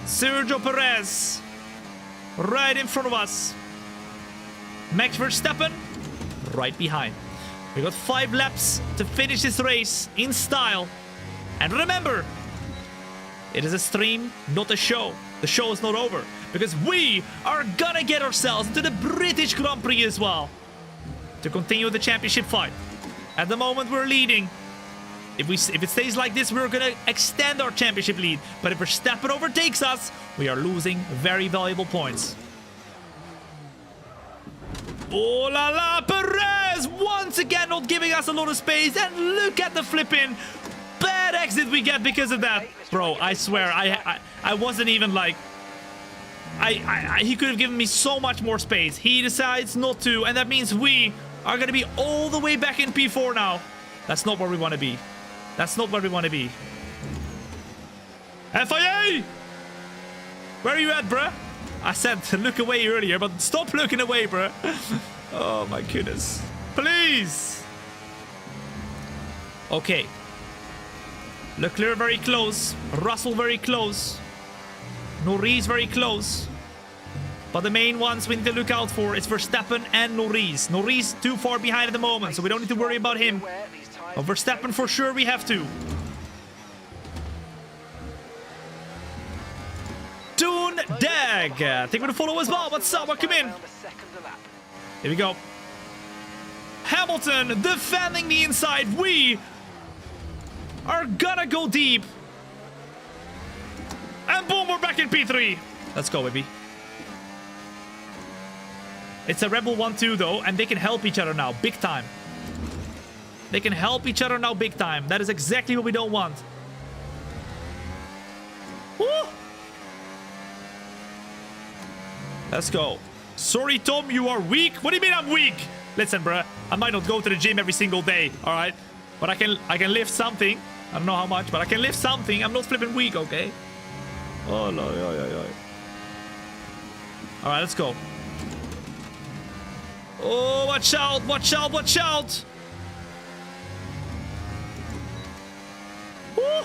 Sergio Perez. Right in front of us. Max Verstappen. Right behind. We got 5 laps to finish this race in style. And remember, it is a stream, not a show. The show is not over because we are gonna get ourselves into the British Grand Prix as well to continue the championship fight. At the moment, we're leading. If it stays like this, we're gonna extend our championship lead. But if Verstappen overtakes us, we are losing very valuable points. Oh la la, Perez once again not giving us a lot of space, and look at the flipping bad exit we get because of that. Bro, I swear, I wasn't even like, he could have given me so much more space. He decides not to, and that means we are gonna be all the way back in P4 now. That's not where we want to be. That's not where we want to be. FIA! Where are you at, bruh? I said to look away earlier, but stop looking away, bruh. Oh my goodness. Please. Okay. Leclerc very close. Russell very close. Norris very close. But the main ones we need to look out for is Verstappen and Norris. Norris too far behind at the moment, so we don't need to worry about him. But Verstappen for sure we have to. Toon Dag, thank you for the follow as well. What's up? Welcome in. Here we go. Hamilton defending the inside. We are gonna go deep. And boom, we're back in P3. Let's go, baby. It's a Rebel 1-2 though, and they can help each other now, big time. They can help each other now, big time. That is exactly what we don't want. Woo! Let's go. Sorry, Tom, you are weak. What do you mean I'm weak? Listen, bruh, I might not go to the gym every single day, all right? But I can lift something. I don't know how much, but I can lift something. I'm not flipping weak, okay? Oh, no, all right, let's go. Oh, watch out, watch out, watch out. Woo.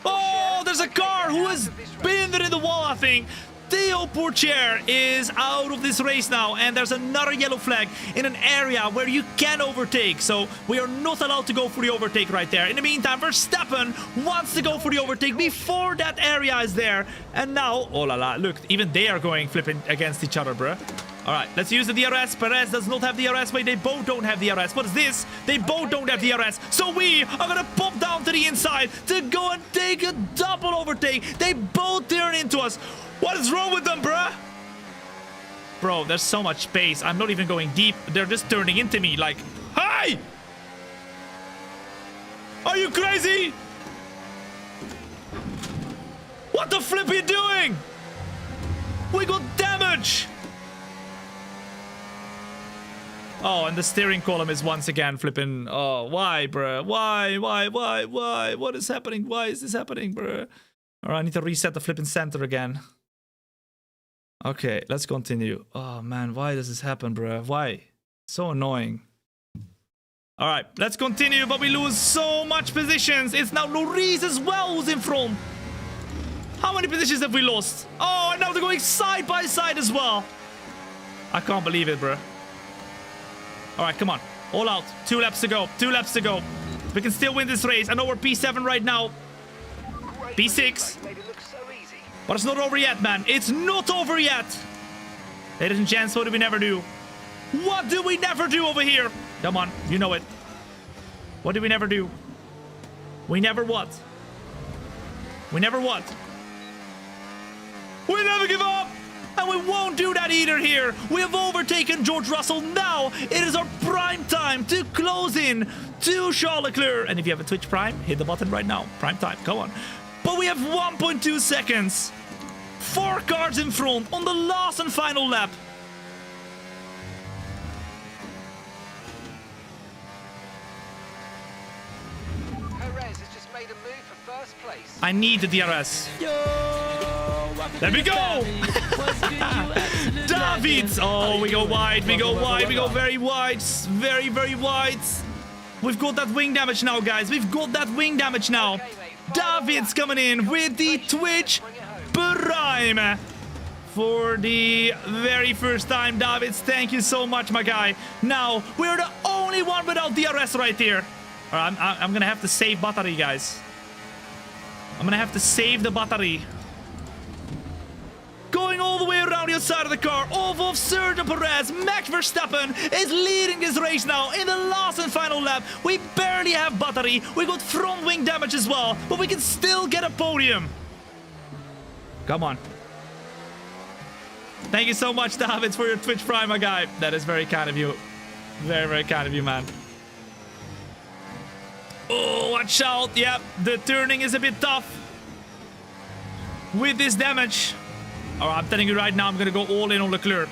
Oh, there's a car who has been in the wall, I think. Theo Pourchaire is out of this race now, and there's another yellow flag in an area where you can overtake. So we are not allowed to go for the overtake right there. In the meantime, Verstappen wants to go for the overtake before that area is there. And now, oh la la, look, even they are going flipping against each other, bruh. All right, let's use the DRS. Perez does not have DRS. Wait, they both don't have DRS. What is this? They both don't have DRS. So we are going to pop down to the inside to go and take a double overtake. They both turn into us. What is wrong with them, bruh? Bro, there's so much space. I'm not even going deep. They're just turning into me like, hi! Are you crazy? What the flip are you doing? We got damage. Oh, and the steering column is once again flipping. Oh, why, bruh? Why? What is happening? Why is this happening, bruh? All right, I need to reset the flipping center again. Okay, let's continue. Oh, man, why does this happen, bruh? Why? So annoying. All right, let's continue, but we lose so much positions. It's now Lloris as well who's in front. How many positions have we lost? Oh, and now they're going side by side as well. I can't believe it, bro. All right, come on. All out. 2 laps to go. 2 laps to go. We can still win this race. I know we're P7 right now. P6. Made it look so easy. But it's not over yet, man. It's not over yet. Ladies and gents, what do we never do? What do we never do over here? Come on, you know it. What do we never do? We never what? We never what? We never give up! And we won't do that either here. We have overtaken George Russell. Now it is our prime time to close in to Charles Leclerc. And if you have a Twitch Prime, hit the button right now. Prime time, go on. But we have 1.2 seconds. 4 cars in front on the last and final lap. Perez has just made a move for first place. I need the DRS. There we go! Davids! Oh, we go wide, we go wide, we go very wide. Very, very wide. We've got that wing damage now, guys. We've got that wing damage now. Davids coming in with the Twitch Prime. For the very first time, Davids, thank you so much, my guy. Now, we're the only one without DRS right here. All right, I'm gonna have to save battery, guys. I'm gonna have to save the battery. Going all the way around the outside of the car, off of Sergio Perez. Max Verstappen is leading this race now in the last and final lap. We barely have battery. We got front wing damage as well, but we can still get a podium. Come on. Thank you so much, Davids, for your Twitch Prime, my guy. That is very kind of you. Very, very kind of you, man. Oh, watch out. Yep, the turning is a bit tough with this damage. All right, I'm telling you right now, I'm going to go all in on Leclerc.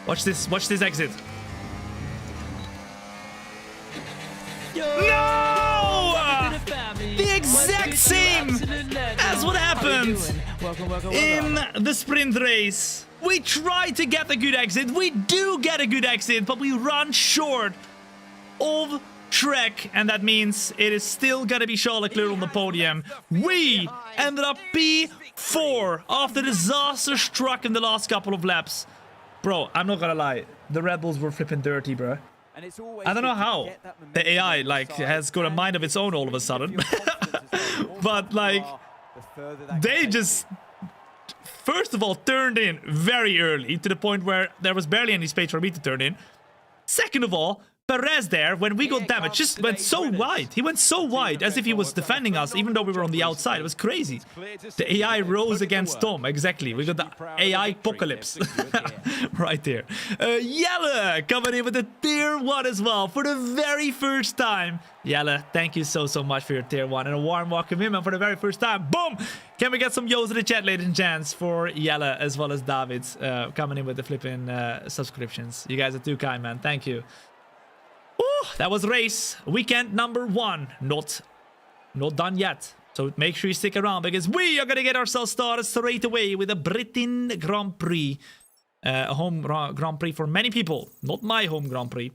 Watch this exit. No! The exact same as what happened in the sprint race. We try to get a good exit. We do get a good exit, but we run short of track, and that means it is still gonna be Charles Leclerc on the podium. We ended up P4 after disaster struck in the last couple of laps. Bro, I'm not gonna lie, the Red Bulls were flipping dirty, bro. And it's always I don't know good to how get that momentum the AI on like your side. has got a mind of its own all of a sudden. But like they just first of all turned in very early to the point where there was barely any space for me to turn in. Second of all, Perez there, when we got damaged, just went so wide. He went so wide as if he was defending us, even though we were on the outside. It was crazy. The AI rose against Tom. Exactly. We got the AI apocalypse right there. Yella coming in with a tier 1 as well for the very first time. Yella, thank you so much for your tier 1 and a warm welcome in, man, for the very first time. Boom! Can we get some yo's in the chat, ladies and gents, for Yella as well as Davids coming in with the flipping subscriptions. You guys are too kind, man. Thank you. Ooh, that was race weekend number 1. Not done yet. So make sure you stick around because we are going to get ourselves started straight away with a Britain Grand Prix. A home Grand Prix for many people. Not my home Grand Prix.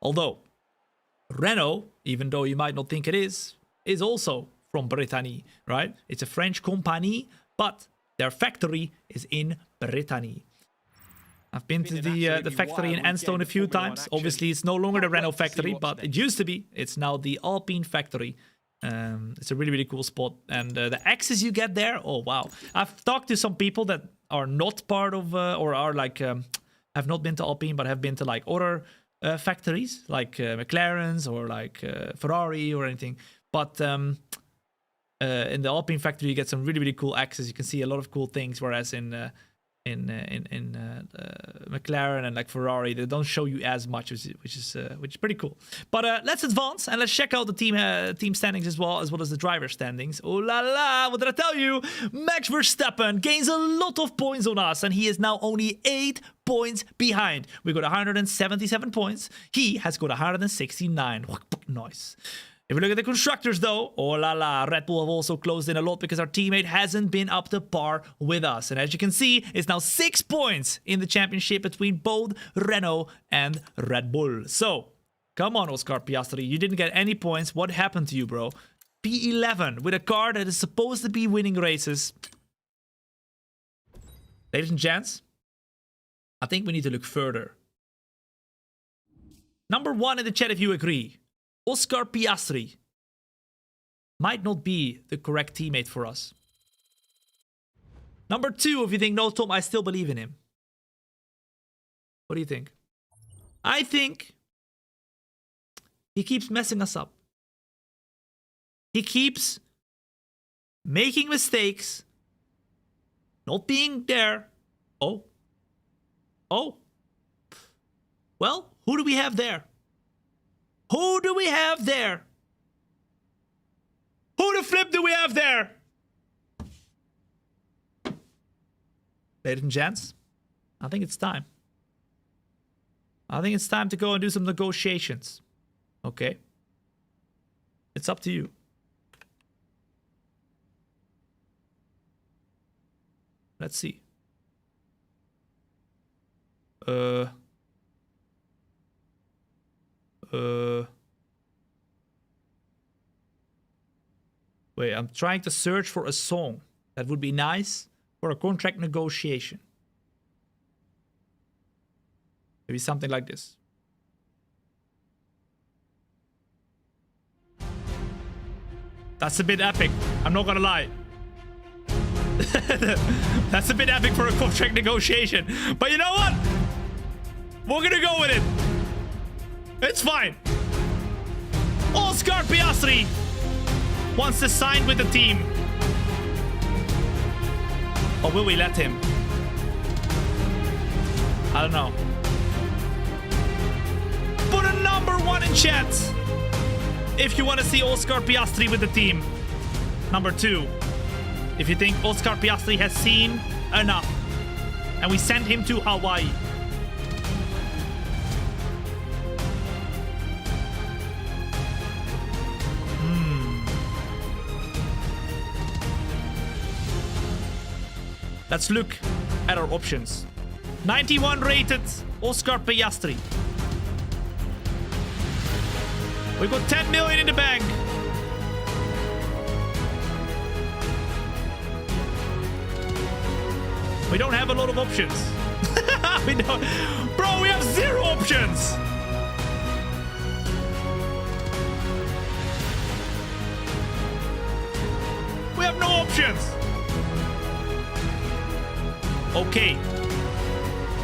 Although Renault, even though you might not think it is also from Brittany, right? It's a French company, but their factory is in Brittany. I've been to the factory in Enstone a few times. Obviously, it's no longer the Renault factory, but it used to be. It's now the Alpine factory. It's a really, really cool spot. And the access you get there, oh, wow. I've talked to some people that are not part of, or are like, have not been to Alpine, but have been to like other factories, like McLaren's or like Ferrari or anything. But in the Alpine factory, you get some really, really cool access. You can see a lot of cool things, whereas in McLaren and like Ferrari, they don't show you as much, which is pretty cool. But let's advance and let's check out the team standings as well as the driver standings. Oh la la! What did I tell you? Max Verstappen gains a lot of points on us, and he is now only 8 points behind. We got 177 points. He has got 169. Nice. If we look at the constructors though, oh la la, Red Bull have also closed in a lot because our teammate hasn't been up to par with us. And as you can see, it's now 6 points in the championship between both Renault and Red Bull. So, come on Oscar Piastri, you didn't get any points. What happened to you, bro? P11 with a car that is supposed to be winning races. Ladies and gents, I think we need to look further. Number 1 in the chat if you agree. Oscar Piastri might not be the correct teammate for us. Number 2, if you think, no, Tom, I still believe in him. What do you think? I think he keeps messing us up. He keeps making mistakes, not being there. Oh. Well, who do we have there? Who do we have there? Who the flip do we have there? Ladies and gents, I think it's time. I think it's time to go and do some negotiations. Okay? It's up to you. Let's see. Wait, I'm trying to search for a song that would be nice for a contract negotiation. Maybe something like this. That's a bit epic. I'm not gonna lie. That's a bit epic for a contract negotiation. But you know what? We're gonna go with it. It's fine. Oscar Piastri wants to sign with the team. Or will we let him? I don't know. Put a number 1 in chat if you want to see Oscar Piastri with the team. Number 2, if you think Oscar Piastri has seen enough and we send him to Hawaii. Let's look at our options. 91 rated Oscar Piastri. We got 10 million in the bank. We don't have a lot of options. We don't. Bro, we have 0 options. We have no options. Okay.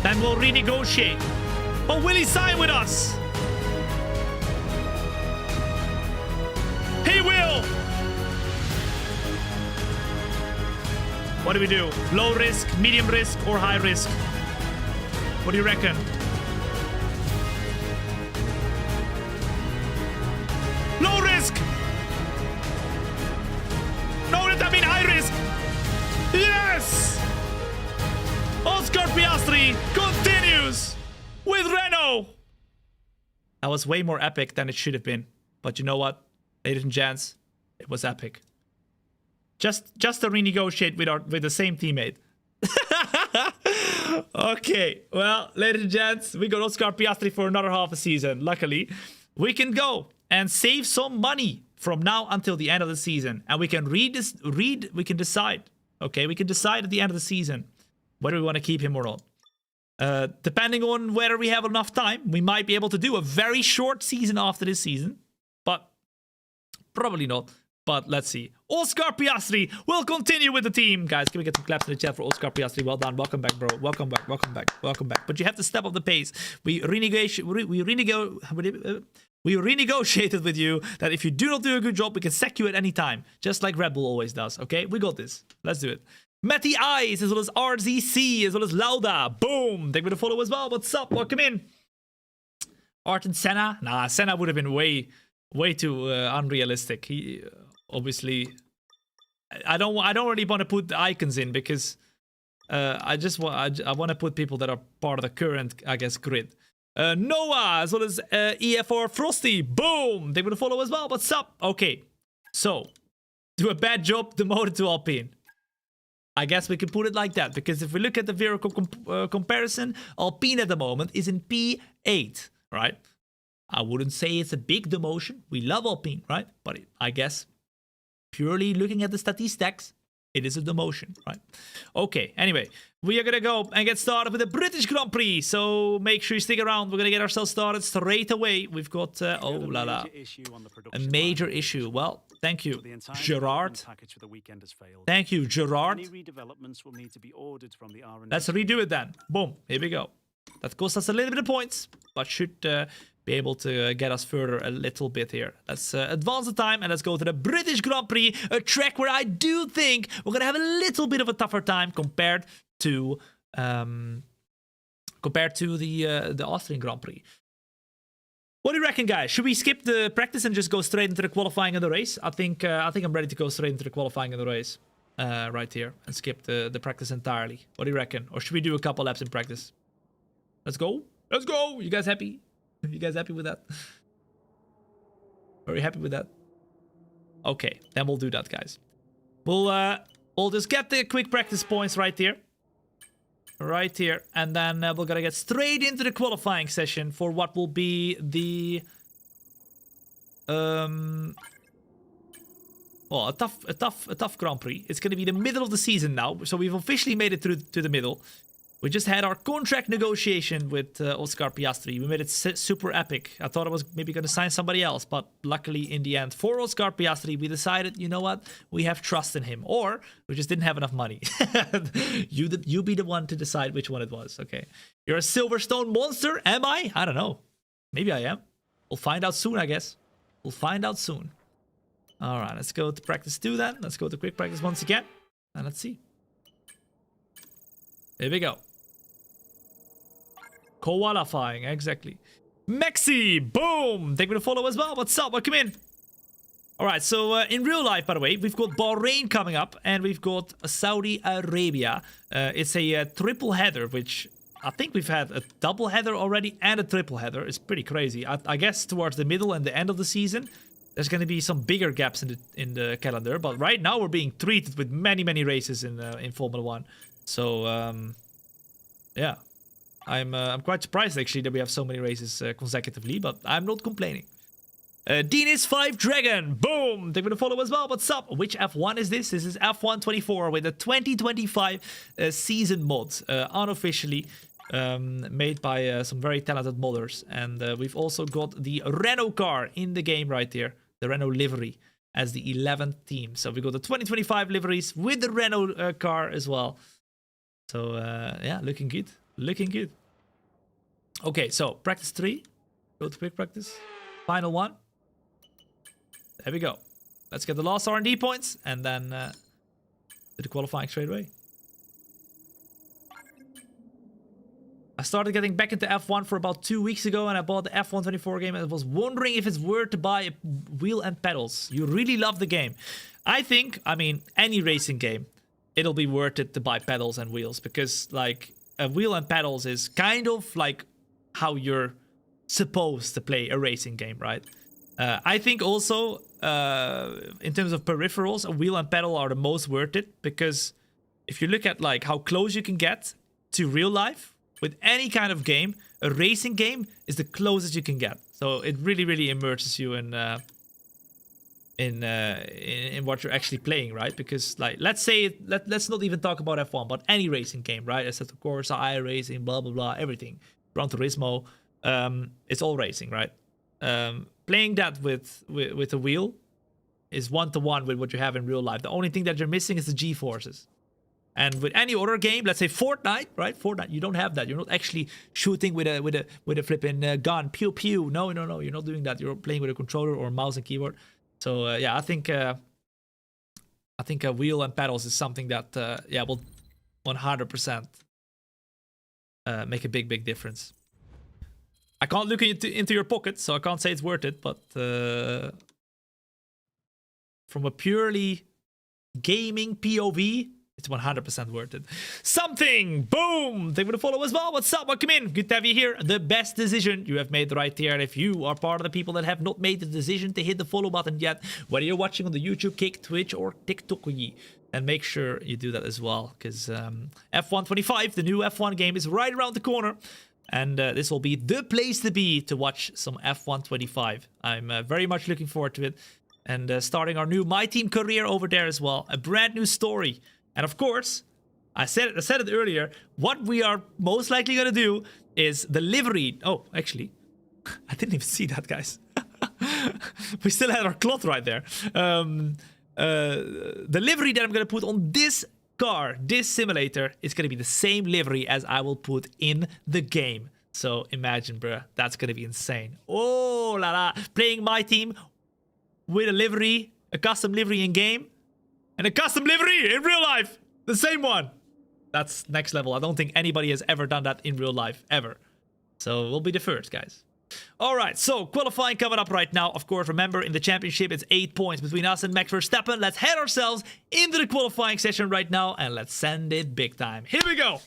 Then we'll renegotiate. But will he sign with us? He will. What do we do? Low risk, medium risk, or high risk? What do you reckon? Low risk. No, that means high risk. Yes. Oscar Piastri continues with Renault. That was way more epic than it should have been. But you know what? Ladies and gents, it was epic. Just to renegotiate with the same teammate. Okay, well, ladies and gents, we got Oscar Piastri for another half a season. Luckily, we can go and save some money from now until the end of the season, and we can we can decide. Okay, we can decide at the end of the season whether we want to keep him or not. Depending on whether we have enough time, we might be able to do a very short season after this season, but probably not. But let's see. Oscar Piastri will continue with the team. Guys, can we get some claps in the chat for Oscar Piastri? Well done. Welcome back, bro. Welcome back. Welcome back. Welcome back. But you have to step up the pace. We renegotiated with you that if you do not do a good job, we can sack you at any time. Just like Red Bull always does. Okay? We got this. Let's do it. Matty Eyes, as well as RZC, as well as Lauda. Boom. Thank you for the follow as well. What's up? Welcome in. Art and Senna. Nah, Senna would have been way too unrealistic. He obviously, I don't really want to put the icons in because I want to put people that are part of the current, I guess, grid. Noah, as well as EFR Frosty. Boom! They will follow as well. What's up? Okay. So, do a bad job, demoted to Alpine. I guess we can put it like that. Because if we look at the vehicle comparison, Alpine at the moment is in P8, right? I wouldn't say it's a big demotion. We love Alpine, right? But I guess purely looking at the statistics, it is a demotion, right? Okay, anyway, we are gonna go and get started with the British Grand Prix. So make sure you stick around. We're gonna get ourselves started straight away. We've got, oh la la, a major issue. Well, thank you, Gerard. Thank you, Gerard. Let's redo it then. Boom, here we go. That cost us a little bit of points, but should be able to get us further a little bit here. Let's advance the time and let's go to the British Grand Prix, a track where I do think we're gonna have a little bit of a tougher time compared to the Austrian Grand Prix. What do you reckon, guys? Should we skip the practice and just go straight into the qualifying and the race? I think I'm ready to go straight into the qualifying and the race right here and skip the practice entirely. What do you reckon? Or should we do a couple laps in practice? Let's go. Let's go. You guys happy? You guys happy with that? Very happy with that? Okay, then we'll do that, guys. We'll just get the quick practice points right here. Right here. And then we're gonna get straight into the qualifying session for what will be the... well, a tough Grand Prix. It's gonna be the middle of the season now. So we've officially made it through to the middle. We just had our contract negotiation with Oscar Piastri. We made it super epic. I thought I was maybe going to sign somebody else, but luckily in the end, for Oscar Piastri, we decided, you know what? We have trust in him. Or we just didn't have enough money. You be the one to decide which one it was. Okay. You're a Silverstone monster? Am I? I don't know. Maybe I am. We'll find out soon, I guess. We'll find out soon. All right, let's go to practice 2 then. Let's go to quick practice once again. And let's see. Here we go. Qualifying, exactly. Maxi, boom! Thank you for the follow as well. What's up? Welcome in. Alright, so in real life, by the way, we've got Bahrain coming up and we've got Saudi Arabia. It's a triple header, which I think we've had a double header already and a triple header. It's pretty crazy. I guess towards the middle and the end of the season, there's going to be some bigger gaps in the calendar. But right now, we're being treated with many races in Formula 1. So, yeah. I'm quite surprised actually that we have so many races consecutively, but I'm not complaining. Dinis 5 Dragon, boom! Thank you for the follow as well. What's up? Which F1 is this? This is F1 24 with a 2025 season mod, unofficially made by some very talented modders. And we've also got the Renault car in the game right here, the Renault livery as the 11th team. So we got the 2025 liveries with the Renault car as well. So yeah, looking good. Looking good. Okay, so practice 3. Go to quick practice. Final one. There we go. Let's get the last R&D points and then do the qualifying straight away. I started getting back into F1 for about 2 weeks ago and I bought the F1 24 game and I was wondering if it's worth to buy a wheel and pedals. You really love the game. I mean, any racing game, it'll be worth it to buy pedals and wheels because, like, a wheel and pedals is kind of like how you're supposed to play a racing game, right? I think also, in terms of peripherals, a wheel and pedal are the most worth it because if you look at like how close you can get to real life with any kind of game, a racing game is the closest you can get. So it really immerses you in what you're actually playing, right? Because like, let's say, let's not even talk about F1, but any racing game, right? Assetto Corsa, iRacing, blah, blah, blah, everything. Gran Turismo, it's all racing, right? Playing that with a wheel is one-to-one with what you have in real life. The only thing that you're missing is the G-forces. And with any other game, let's say Fortnite, right? Fortnite, you don't have that. You're not actually shooting with a flipping gun, pew pew. No, you're not doing that. You're playing with a controller or mouse and keyboard. So yeah, I think a wheel and pedals is something that yeah, will 100% make a big difference. I can't look into your pocket, so I can't say it's worth it. But from a purely gaming POV, It's 100% worth it. Something! Boom! Thank you for the follow as well. What's up? Welcome in. Good to have you here. The best decision you have made right here. And if you are part of the people that have not made the decision to hit the follow button yet, whether you're watching on the YouTube, Kick, Twitch, or TikTok, and make sure you do that as well. Because F1 25, the new F1 game, is right around the corner. And this will be the place to be to watch some F1 25. I'm very much looking forward to it. And starting our new My Team career over there as well. A brand new story. And of course, I said it earlier, what we are most likely going to do is the livery. Oh, actually, I didn't even see that, guys. We still had our cloth right there. The livery that I'm going to put on this car, this simulator, is going to be the same livery as I will put in the game. So imagine, bruh, that's going to be insane. Oh, la la. Playing My Team with a livery, a custom livery in game. And a custom livery in real life. The same one. That's next level. I don't think anybody has ever done that in real life. Ever. So we'll be the first, guys. Alright, so qualifying coming up right now. Of course, remember, in the championship, it's 8 points between us and Max Verstappen. Let's head ourselves into the qualifying session right now. And let's send it big time. Here we go.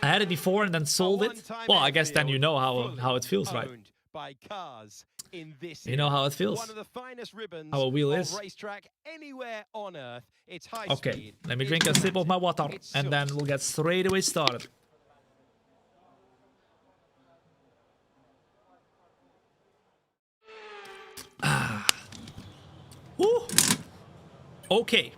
I had it before and then sold it. Well, I guess then you know how it feels, right? By cars in this you know how it feels. one of the finest ribbons how a wheel is. racetrack anywhere on earth. It's high okay, speed. Let me drink a sip of my water and then we'll get straight away started. Woo. Okay.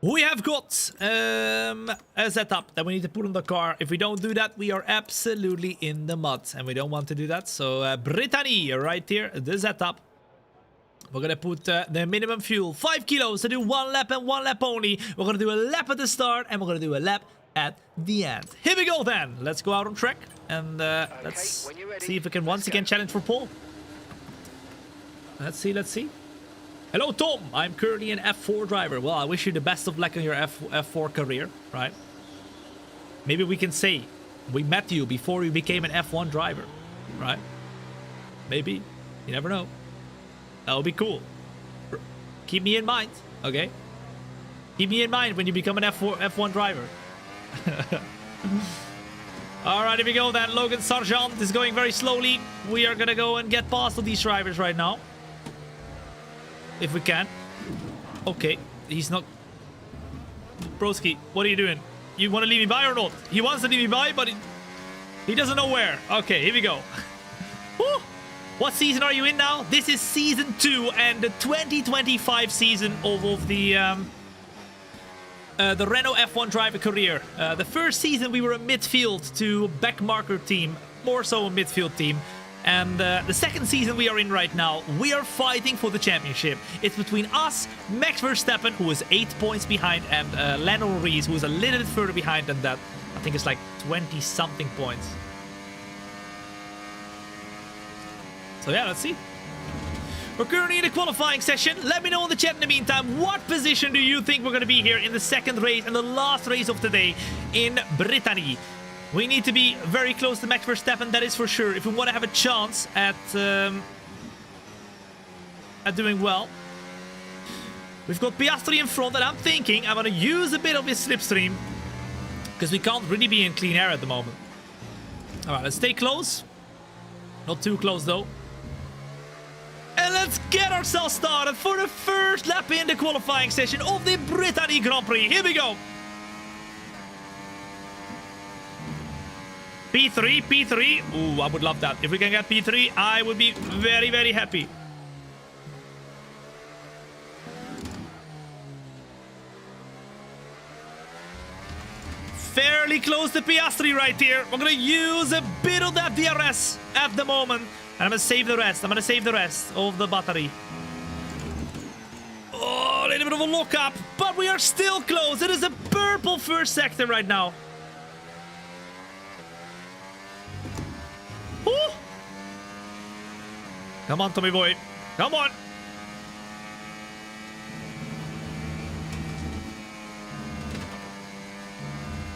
We have got a setup that we need to put on the car. If we don't do that, we are absolutely in the mud. And we don't want to do that. So, Brittany, right here, the setup. We're going to put the minimum fuel, 5 kilos, to do 1 lap and 1 lap only. We're going to do a lap at the start and we're going to do a lap at the end. Here we go then. Let's go out on track. And let's see if we can once again challenge for pole. Let's see. Hello, Tom. I'm currently an F4 driver. Well, I wish you the best of luck in your F4 career, right? Maybe we can say we met you before you became an F1 driver, right? Maybe. You never know. That would be cool. Keep me in mind, okay? Keep me in mind when you become an F1 driver. Alright, here we go then. Logan Sargent is going very slowly. We are gonna go and get past all these drivers right now. If we can. Okay, he's not... Broski, what are you doing? You want to leave me by or not? He wants to leave me by, but he doesn't know where. Okay, here we go. Woo! What season are you in now? This is season 2 and the 2025 season of the Renault F1 driver career. The first season we were a midfield to backmarker team, more so a midfield team. And the second season we are in right now, we are fighting for the championship. It's between us, Max Verstappen, who is 8 points behind, and Lando Norris, who is a little bit further behind than that. I think it's like 20-something points. So yeah, let's see. We're currently in the qualifying session. Let me know in the chat in the meantime, what position do you think we're going to be here in the second race and the last race of today in Brittany? We need to be very close to Max Verstappen, that is for sure, if we want to have a chance at doing well. We've got Piastri in front, and I'm thinking I'm going to use a bit of his slipstream, because we can't really be in clean air at the moment. Alright, let's stay close. Not too close, though. And let's get ourselves started for the first lap in the qualifying session of the Brittany Grand Prix. Here we go. P3. Ooh, I would love that. If we can get P3, I would be very, very happy. Fairly close to Piastri right here. We're going to use a bit of that DRS at the moment. And I'm going to save the rest. I'm going to save the rest of the battery. Oh, a little bit of a lock-up. But we are still close. It is a purple first sector right now. Ooh. Come on, Tommy boy. Come on.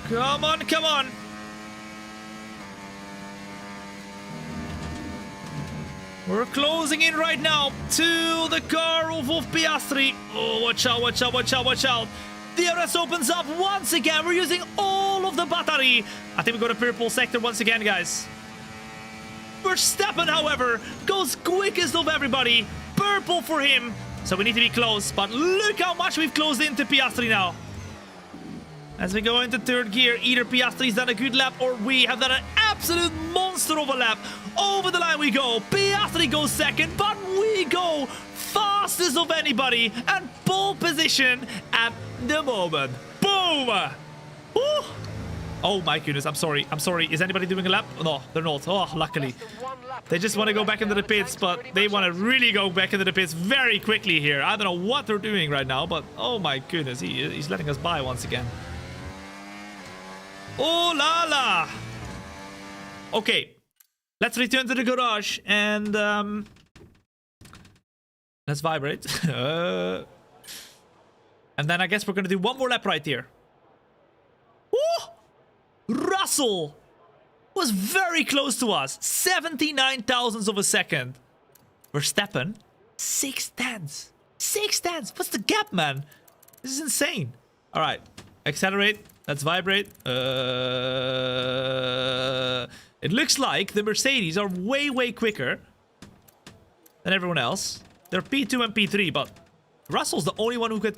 Come on, come on. We're closing in right now to the car of Piastri. Oh, watch out, watch out, watch out, watch out. DRS opens up once again. We're using all of the battery. I think we got a purple sector once again, guys. Verstappen, however, goes quickest of everybody. Purple for him. So we need to be close. But look how much we've closed into Piastri now. As we go into third gear, either Piastri's done a good lap or we have done an absolute monster of a lap. Over the line we go. Piastri goes second, but we go fastest of anybody and pole position at the moment. Boom! Woo! Oh my goodness, I'm sorry. I'm sorry. Is anybody doing a lap? No, they're not. Oh, luckily. They just want to go back into the pits, but they want to really go back into the pits very quickly here. I don't know what they're doing right now, but oh my goodness, he's letting us by once again. Oh la la! Okay, let's return to the garage and let's vibrate. And then I guess we're gonna do one more lap right here. Oh! Russell was very close to us. 79 thousandths of a second. Verstappen, 6 tenths. 6 tenths. What's the gap, man? This is insane. All right, accelerate. Let's vibrate. It looks like the Mercedes are way, way quicker than everyone else. They're P2 and P3, but Russell's the only one who could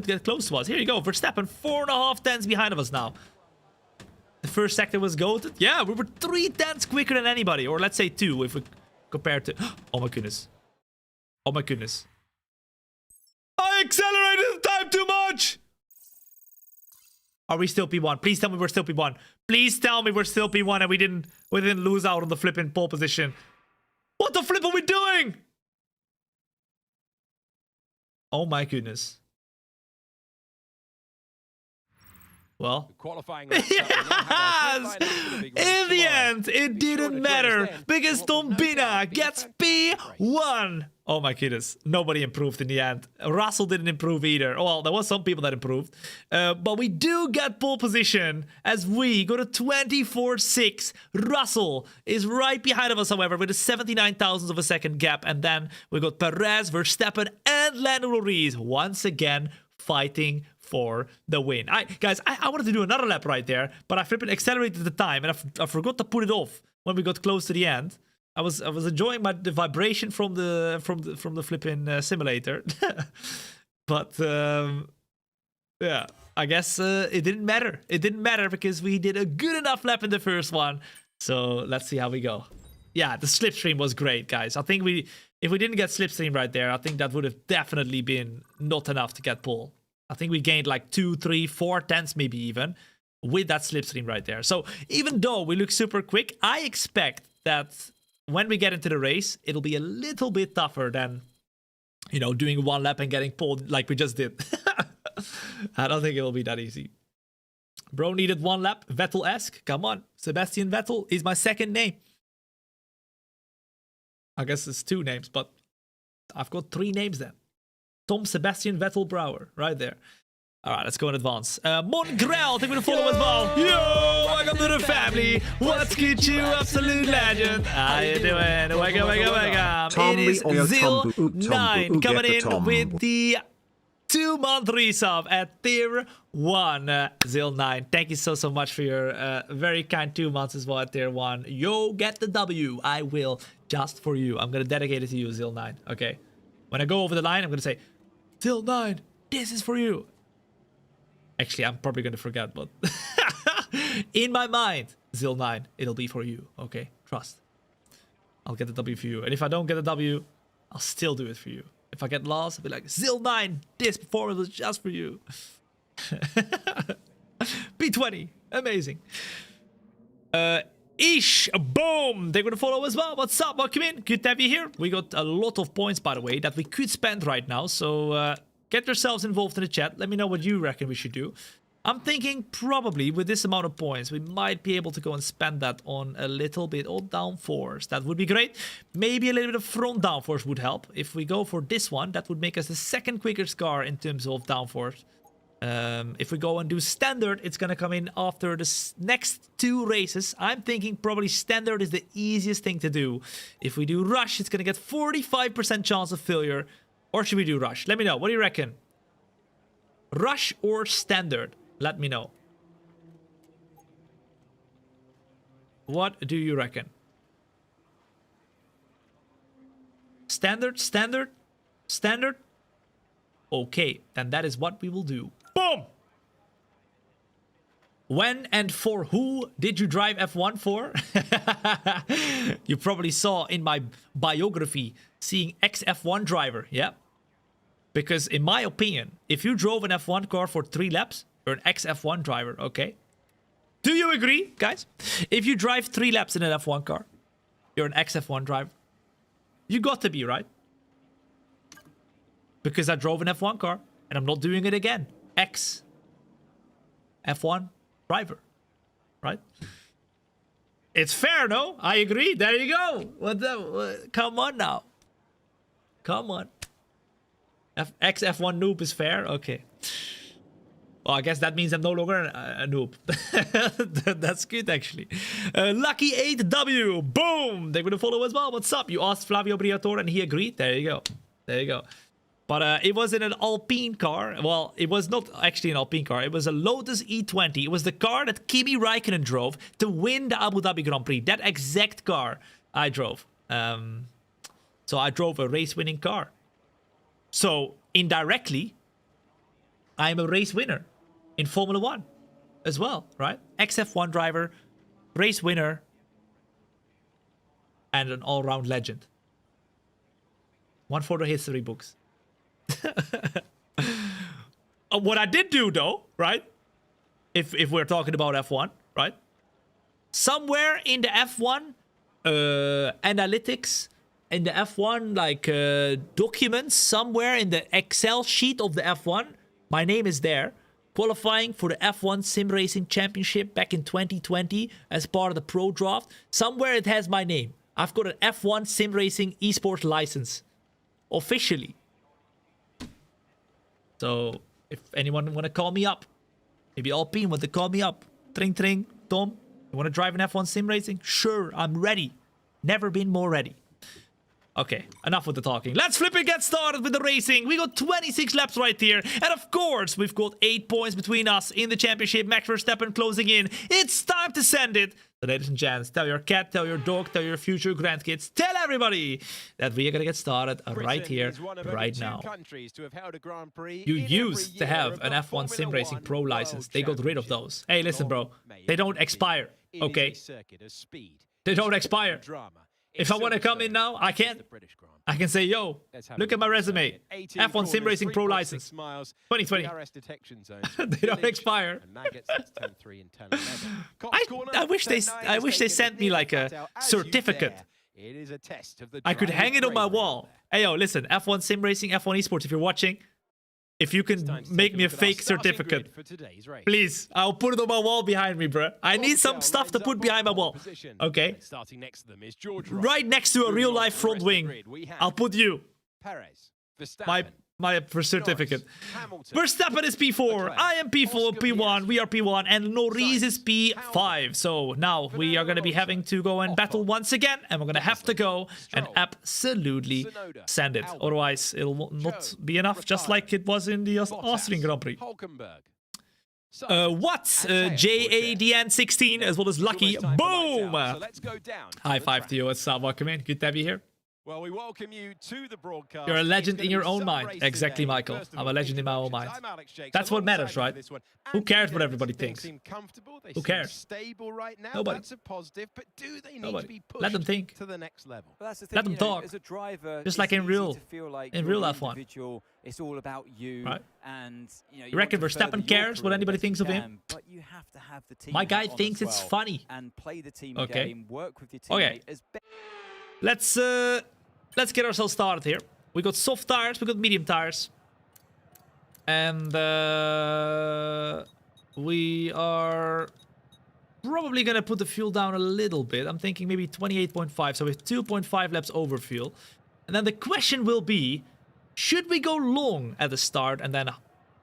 get close to us. Here you go. Verstappen, 4.5 tenths behind of us now. The first sector was goated. Yeah, we were 3 tenths quicker than anybody. Or let's say 2 if we compare to... Oh my goodness. Oh my goodness. I accelerated the time too much! Are we still P1? Please tell me we're still P1. Please tell me we're still P1 and we didn't lose out on the flipping pole position. What the flip are we doing? Oh my goodness. Well, Qualifying. yes! In the end, it didn't matter because Thombina gets P1. Oh my goodness, nobody improved in the end. Russell didn't improve either. Well, there was some people that improved. But we do get pole position as we go to 24.6. Russell is right behind of us, however, with a 79 thousandths of a second gap. And then we got Perez, Verstappen, and Lando Norris once again fighting for the win. Guys, I wanted to do another lap right there, but I flipping accelerated the time and I forgot to put it off when we got close to the end. I was enjoying the vibration from the flipping simulator, but yeah, I guess it didn't matter. It didn't matter because we did a good enough lap in the first one. So let's see how we go. Yeah, the slipstream was great, guys. I think if we didn't get slipstream right there, I think that would have definitely been not enough to get pole. I think we gained like 2, 3, 4 tenths maybe even with that slipstream right there. So even though we look super quick, I expect that when we get into the race, it'll be a little bit tougher than, you know, doing one lap and getting pulled like we just did. I don't think it will be that easy. Bro needed one lap. Vettel-esque. Come on. Sebastian Vettel is my second name. I guess it's 2 names, but I've got 3 names then. Tom Sebastian Vettel Brouwer, right there. All right, let's go in advance. Mongrel, thank you for the follow as well. Yo, welcome to the family. What's good, you absolute legend? How you doing? Welcome. It is Zil9 coming in with the 2-month resub at tier 1. Zil9, thank you so much for your very kind 2 months as well at tier 1. Yo, get the W. I will, just for you. I'm going to dedicate it to you, Zil9, okay? When I go over the line, I'm going to say, Zil9, this is for you. Actually, I'm probably going to forget, but in my mind, Zil9, it'll be for you, okay? Trust. I'll get the W for you. And if I don't get the W, I'll still do it for you. If I get lost, I'll be like, Zil9, this performance was just for you. P20, amazing. Ish, boom, they're gonna follow as well. What's up? Welcome in. Good to have you here. We got a lot of points, by the way, that we could spend right now. So get yourselves involved in the chat. Let me know what you reckon we should do. I'm thinking probably with this amount of points, we might be able to go and spend that on a little bit of downforce. That would be great. Maybe a little bit of front downforce would help. If we go for this one, that would make us the second quickest car in terms of downforce. If we go and do standard, it's gonna come in after the next 2 races. I'm thinking probably standard is the easiest thing to do. If we do rush, it's gonna get 45% chance of failure. Or should we do rush? Let me know. What do you reckon? Rush or standard? Let me know. What do you reckon? Standard, standard, standard? Okay, then that is what we will do. Boom! When and for who did you drive F1 for? You probably saw in my biography seeing ex-F1 driver, yeah? Because in my opinion, if you drove an F1 car for 3 laps, you're an ex-F1 driver, okay? Do you agree, guys? If you drive 3 laps in an F1 car, you're an ex-F1 driver. You got to be, right? Because I drove an F1 car, and I'm not doing it again. Ex-F1 driver, right? It's fair, no? I agree. There you go. What the? Come on now. Come on. Ex-F1 noob is fair? Okay. Well, I guess that means I'm no longer a noob. That's good, actually. Lucky 8W. Boom! They're going to follow as well. What's up? You asked Flavio Briatore and he agreed. There you go. There you go. But it was in an Alpine car. Well, it was not actually an Alpine car. It was a Lotus E20. It was the car that Kimi Räikkönen drove to win the Abu Dhabi Grand Prix. That exact car I drove. So I drove a race-winning car. So, indirectly, I'm a race winner in Formula 1 as well, right? Ex-F1 driver, race winner, and an all-round legend. One for the history books. What I did do, though, right? If we're talking about F1, right? Somewhere in the F1 analytics, in the F1 like documents, somewhere in the Excel sheet of the F1, my name is there. Qualifying for the F1 Sim Racing Championship back in 2020 as part of the Pro Draft. Somewhere it has my name. I've got an F1 Sim Racing esports license. Officially. So, if anyone want to call me up, maybe Alpine want to call me up. Tring, tring, Tom, you want to drive an F1 Sim Racing? Sure, I'm ready. Never been more ready. Okay, enough with the talking. Let's flip and get started with the racing. We got 26 laps right here. And of course, we've got 8 points between us in the championship. Max Verstappen closing in. It's time to send it. So ladies and gents, tell your cat, tell your dog, tell your future grandkids, tell everybody that we are going to get started right here, right now. You used to have an F1 Sim Racing Pro license. They got rid of those. Hey, listen, bro. They don't expire, okay? They don't expire. If I want to come in now, I can. I can say, yo, look at my resume. F1 Sim Racing Pro license. 2020. They don't expire. I wish they sent me like a certificate. I could hang it on my wall. Hey, yo, listen, F1 Sim Racing, F1 Esports, if you're watching, if you can make me a fake certificate, please, I'll put it on my wall behind me, bro. I need some stuff to put behind my wall. Okay? Right next to a real-life front wing, I'll put you. My certificate. Verstappen is P4, I am P4, P1, we are P1, and Norris is P5. So now we are going to be having to go and battle once again, and we're going to have to go and absolutely send it. Otherwise, it'll not be enough, just like it was in the Austrian Grand Prix. JADN16 as well as Lucky. Boom! High five to you. What's up? Welcome in. Good to have you here. Well, we welcome you to the broadcast. You're a legend in your own mind. Exactly, Michael. I'm a legend in my own mind. That's what matters, right? Who cares what everybody thinks? Who cares? Nobody. Nobody. Let them think. Let them talk. Just like in real F1. It's all about you. Right. And you reckon Verstappen cares what anybody thinks of him? But you have to have the team. My guy thinks it's funny. And play the team game, work with your teammate. Let's get ourselves started here. We got soft tires, we got medium tires. And we are probably gonna put the fuel down a little bit. I'm thinking maybe 28.5, so we have 2.5 laps over fuel. And then the question will be, should we go long at the start and then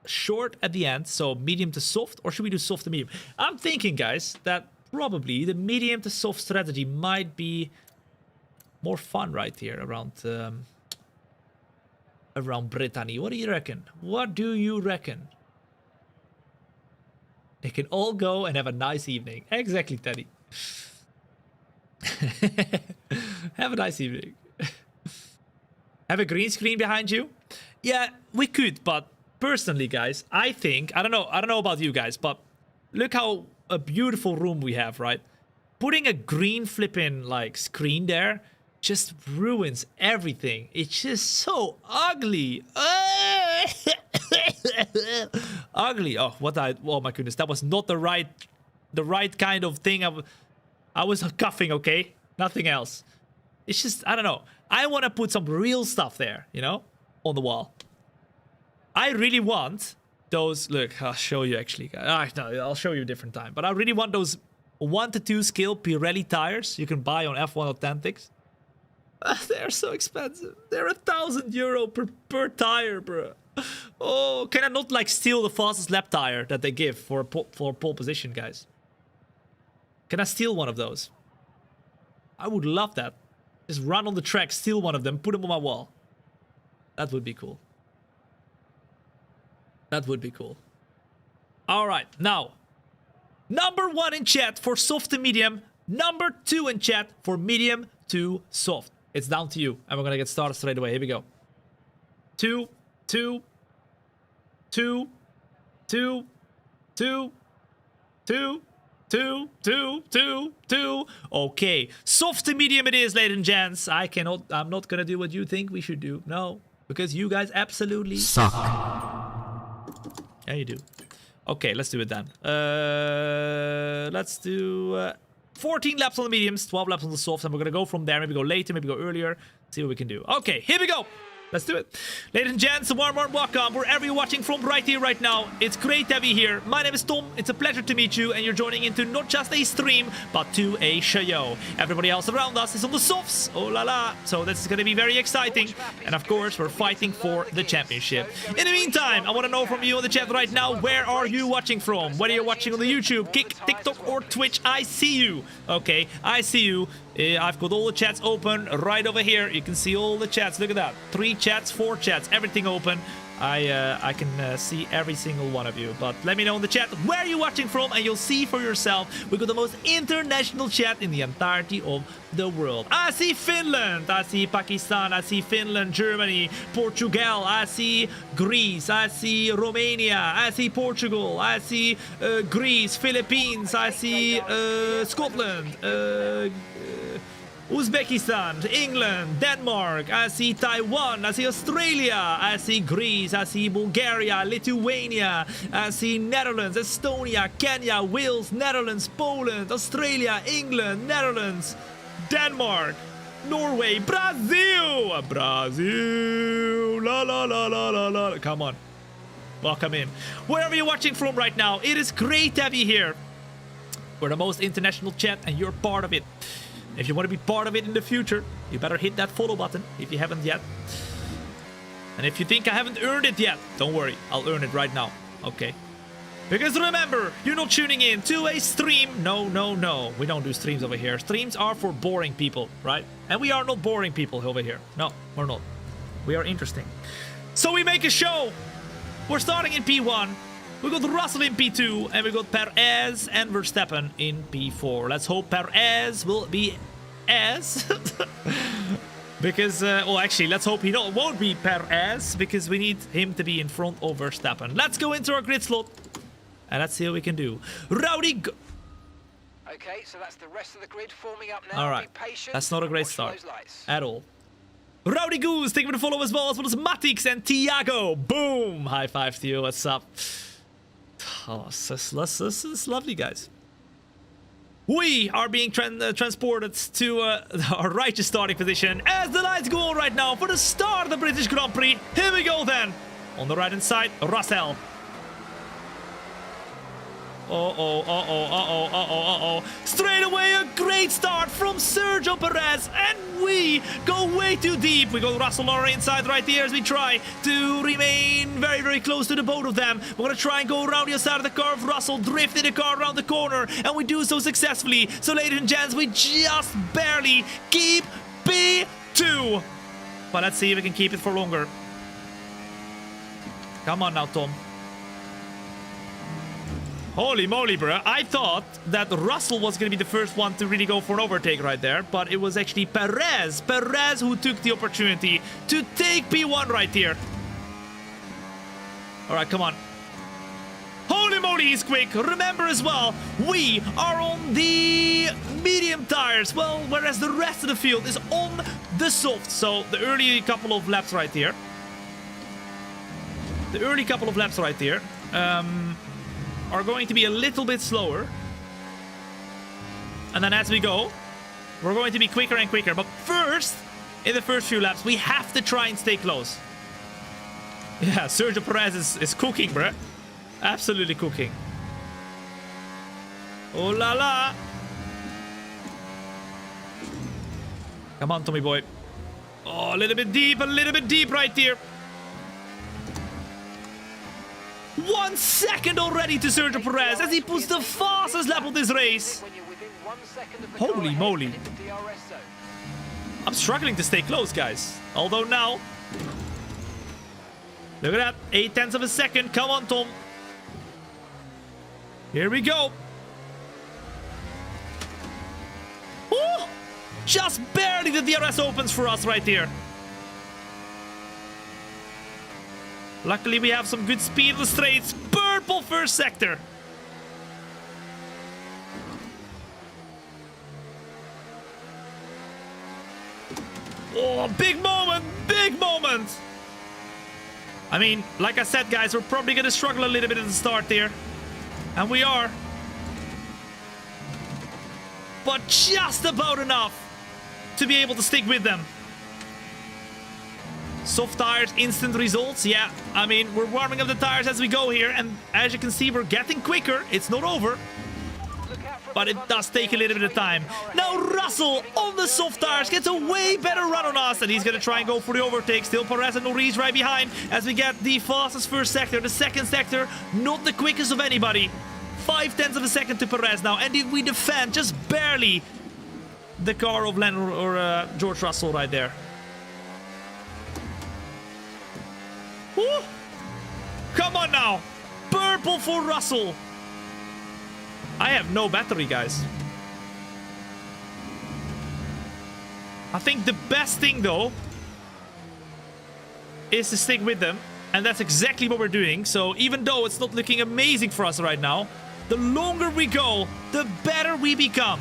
short at the end, so medium to soft, or should we do soft to medium? I'm thinking, guys, that probably the medium to soft strategy might be more fun right here around Brittany. What do you reckon? What do you reckon? They can all go and have a nice evening. Exactly, Teddy. Have a nice evening. Have a green screen behind you? Yeah, we could, but personally, guys, I think, I don't know about you guys, but look how a beautiful room we have, right? Putting a green flipping like screen there just ruins everything. It's just so ugly. Ugly. Oh, oh my goodness, that was not the right kind of thing. I was coughing, okay? Nothing else. It's just, I don't know. I want to put some real stuff there, you know, on the wall. I really want those. Look, I'll show you actually. No, I'll show you a different time. But I really want those 1 to 2 scale Pirelli tires you can buy on F1 Authentics. They're so expensive. They're €1,000 per tire, bro. Oh, can I not like steal the fastest lap tire that they give for pole position, guys? Can I steal one of those? I would love that. Just run on the track, steal one of them, put them on my wall. That would be cool. That would be cool. All right, now. Number 1 in chat for soft to medium. Number 2 in chat for medium to soft. It's down to you. And we're going to get started straight away. Here we go. 2, 2, 2, 2, 2, 2, 2, 2, 2, 2. Okay. Soft to medium it is, ladies and gents. I'm not going to do what you think we should do. No. Because you guys absolutely suck. Yeah, you do. Okay, let's do it then. Let's do 14 laps on the mediums, 12 laps on the softs, and we're gonna go from there. Maybe go later, maybe go earlier. See what we can do. Okay, here we go. Let's do it. Ladies and gents, a warm welcome wherever you're watching from right here, right now. It's great to be here. My name is Tom. It's a pleasure to meet you, and you're joining into not just a stream, but to a show. Everybody else around us is on the softs. Oh la la. So this is going to be very exciting. And of course, we're fighting for the championship. In the meantime, I want to know from you in the chat right now, where are you watching from? Whether you're watching on the YouTube, Kick, TikTok, or Twitch, I see you. Okay, I see you. I've got all the chats open right over here. You can see all the chats. Look at that. 3 chats, 4 chats, everything open. I can see every single one of you. But let me know in the chat where you're watching from, and you'll see for yourself. We've got the most international chat in the entirety of the world. I see Finland. I see Pakistan. I see Finland, Germany, Portugal. I see Greece. I see Romania. I see Portugal. I see Greece, Philippines. I see Scotland. Uzbekistan, England, Denmark, I see Taiwan, I see Australia, I see Greece, I see Bulgaria, Lithuania, I see Netherlands, Estonia, Kenya, Wales, Netherlands, Poland, Australia, England, Netherlands, Denmark, Norway, Brazil, la la la la la la. Come on, welcome in. Wherever you're watching from right now, it is great to have you here. We're the most international chat, and you're part of it. If you want to be part of it in the future, you better hit that follow button if you haven't yet. And if you think I haven't earned it yet, don't worry, I'll earn it right now. Okay. Because remember, you're not tuning in to a stream. No, no, no. We don't do streams over here. Streams are for boring people, right? And we are not boring people over here. No, we're not. We are interesting. So we make a show. We're starting in P1. We got Russell in P2, and we got Perez and Verstappen in P4. Let's hope Perez will be as. Because, well, actually, let's hope he won't be Perez, because we need him to be in front of Verstappen. Let's go into our grid slot, and let's see what we can do. Rowdy. Okay, so that's the rest of the grid forming up now. All right, that's not a great start at all. Rowdy Goose, thank you for the follow as well as Matix and Tiago. Boom! High five to you. What's up? Oh, this is lovely, guys. We are being transported to our righteous starting position as the lights go on right now for the start of the British Grand Prix. Here we go then. On the right-hand side, Russell. Straight away, a great start from Sergio Perez, and we go way too deep. We got Russell on our inside right here as we try to remain very, very close to the both of them. We're gonna try and go around the side of the curve. Russell drifting the car around the corner, and we do so successfully. So, ladies and gents, we just barely keep P2. But let's see if we can keep it for longer. Come on now, Tom. Holy moly, bro. I thought that Russell was going to be the first one to really go for an overtake right there, but it was actually Perez. Perez who took the opportunity to take P1 right here. All right, come on. Holy moly, he's quick. Remember as well, we are on the medium tires. Well, whereas the rest of the field is on the soft. So the early couple of laps right here. Are going to be a little bit slower. And then as we go, we're going to be quicker and quicker. But first, in the first few laps, we have to try and stay close. Yeah, Sergio Perez is cooking, bruh. Absolutely cooking. Oh la la. Come on, Tommy boy. Oh, a little bit deep right here. 1 second already to Sergio Perez as he puts the fastest lap of this race. Holy moly. I'm struggling to stay close, guys. Although now... Look at that. 0.8 of a second. Come on, Tom. Here we go. Ooh, just barely the DRS opens for us right here. Luckily, we have some good speed in the straights. Purple first sector. Oh, big moment. Big moment. I mean, like I said, guys, we're probably going to struggle a little bit at the start here. And we are. But just about enough to be able to stick with them. Soft tires, instant results. Yeah, I mean, we're warming up the tires as we go here. And as you can see, we're getting quicker. It's not over. But it does take a little bit of time. Now Russell on the soft tires gets a way better run on us. And he's going to try and go for the overtake. Still Perez and Norris right behind as we get the fastest first sector. The second sector, not the quickest of anybody. 0.5 of a second to Perez now. And we defend just barely the car of George Russell right there. Woo! Come on now. Purple for Russell. I have no battery, guys. I think the best thing, though, is to stick with them. And that's exactly what we're doing. So even though it's not looking amazing for us right now, the longer we go, the better we become.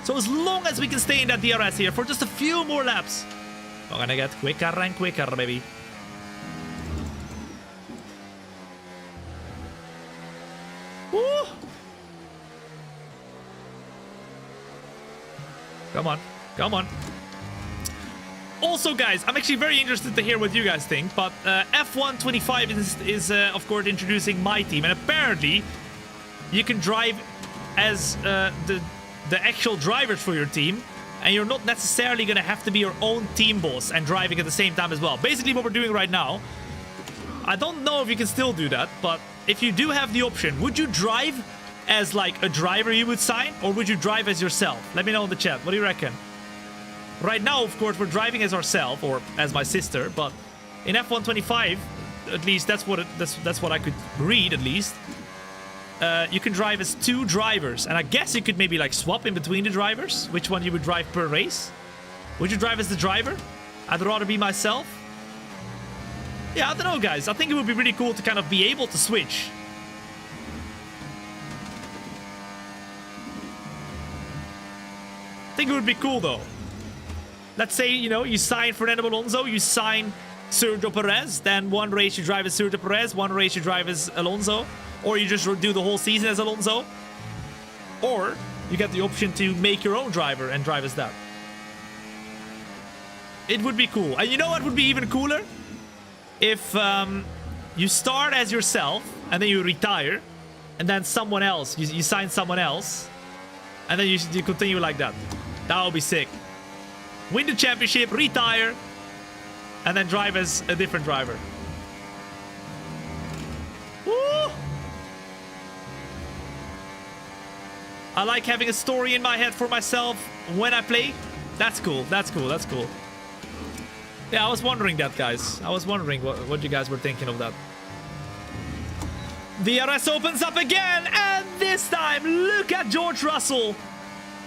So as long as we can stay in that DRS here for just a few more laps, we're gonna get quicker and quicker, baby. Woo! Come on, come on. Also, guys, I'm actually very interested to hear what you guys think, but F1 25 is of course, introducing My Team, and apparently you can drive as the actual drivers for your team, and you're not necessarily going to have to be your own team boss and driving at the same time as well. Basically, what we're doing right now, I don't know if you can still do that, but if you do have the option, would you drive as like a driver you would sign, or would you drive as yourself? Let me know in the chat. What do you reckon? Right now, of course, we're driving as ourselves, or as my sister, but in F1 25, at least that's what I could read, at least. You can drive as two drivers, and I guess you could maybe like swap in between the drivers, which one you would drive per race. Would you drive as the driver? I'd rather be myself. Yeah, I don't know, guys. I think it would be really cool to kind of be able to switch. I think it would be cool, though. Let's say, you know, you sign Fernando Alonso, you sign Sergio Perez, then one race you drive as Sergio Perez, one race you drive as Alonso, or you just do the whole season as Alonso, or you get the option to make your own driver and drive as that. It would be cool. And you know what would be even cooler? If you start as yourself and then you retire, and then someone else. You sign someone else, and then you continue like that. That would be sick. Win the championship, retire, and then drive as a different driver. Woo! I like having a story in my head for myself when I play. That's cool. That's cool. That's cool. Yeah, I was wondering that, guys. I was wondering what you guys were thinking of that. DRS opens up again, and this time, look at George Russell.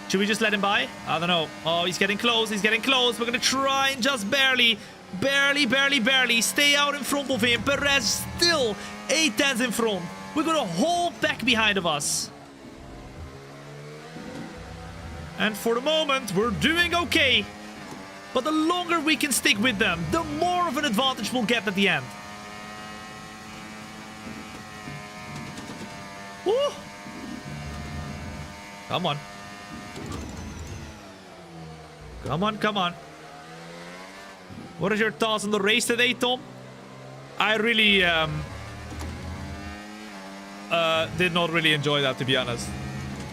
Should we just let him by? I don't know. Oh, he's getting close. He's getting close. We're going to try and just barely stay out in front of him. Perez still 8 tenths in front. We're going to hold back behind of us. And for the moment, we're doing okay. But the longer we can stick with them, the more of an advantage we'll get at the end. Woo! Come on. Come on, come on. What is your thoughts on the race today, Tom? I really did not really enjoy that, to be honest.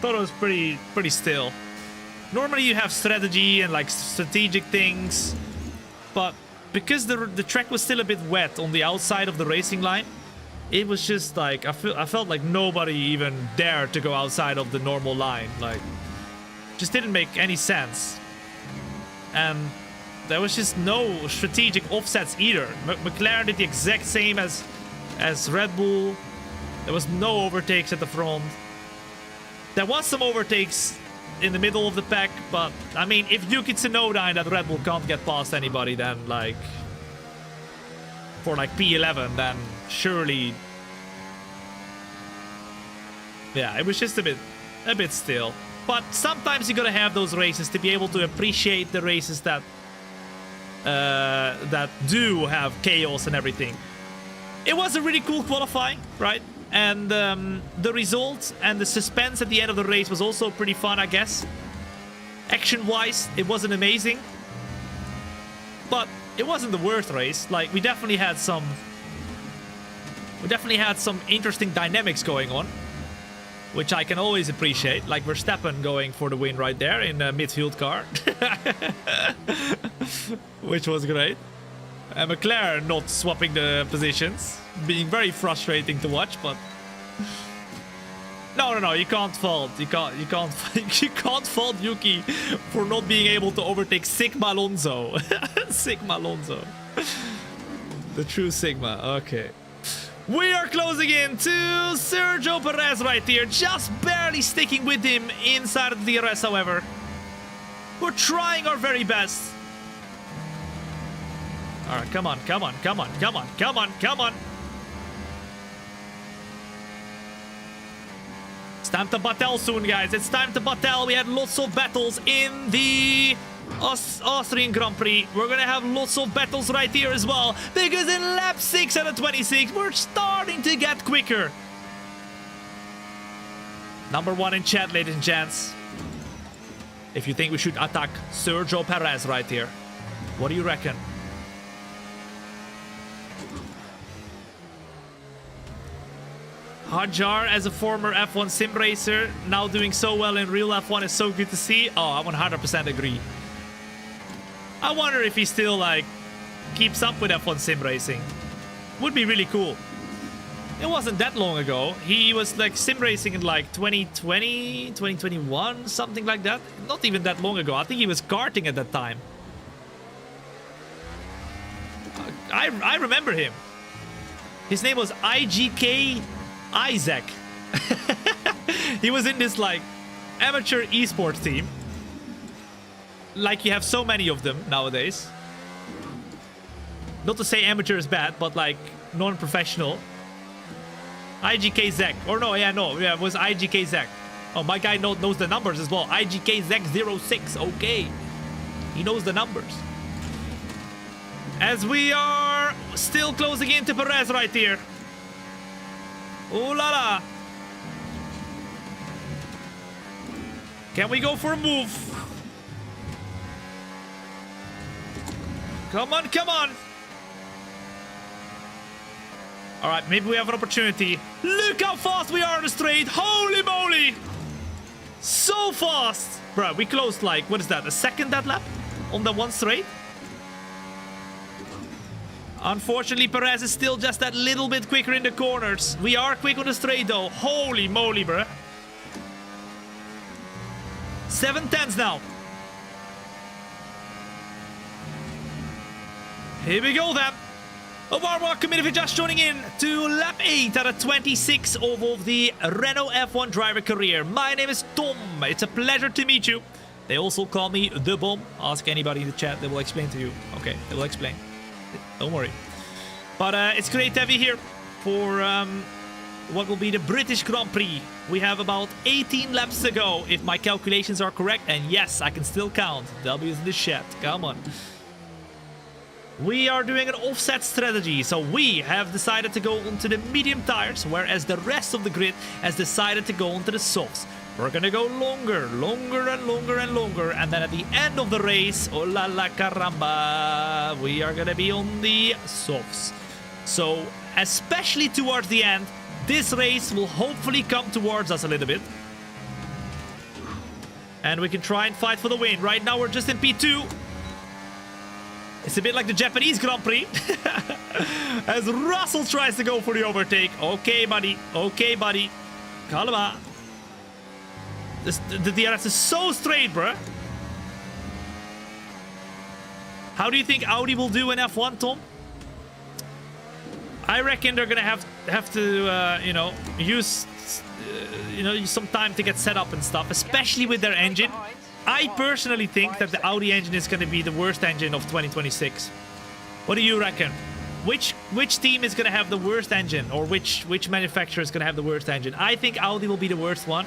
Thought it was pretty still. Normally you have strategy and like strategic things, but because the track was still a bit wet on the outside of the racing line, it was just like I felt like nobody even dared to go outside of the normal line. Like, just didn't make any sense. And there was just no strategic offsets either. McLaren did the exact same as Red Bull. There was no overtakes at the front. There was some overtakes in the middle of the pack, but I mean, if Yuki Tsunoda and that Red Bull can't get past anybody, then like for like P11, then surely, yeah, it was just a bit still. But sometimes you gotta have those races to be able to appreciate the races that do have chaos and everything. It was a really cool qualifying, right? And the result and the suspense at the end of the race was also pretty fun, I guess. Action-wise, it wasn't amazing, but it wasn't the worst race. Like, we definitely had some interesting dynamics going on, which I can always appreciate. Like Verstappen going for the win right there in a midfield car, which was great. And McLaren not swapping the positions, being very frustrating to watch. But no, you can't fault. You can't fault Yuki for not being able to overtake Sigma Alonso. Sigma Alonso, the true Sigma. Okay. We are closing in to Sergio Perez right here, just barely sticking with him inside of the DRS, however. We're trying our very best. All right, come on. It's time to battle soon, guys. It's time to battle. We had lots of battles in the Austrian Grand Prix. We're gonna have lots of battles right here as well, because in lap 6 out of 26 we're starting to get quicker. Number 1 in chat, ladies and gents, if you think we should attack Sergio Perez right here, what do you reckon? Hajar, as a former F1 sim racer, now doing so well in real F1 is so good to see. Oh, I 100% agree. I wonder if he still like keeps up with F1 sim racing. Would be really cool. It wasn't that long ago. He was like sim racing in like 2020, 2021, something like that. Not even that long ago. I think he was karting at that time. I remember him. His name was IGK Isaac. He was in this like amateur esports team. Like you have so many of them nowadays. Not to say amateur is bad, but like non-professional. IGK Zach. Or no, yeah, it was IGK Zach. Oh, my guy knows the numbers as well. IGK Zach 06. Okay. He knows the numbers. As we are still closing into Perez right here. Ooh la la. Can we go for a move? Come on. All right, maybe we have an opportunity. Look how fast we are on the straight. Holy moly. So fast. Bro, we closed like, what is that? A second that lap on the one straight? Unfortunately, Perez is still just that little bit quicker in the corners. We are quick on the straight though. Holy moly, bro. 7/10 now. Here we go then. A warm welcome if you're just joining in to lap 8 out of 26 of the Renault F1 driver career. My name is Tom. It's a pleasure to meet you. They also call me The Bomb. Ask anybody in the chat, they will explain to you. Okay, they will explain. Don't worry. But it's great to have you here for what will be the British Grand Prix. We have about 18 laps to go, if my calculations are correct. And yes, I can still count. W's in the chat. Come on. We are doing an offset strategy, so we have decided to go onto the medium tires, whereas the rest of the grid has decided to go onto the softs. We're gonna go longer and longer and longer, and then at the end of the race, oh la la caramba, we are gonna be on the softs. So, especially towards the end, this race will hopefully come towards us a little bit. And we can try and fight for the win. Right now we're just in P2. It's a bit like the Japanese Grand Prix. As Russell tries to go for the overtake. Okay, buddy. Okay, buddy. Calma. The DRS is so straight, bruh. How do you think Audi will do in F1, Tom? I reckon they're gonna have to, you know, use some time to get set up and stuff, especially with their engine. I personally think that the Audi engine is going to be the worst engine of 2026. What do you reckon? Which team is going to have the worst engine, or which manufacturer is going to have the worst engine? I think Audi will be the worst one.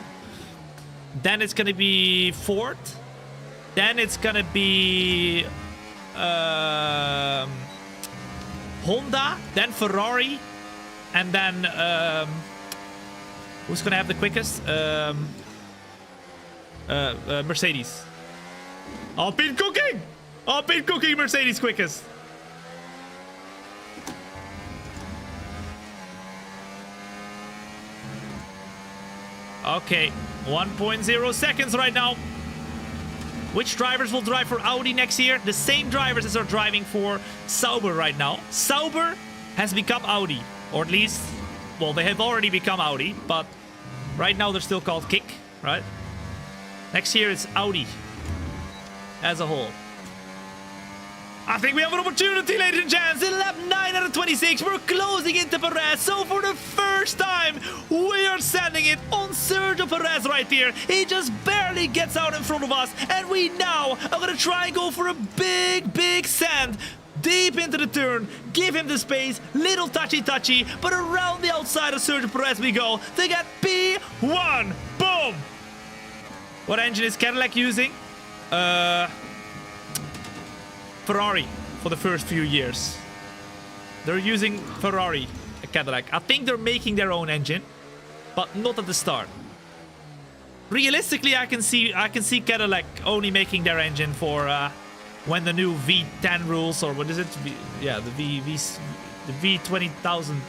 Then it's going to be Ford. Then it's going to be Honda. Then Ferrari, and then who's going to have the quickest? Mercedes. I've been cooking! I've been cooking Mercedes quickest. Okay, 1.0 seconds right now. Which drivers will drive for Audi next year? The same drivers as are driving for Sauber right now. Sauber has become Audi, or at least, well, they have already become Audi, but right now they're still called Kick, right? Next year it's Audi as a whole. I think we have an opportunity, ladies and gents. In lap 9 out of 26, we're closing into Perez. So for the first time, we are sending it on Sergio Perez right here. He just barely gets out in front of us. And we now are going to try and go for a big send. Deep into the turn, give him the space, little touchy, but around the outside of Sergio Perez we go to get P1. Boom! What engine is Cadillac using? Ferrari for the first few years. They're using Ferrari, a Cadillac. I think they're making their own engine, but not at the start. Realistically, I can see Cadillac only making their engine for when the new V10 rules, or what is it? The V20,000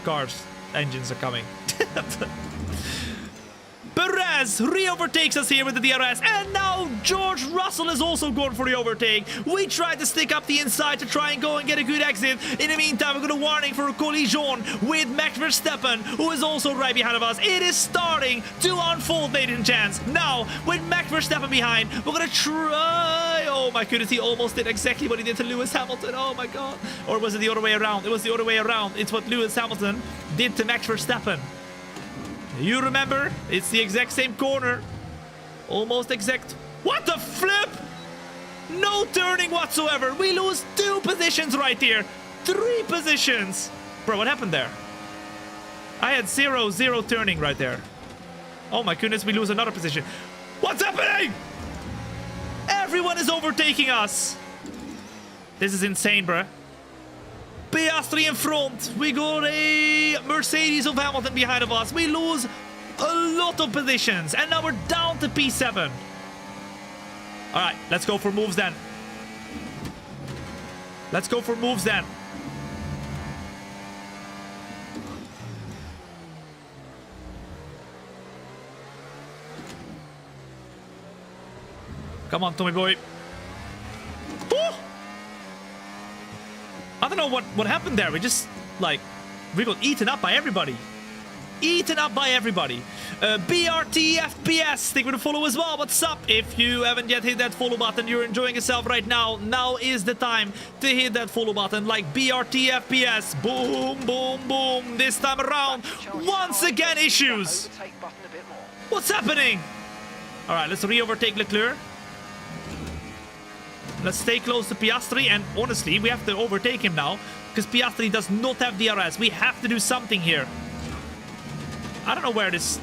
cars engines are coming. Perez re-overtakes us here with the DRS, and now George Russell is also going for the overtake. We tried to stick up the inside to try and go and get a good exit. In the meantime, we got a warning for a collision with Max Verstappen, who is also right behind of us. It is starting to unfold, ladies and gents. Now, with Max Verstappen behind, we're gonna try... Oh my goodness, he almost did exactly what he did to Lewis Hamilton. Oh my god. Or was it the other way around? It was the other way around. It's what Lewis Hamilton did to Max Verstappen. You remember? It's the exact same corner. Almost exact. What the flip? No turning whatsoever. We lose 2 positions right here. 3 positions. Bro, what happened there? I had 0 turning right there. Oh my goodness, we lose another position. What's happening? Everyone is overtaking us. This is insane, bruh. Piastri in front. We got a Mercedes of Hamilton behind of us. We lose a lot of positions. And now we're down to P7. Alright, let's go for moves then. Come on, Tommy boy. Woo! I don't know what happened there. We just, like, we got eaten up by everybody. Eaten up by everybody. BRT FPS, thank you for the follow as well. What's up? If you haven't yet hit that follow button, you're enjoying yourself right now. Now is the time to hit that follow button like BRT FPS. Boom, boom, boom. This time around, once again, issues. What's happening? All right, let's re-overtake Leclerc. Let's stay close to Piastri, and honestly, we have to overtake him now because Piastri does not have DRS. We have to do something here. I don't know where this...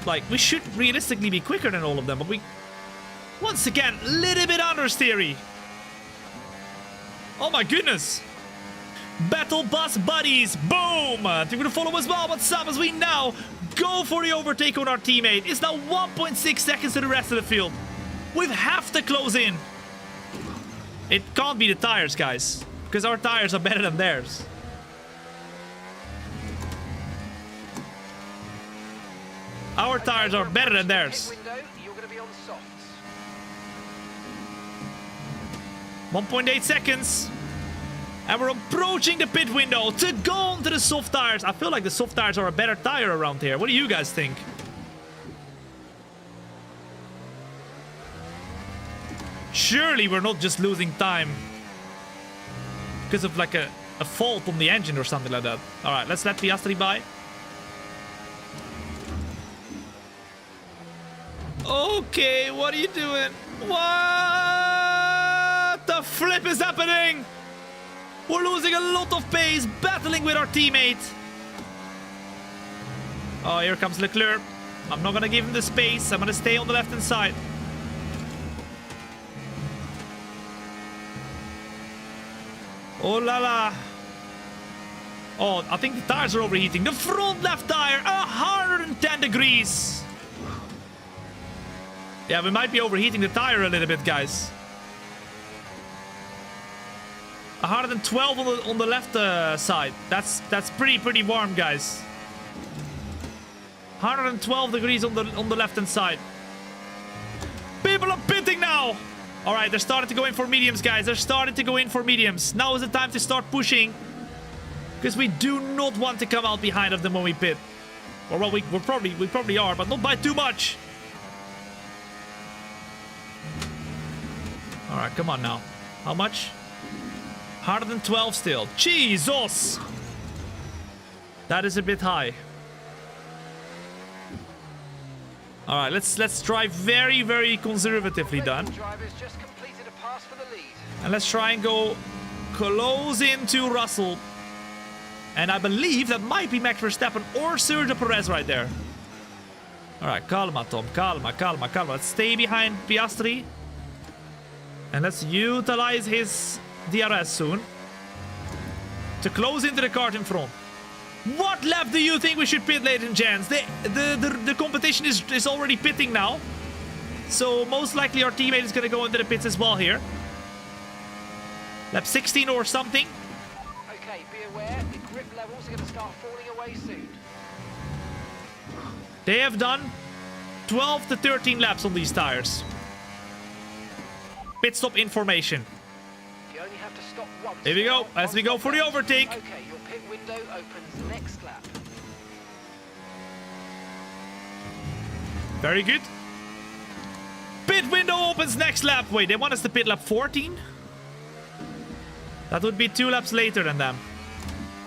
Like, we should realistically be quicker than all of them, but we... Once again, a little bit understeery. Oh my goodness. Battle Bus Buddies. Boom! Thank you for the follow as well. What's up as we now go for the overtake on our teammate. It's now 1.6 seconds to the rest of the field. We have to close in. It can't be the tires, guys, because our tires are better than theirs. Our tires are better than theirs. 1.8 seconds. And we're approaching the pit window to go onto the soft tires. I feel like the soft tires are a better tire around here. What do you guys think? Surely we're not just losing time because of like a fault on the engine or something like that. All right, let's let Piastri by. Okay, what are you doing? What the flip is happening? We're losing a lot of pace, battling with our teammate. Oh, here comes Leclerc. I'm not gonna give him the space. I'm gonna stay on the left-hand side. Oh la la. Oh, I think the tires are overheating. The front left tire, 110 degrees. Yeah, we might be overheating the tire a little bit, guys. 112 on the left side. That's pretty warm, guys. 112 degrees on the left-hand side. People are pitting now. All right, they're starting to go in for mediums, guys. They're starting to go in for mediums. Now is the time to start pushing, because we do not want to come out behind of them when we pit. Or well, we probably are, but not by too much. All right, come on now. How much? 112 still. Jesus! That is a bit high. All right, let's drive very conservatively done. And let's try and go close into Russell. And I believe that might be Max Verstappen or Sergio Perez right there. All right, calma, Tom. Calma. Let's stay behind Piastri. And let's utilize his DRS soon to close into the cart in front. What lap do you think we should pit, ladies and gents? The competition is already pitting now. So most likely our teammate is going to go into the pits as well here. Lap 16 or something. Okay, be aware, the grip levels are going to start falling away soon. They have done 12 to 13 laps on these tires. Pit stop information. You only have to stop once. Here we go, as we go for the overtake. Okay, your pit window opens next lap. Very good. Pit window opens next lap. Wait, they want us to pit lap 14? That would be 2 laps later than them.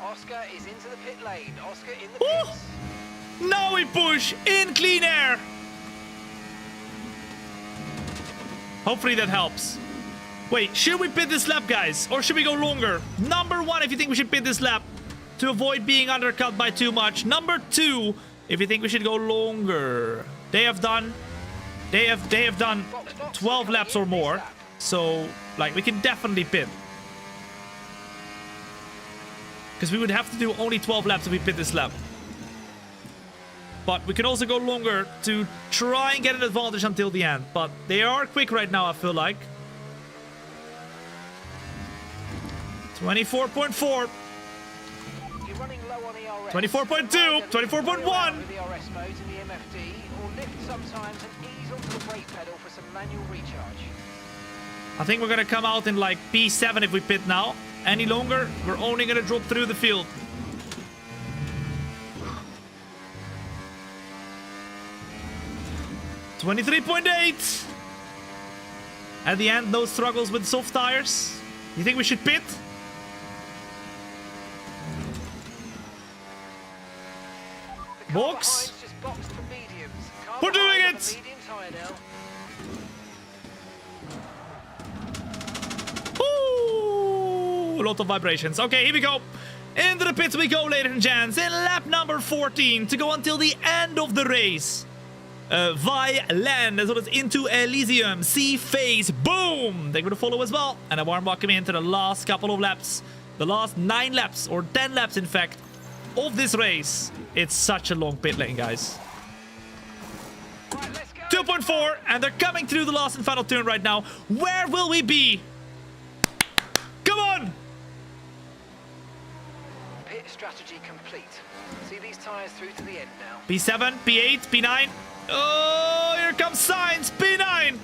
Oscar is into the pit lane. Oscar in the Ooh! pits. Now we push in clean air. Hopefully that helps. Wait, should we pit this lap, guys? Or should we go longer? Number 1, if you think we should pit this lap to avoid being undercut by too much. Number 2, if you think we should go longer. They have done 12 laps or more. So, like, we can definitely pit. Because we would have to do only 12 laps if we pit this lap. But we can also go longer to try and get an advantage until the end. But they are quick right now, I feel like. 24.4. running low on ERS, 24.2, 24.1. with ERS modes in the MFD, or lift sometimes and ease onto the brake pedal for some manual recharge. I think we're gonna come out in like P7 if we pit now. Any longer, we're only gonna drop through the field. $23.8. At the end, no struggles with soft tires. You think we should pit? The car Box. behind's just boxed for mediums. Car We're doing behind on it! the medium tyre now. Ooh, a lot of vibrations. Okay, here we go. Into the pits we go, ladies and gents. In lap number 14 to go until the end of the race. Vai land as well as into Elysium. See phase. Boom! Thank you for the follow as well. And a warm welcome into the last couple of laps. The last 9 laps, or 10 laps in fact, of this race. It's such a long pit lane, guys. Right, let's go. 2.4, and they're coming through the last and final turn right now. Where will we be? Come on! Pit strategy complete. See these tyres through to the end now. P7, P8, P9. Oh, here comes Sainz, P9.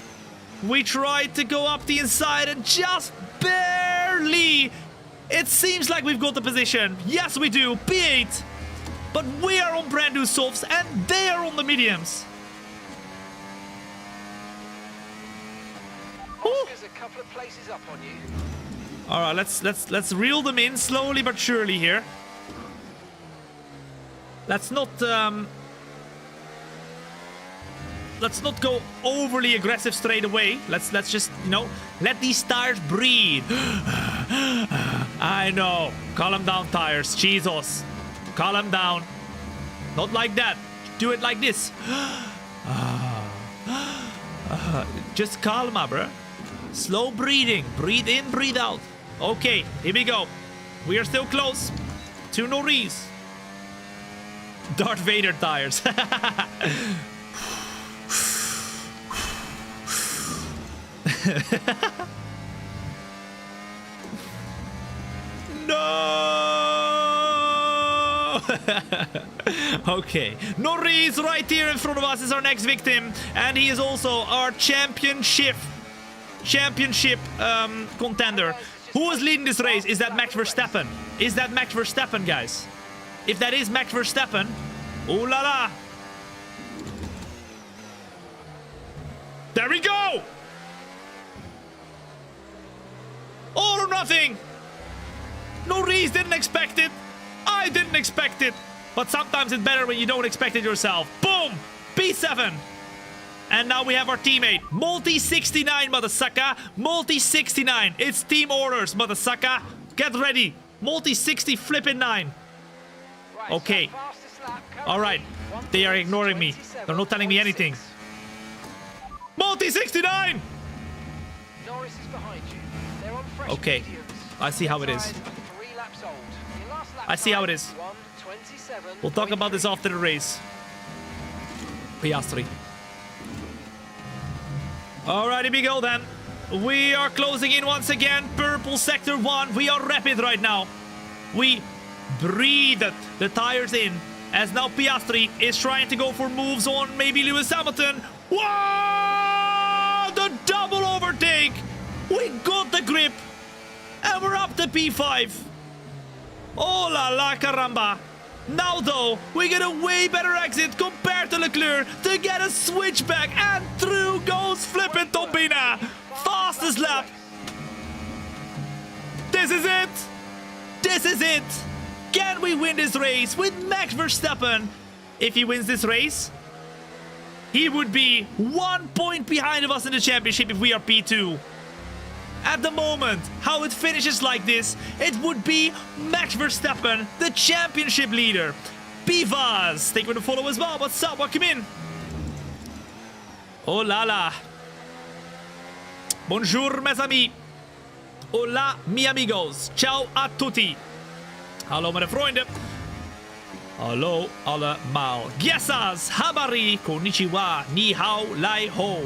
We tried to go up the inside and just barely. It seems like we've got the position. Yes, we do. P8. But we are on brand new softs and they are on the mediums. Oscar's a couple of places up on you. All right, let's reel them in slowly but surely here. Let's not go overly aggressive straight away. Let's just, you know, let these tires breathe. I know. Calm down, tires. Jesus. Calm down. Not like that. Do it like this. Just calma, bro. Slow breathing. Breathe in, breathe out. Okay, here we go. We are still close to Norris. Darth Vader tires. No! Okay, Norris right here in front of us is our next victim, and he is also our championship contender. Who is leading this race? Is that Max Verstappen? Is that Max Verstappen, guys? If that is Max Verstappen, ooh la la! There we go! All or nothing! Norris didn't expect it. I didn't expect it. But sometimes it's better when you don't expect it yourself. Boom! P7. And now we have our teammate. Multi-69, Mothersucker. Multi-69. It's team orders, Mothersucker. Get ready. Multi-60 flipping 9. Right, Okay. so fastest lap currently, All right. They are ignoring me. They're not telling me anything. 1:26. Multi-69! Norris is behind you. They're on fresh Okay. mediums. I see how it is. Tyres are 3 laps old. Your last lap I see how it time, is. 1:27.3. We'll talk about this after the race. Piastri. Alright, here we go then. We are closing in once again. Purple sector 1. We are rapid right now. We breathed the tires in. As now Piastri is trying to go for moves on maybe Lewis Hamilton. Whoa! The double overtake. We got the grip. And we're up to P5. Oh la la caramba. Now though, we get a way better exit compared to Leclerc to get a switchback, and through goes flippin' Thombina. Fastest lap. This is it. This is it. Can we win this race with Max Verstappen? If he wins this race, he would be 1 point behind of us in the championship if we are P2. At the moment, how it finishes like this, it would be Max Verstappen, the championship leader. Pivas, thank you for the follow as well. What's up? Welcome in. Oh la la. Bonjour, mes amis. Hola, mi amigos. Ciao a tutti. Hallo, meine Freunde. Hallo, allemaal. Gesas, habari, konnichiwa, ni hao, lai ho.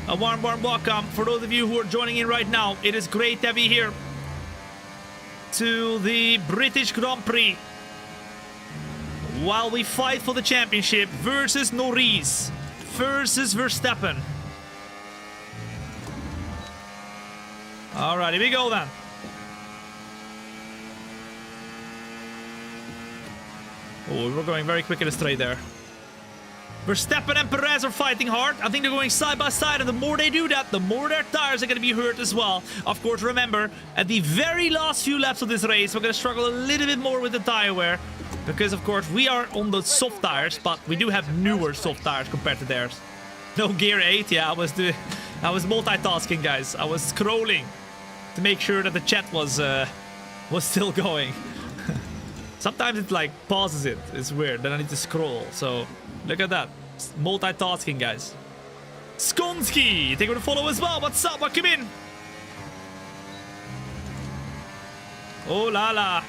A warm welcome for those of you who are joining in right now. It is great to have you here to the British Grand Prix while we fight for the championship versus Norris versus Verstappen. All right, here we go then. Oh, we're going very quick in the straight there. Verstappen and Perez are fighting hard. I think they're going side by side, and the more they do that, the more their tires are going to be hurt as well. Of course, remember, at the very last few laps of this race, we're going to struggle a little bit more with the tire wear. Because, of course, we are on the soft tires, but we do have newer soft tires compared to theirs. No gear 8, yeah, I was multitasking, guys. I was scrolling to make sure that the chat was still going. Sometimes it like pauses it. It's weird. Then I need to scroll. So look at that. Multitasking, guys. Skonski, take over the follow as well. What's up? Welcome in. Oh la la.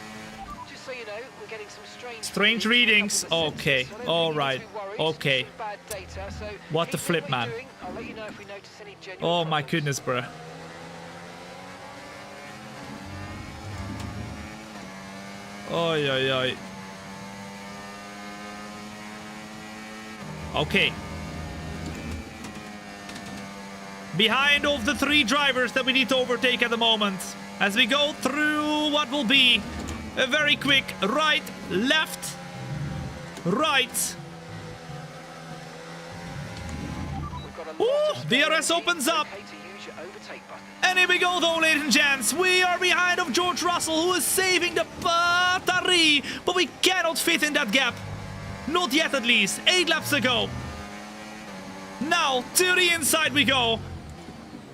Just so you know, we're getting some strange readings. Okay. All right. Okay. What the flip, man. Oh my goodness, bruh. Oi, oi, oi. Okay. Behind of the 3 drivers that we need to overtake at the moment. As we go through what will be a very quick right, left, right. Ooh, DRS opens up. And here we go though, ladies and gents. We are behind of George Russell, who is saving the battery. But we cannot fit in that gap. Not yet, at least. 8 laps to go. Now, to the inside we go.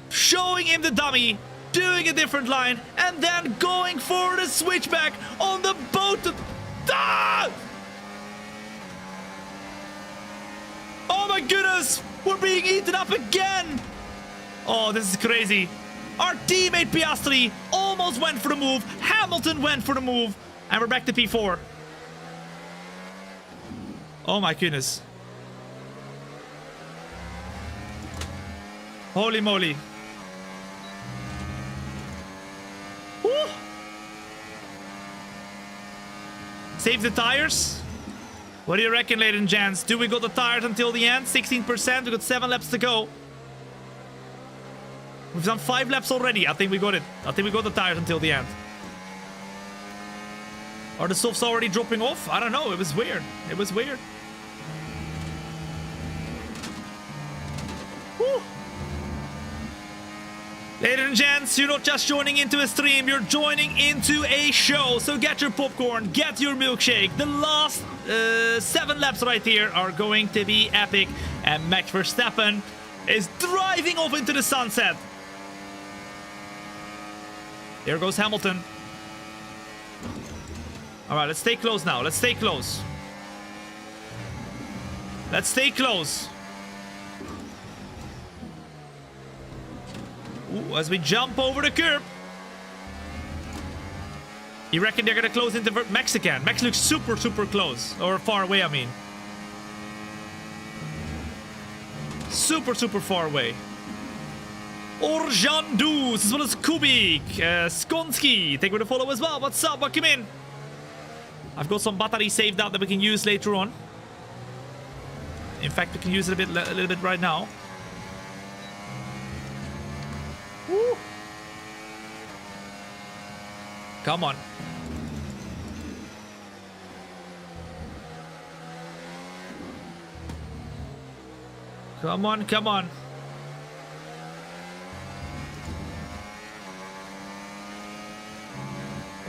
Showing him the dummy. Doing a different line. And then going for the switchback on the boat. Ah! Oh my goodness. We're being eaten up again. Oh, this is crazy. Our teammate Piastri almost went for the move. Hamilton went for the move. And we're back to P4. Oh my goodness. Holy moly. Woo. Save the tires. What do you reckon, ladies and gents? Do we got the tires until the end? 16%. We got 7 laps to go. We've done 5 laps already. I think we got it. I think we got the tires until the end. Are the softs already dropping off? I don't know. It was weird. It was weird. Woo. Ladies and gents, you're not just joining into a stream. You're joining into a show. So get your popcorn. Get your milkshake. The last 7 laps right here are going to be epic. And Max Verstappen is driving off into the sunset. Here goes Hamilton. All right, let's stay close now. Let's stay close. Let's stay close. Ooh, as we jump over the curb. You reckon they're gonna close into Mexican? Max looks super, super close. Or far away, I mean. Super, super far away. Orjandus, as well as Kubik, Skonski, take with a follow as well. What's up? Welcome in. I've got some battery saved up that we can use later on. In fact, we can use it a little bit right now. Woo. Come on. Come on, come on.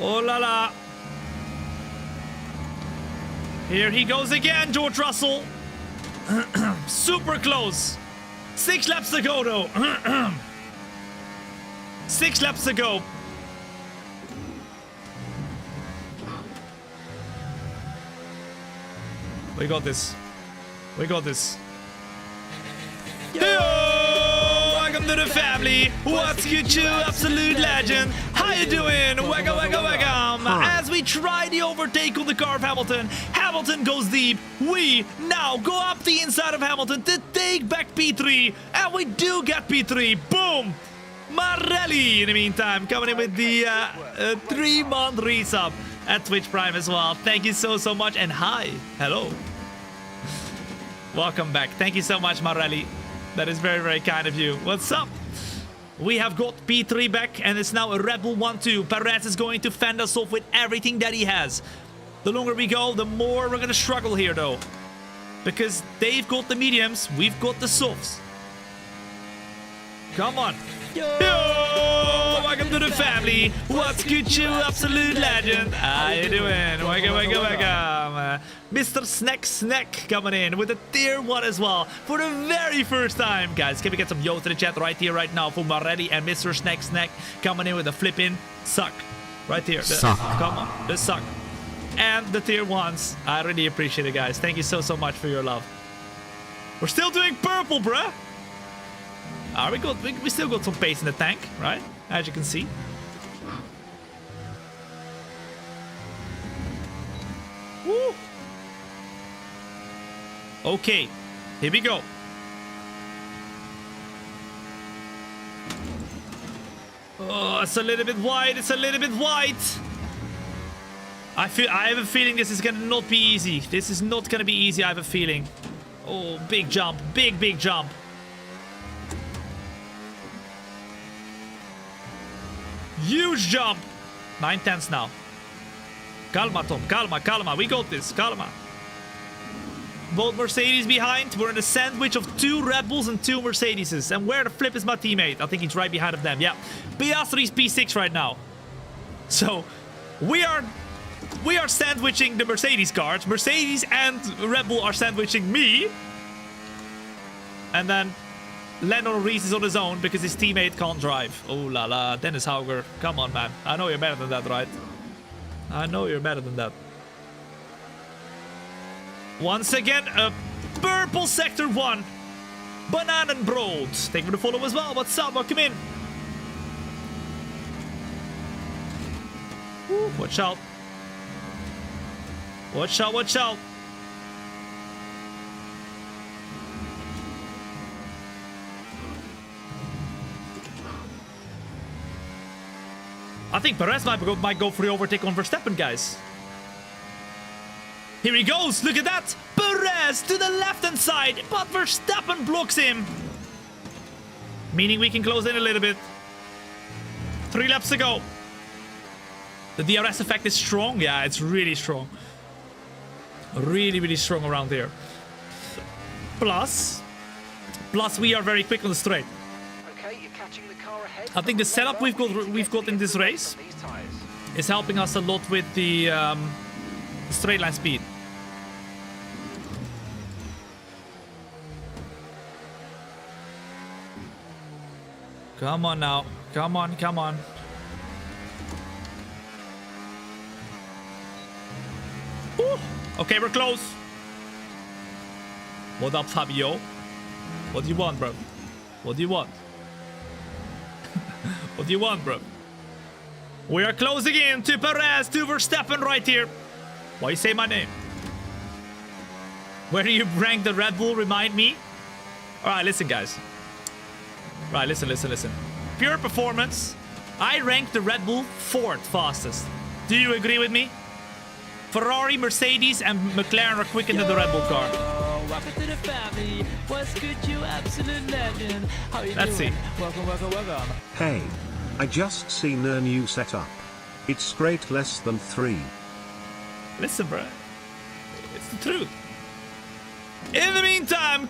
Oh la la. Here he goes again, George Russell. Super close. 6 laps to go, though. 6 laps to go. We got this. We got this. Yo! Welcome to the family. What's good, you absolute legend? How you doing? Wagga wagga wagga. As we try the overtake on the car of Hamilton, Hamilton goes deep. We now go up the inside of Hamilton to take back P3, and we do get P3. Boom! Marelli, in the meantime, coming in with the 3-month resub. at Twitch Prime as well. Thank you so much. And hi. Hello. Welcome back. Thank you so much, Marelli. That is very kind of you. What's up? We have got P3 back, and it's now a Red Bull 1-2. Perez is going to fend us off with everything that he has. The longer we go, the more we're going to struggle here, though. Because they've got the mediums, we've got the softs. Come on. Yo, welcome to the family. What's good, you absolute legend? How you doing? Welcome. Mr. Snack coming in with a tier 1 as well for the very first time. Guys, can we get some yo to the chat right here, right now for Marelli and Mr. Snack coming in with a flipping suck. Right here. Suck. Come on, the suck. And the tier 1s. I really appreciate it, guys. Thank you so much for your love. We're still doing purple, bruh. We still got some pace in the tank, right? As you can see. Woo. Okay, here we go. Oh, it's a little bit wide. It's a little bit wide. I have a feeling this is gonna not be easy. This is not gonna be easy. I have a feeling. Oh, big jump, big jump. Huge jump. 9/10 now. Calma, Tom. Calma. We got this. Calma. Both Mercedes behind. We're in a sandwich of 2 Red Bulls and 2 Mercedeses. And where the flip is my teammate? I think he's right behind of them. Yeah. Piastri's P6 right now. So, we are sandwiching the Mercedes cars. Mercedes and Red Bull are sandwiching me. And then Lando Norris is on his own because his teammate can't drive. Oh la la, Dennis Hauger. Come on, man. I know you're better than that, right? I know you're better than that. Once again, a purple sector 1. Bananenbrood. Thank you for the follow as well. What's up? Welcome in. Ooh, watch out. Watch out. I think Perez might go for the overtake on Verstappen, guys. Here he goes. Look at that. Perez to the left-hand side, but Verstappen blocks him. Meaning we can close in a little bit. 3 laps to go. The DRS effect is strong. Yeah, it's really strong. Really strong around here. Plus, we are very quick on the straight. I think the setup we've got in this race is helping us a lot with the straight line speed. Come on now. Come on. Ooh. Okay, we're close. What up, Fabio? What do you want, bro? What do you want? What do you want, bro? We are closing in to Perez, to Verstappen right here. Why you say my name? Where do you rank the Red Bull? Remind me. All right, listen, guys. Right, listen. Pure performance. I rank the Red Bull 4th fastest. Do you agree with me? Ferrari, Mercedes, and McLaren are quicker than the Red Bull car. Welcome to the family. What's good, you absolute legend? How you Let's doing? see. Welcome. Hey, I just seen a new setup. It's great, less than 3. Listen, bro. It's the truth. In the meantime,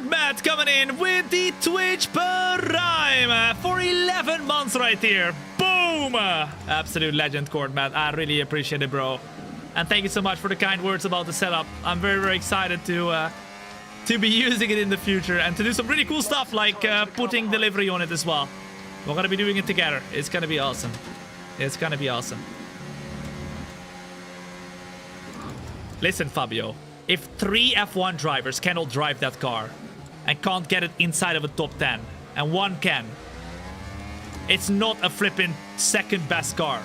Matt coming in with the Twitch Prime for 11 months right here. Boom! Absolute legend, Matt. I really appreciate it, bro. And thank you so much for the kind words about the setup. I'm very excited to be using it in the future and to do some really cool stuff like putting delivery on it as well. We're gonna be doing it together. It's gonna be awesome. It's gonna be awesome. Listen, Fabio. If 3 F1 drivers cannot drive that car and can't get it inside of a top 10 and 1 can, it's not a flipping second best car.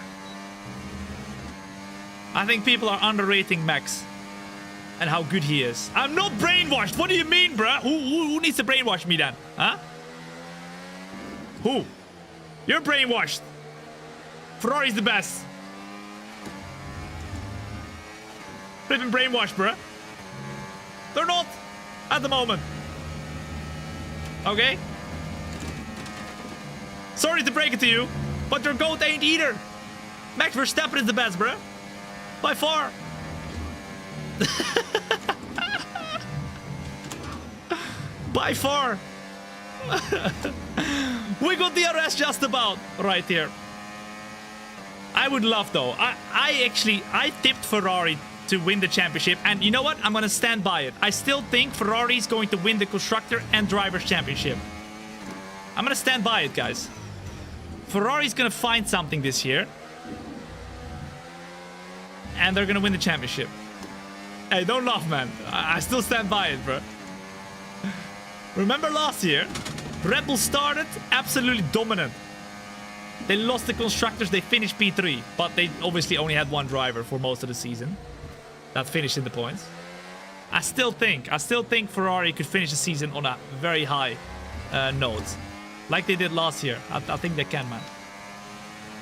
I think people are underrating Max and how good he is. I'm not brainwashed. What do you mean, bruh? Who needs to brainwash me then? Huh? Who? You're brainwashed. Ferrari's the best. flipping brainwashed, bruh. They're not at the moment. Okay? Sorry to break it to you, but your GOAT ain't either. Max Verstappen is the best, bruh. By far. By far. We got the DRS just about right here. I would love though. I tipped Ferrari to win the championship, and you know what? I'm gonna stand by it. I still think Ferrari is going to win the constructor and drivers championship. I'm gonna stand by it, guys. Ferrari's gonna find something this year, and they're gonna win the championship. Hey, don't laugh, man. I still stand by it, bro. Remember last year? Red Bull started absolutely dominant. They lost the constructors, they finished P3, but they obviously only had one driver for most of the season. That finished in the points. I still think Ferrari could finish the season on a very high note. Like they did last year. I think they can, man.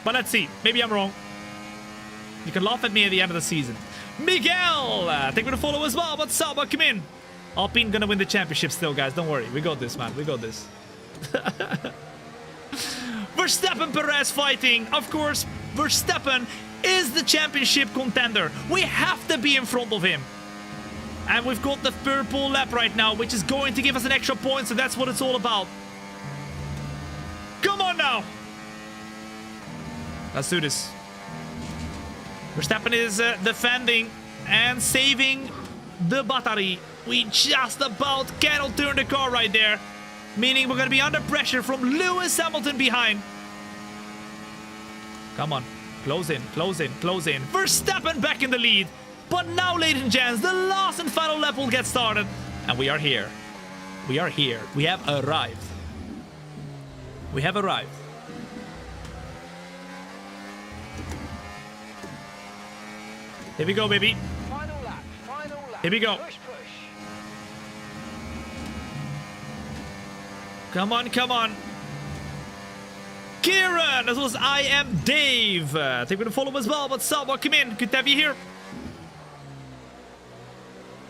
But let's see. Maybe I'm wrong. You can laugh at me at the end of the season. Miguel! Thank you for the follow as well. What's up? Welcome in. Alpine gonna win the championship still, guys. Don't worry. We got this, man. We got this. Verstappen Perez fighting. Of course, Verstappen is the championship contender. We have to be in front of him. And we've got the purple lap right now, which is going to give us an extra point, so that's what it's all about. Come on now. Let's do this. Verstappen is defending and saving the battery. We just about cannot turn the car right there. Meaning we're going to be under pressure from Lewis Hamilton behind. Come on. Close in, close in, close in. Verstappen back in the lead. But now, ladies and gents, the last and final lap will get started. And we are here. We are here. We have arrived. We have arrived. Here we go, baby. Final lap, final lap. Here we go. Push, push. Come on, come on. Kieran, as well as I am Dave. Thank you for the follow as well. What's up? Welcome in. Good to have you here.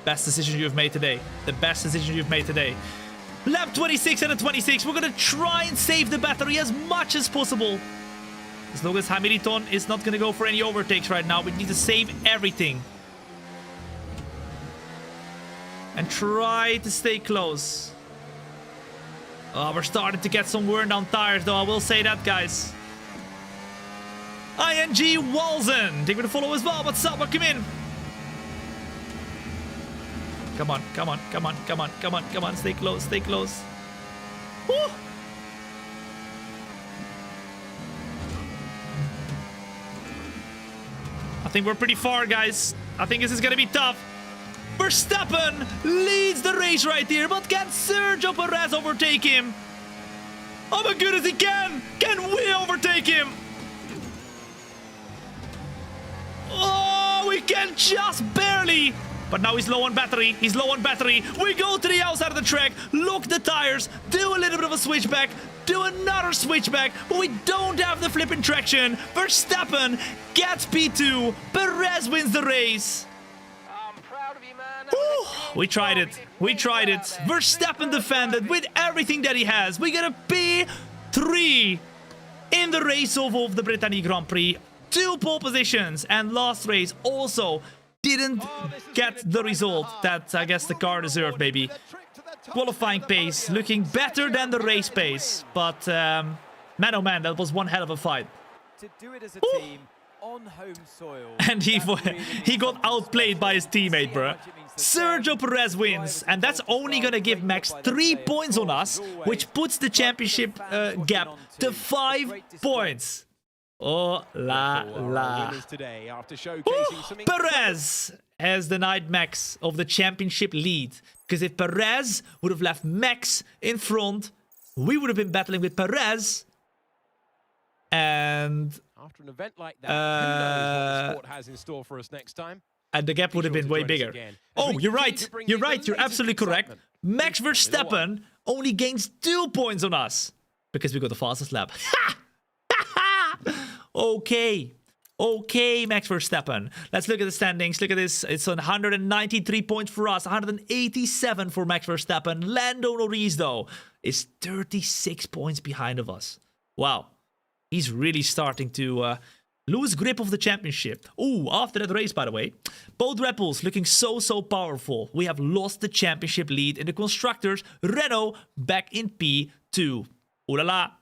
Best decision you've made today. The best decision you've made today. Lap 26 and a 26. We're going to try and save the battery as much as possible. As long as Hamilton is not going to go for any overtakes right now, we need to save everything. And try to stay close. Oh, we're starting to get some worn down tires, though. I will say that, guys. ING Walzen. Thank you for the follow as well. What's up? Welcome in. Come on, come on, come on, come on, come on, come on. Stay close, stay close. Woo! I think we're pretty far, guys. I think this is going to be tough. Verstappen leads the race right here, but can Sergio Perez overtake him? Oh my goodness, he can! Can we overtake him? Oh, we can just barely. But now he's low on battery. He's low on battery. We go to the outside of the track, lock the tires, do a little bit of a switchback, do another switchback, but we don't have the flipping traction. Verstappen gets P2. Perez wins the race. Ooh, we tried it. We tried it. Verstappen defended with everything that he has. We get a P3 in the race of the Britannic Grand Prix. 2 pole positions, and last race also didn't get the result that I guess the car deserved, maybe. Qualifying pace looking better than the race pace, but man oh man, that was one hell of a fight. To do it as a team on home soil. And he got outplayed by his teammate, bro. Sergio Perez wins, and that's only gonna give Max 3 points on us, which puts the championship gap to 5 points. Oh la la. Perez has denied Max of the championship lead, because if Perez would have left Max in front, we would have been battling with Perez. And after an event like that, who knows what the sport has in store for us next time? And the gap would have been way bigger. Oh, you're right. You're right. You're absolutely correct. Max Verstappen only gains 2 points on us because we got the fastest lap. Okay. Okay, Max Verstappen. Let's look at the standings. Look at this. It's on 193 points for us, 187 for Max Verstappen. Lando Norris, though, is 36 points behind of us. Wow. He's really starting to lose grip of the championship. Ooh, after that race, by the way, both Red Bulls looking so powerful. We have lost the championship lead in the constructors. Renault back in P2. Ooh la la.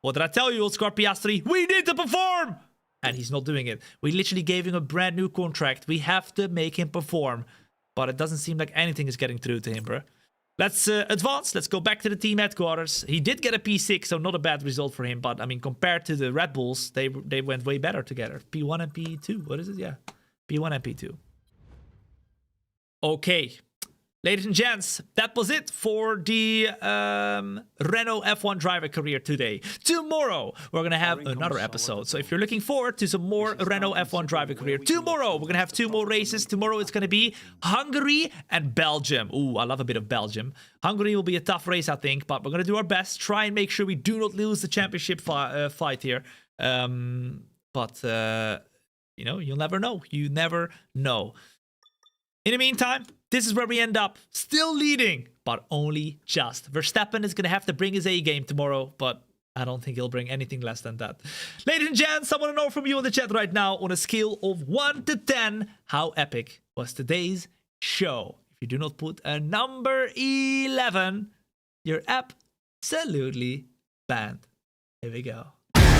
What did I tell you, Oscar Piastri? We need to perform! And he's not doing it. We literally gave him a brand new contract. We have to make him perform. But it doesn't seem like anything is getting through to him, bro. Let's advance. Let's go back to the team headquarters. He did get a P6, so not a bad result for him. But, I mean, compared to the Red Bulls, they went way better together. P1 and P2. What is it? Yeah. P1 and P2. Okay. Ladies and gents, that was it for the Renault F1 driver career today. Tomorrow, we're going to have another episode. So if you're looking forward to some more Renault F1 driver career, tomorrow, we're going to have 2 more races. Tomorrow, it's going to be Hungary and Belgium. Ooh, I love a bit of Belgium. Hungary will be a tough race, I think, but we're going to do our best. Try and make sure we do not lose the championship fight here. You know, you'll never know. You never know. In the meantime, this is where we end up, still leading, but only just. Verstappen is going to have to bring his A game tomorrow, but I don't think he'll bring anything less than that. Ladies and gents, I want to know from you in the chat right now, on a scale of 1 to 10, how epic was today's show? If you do not put a number 11, you're absolutely banned. Here we go.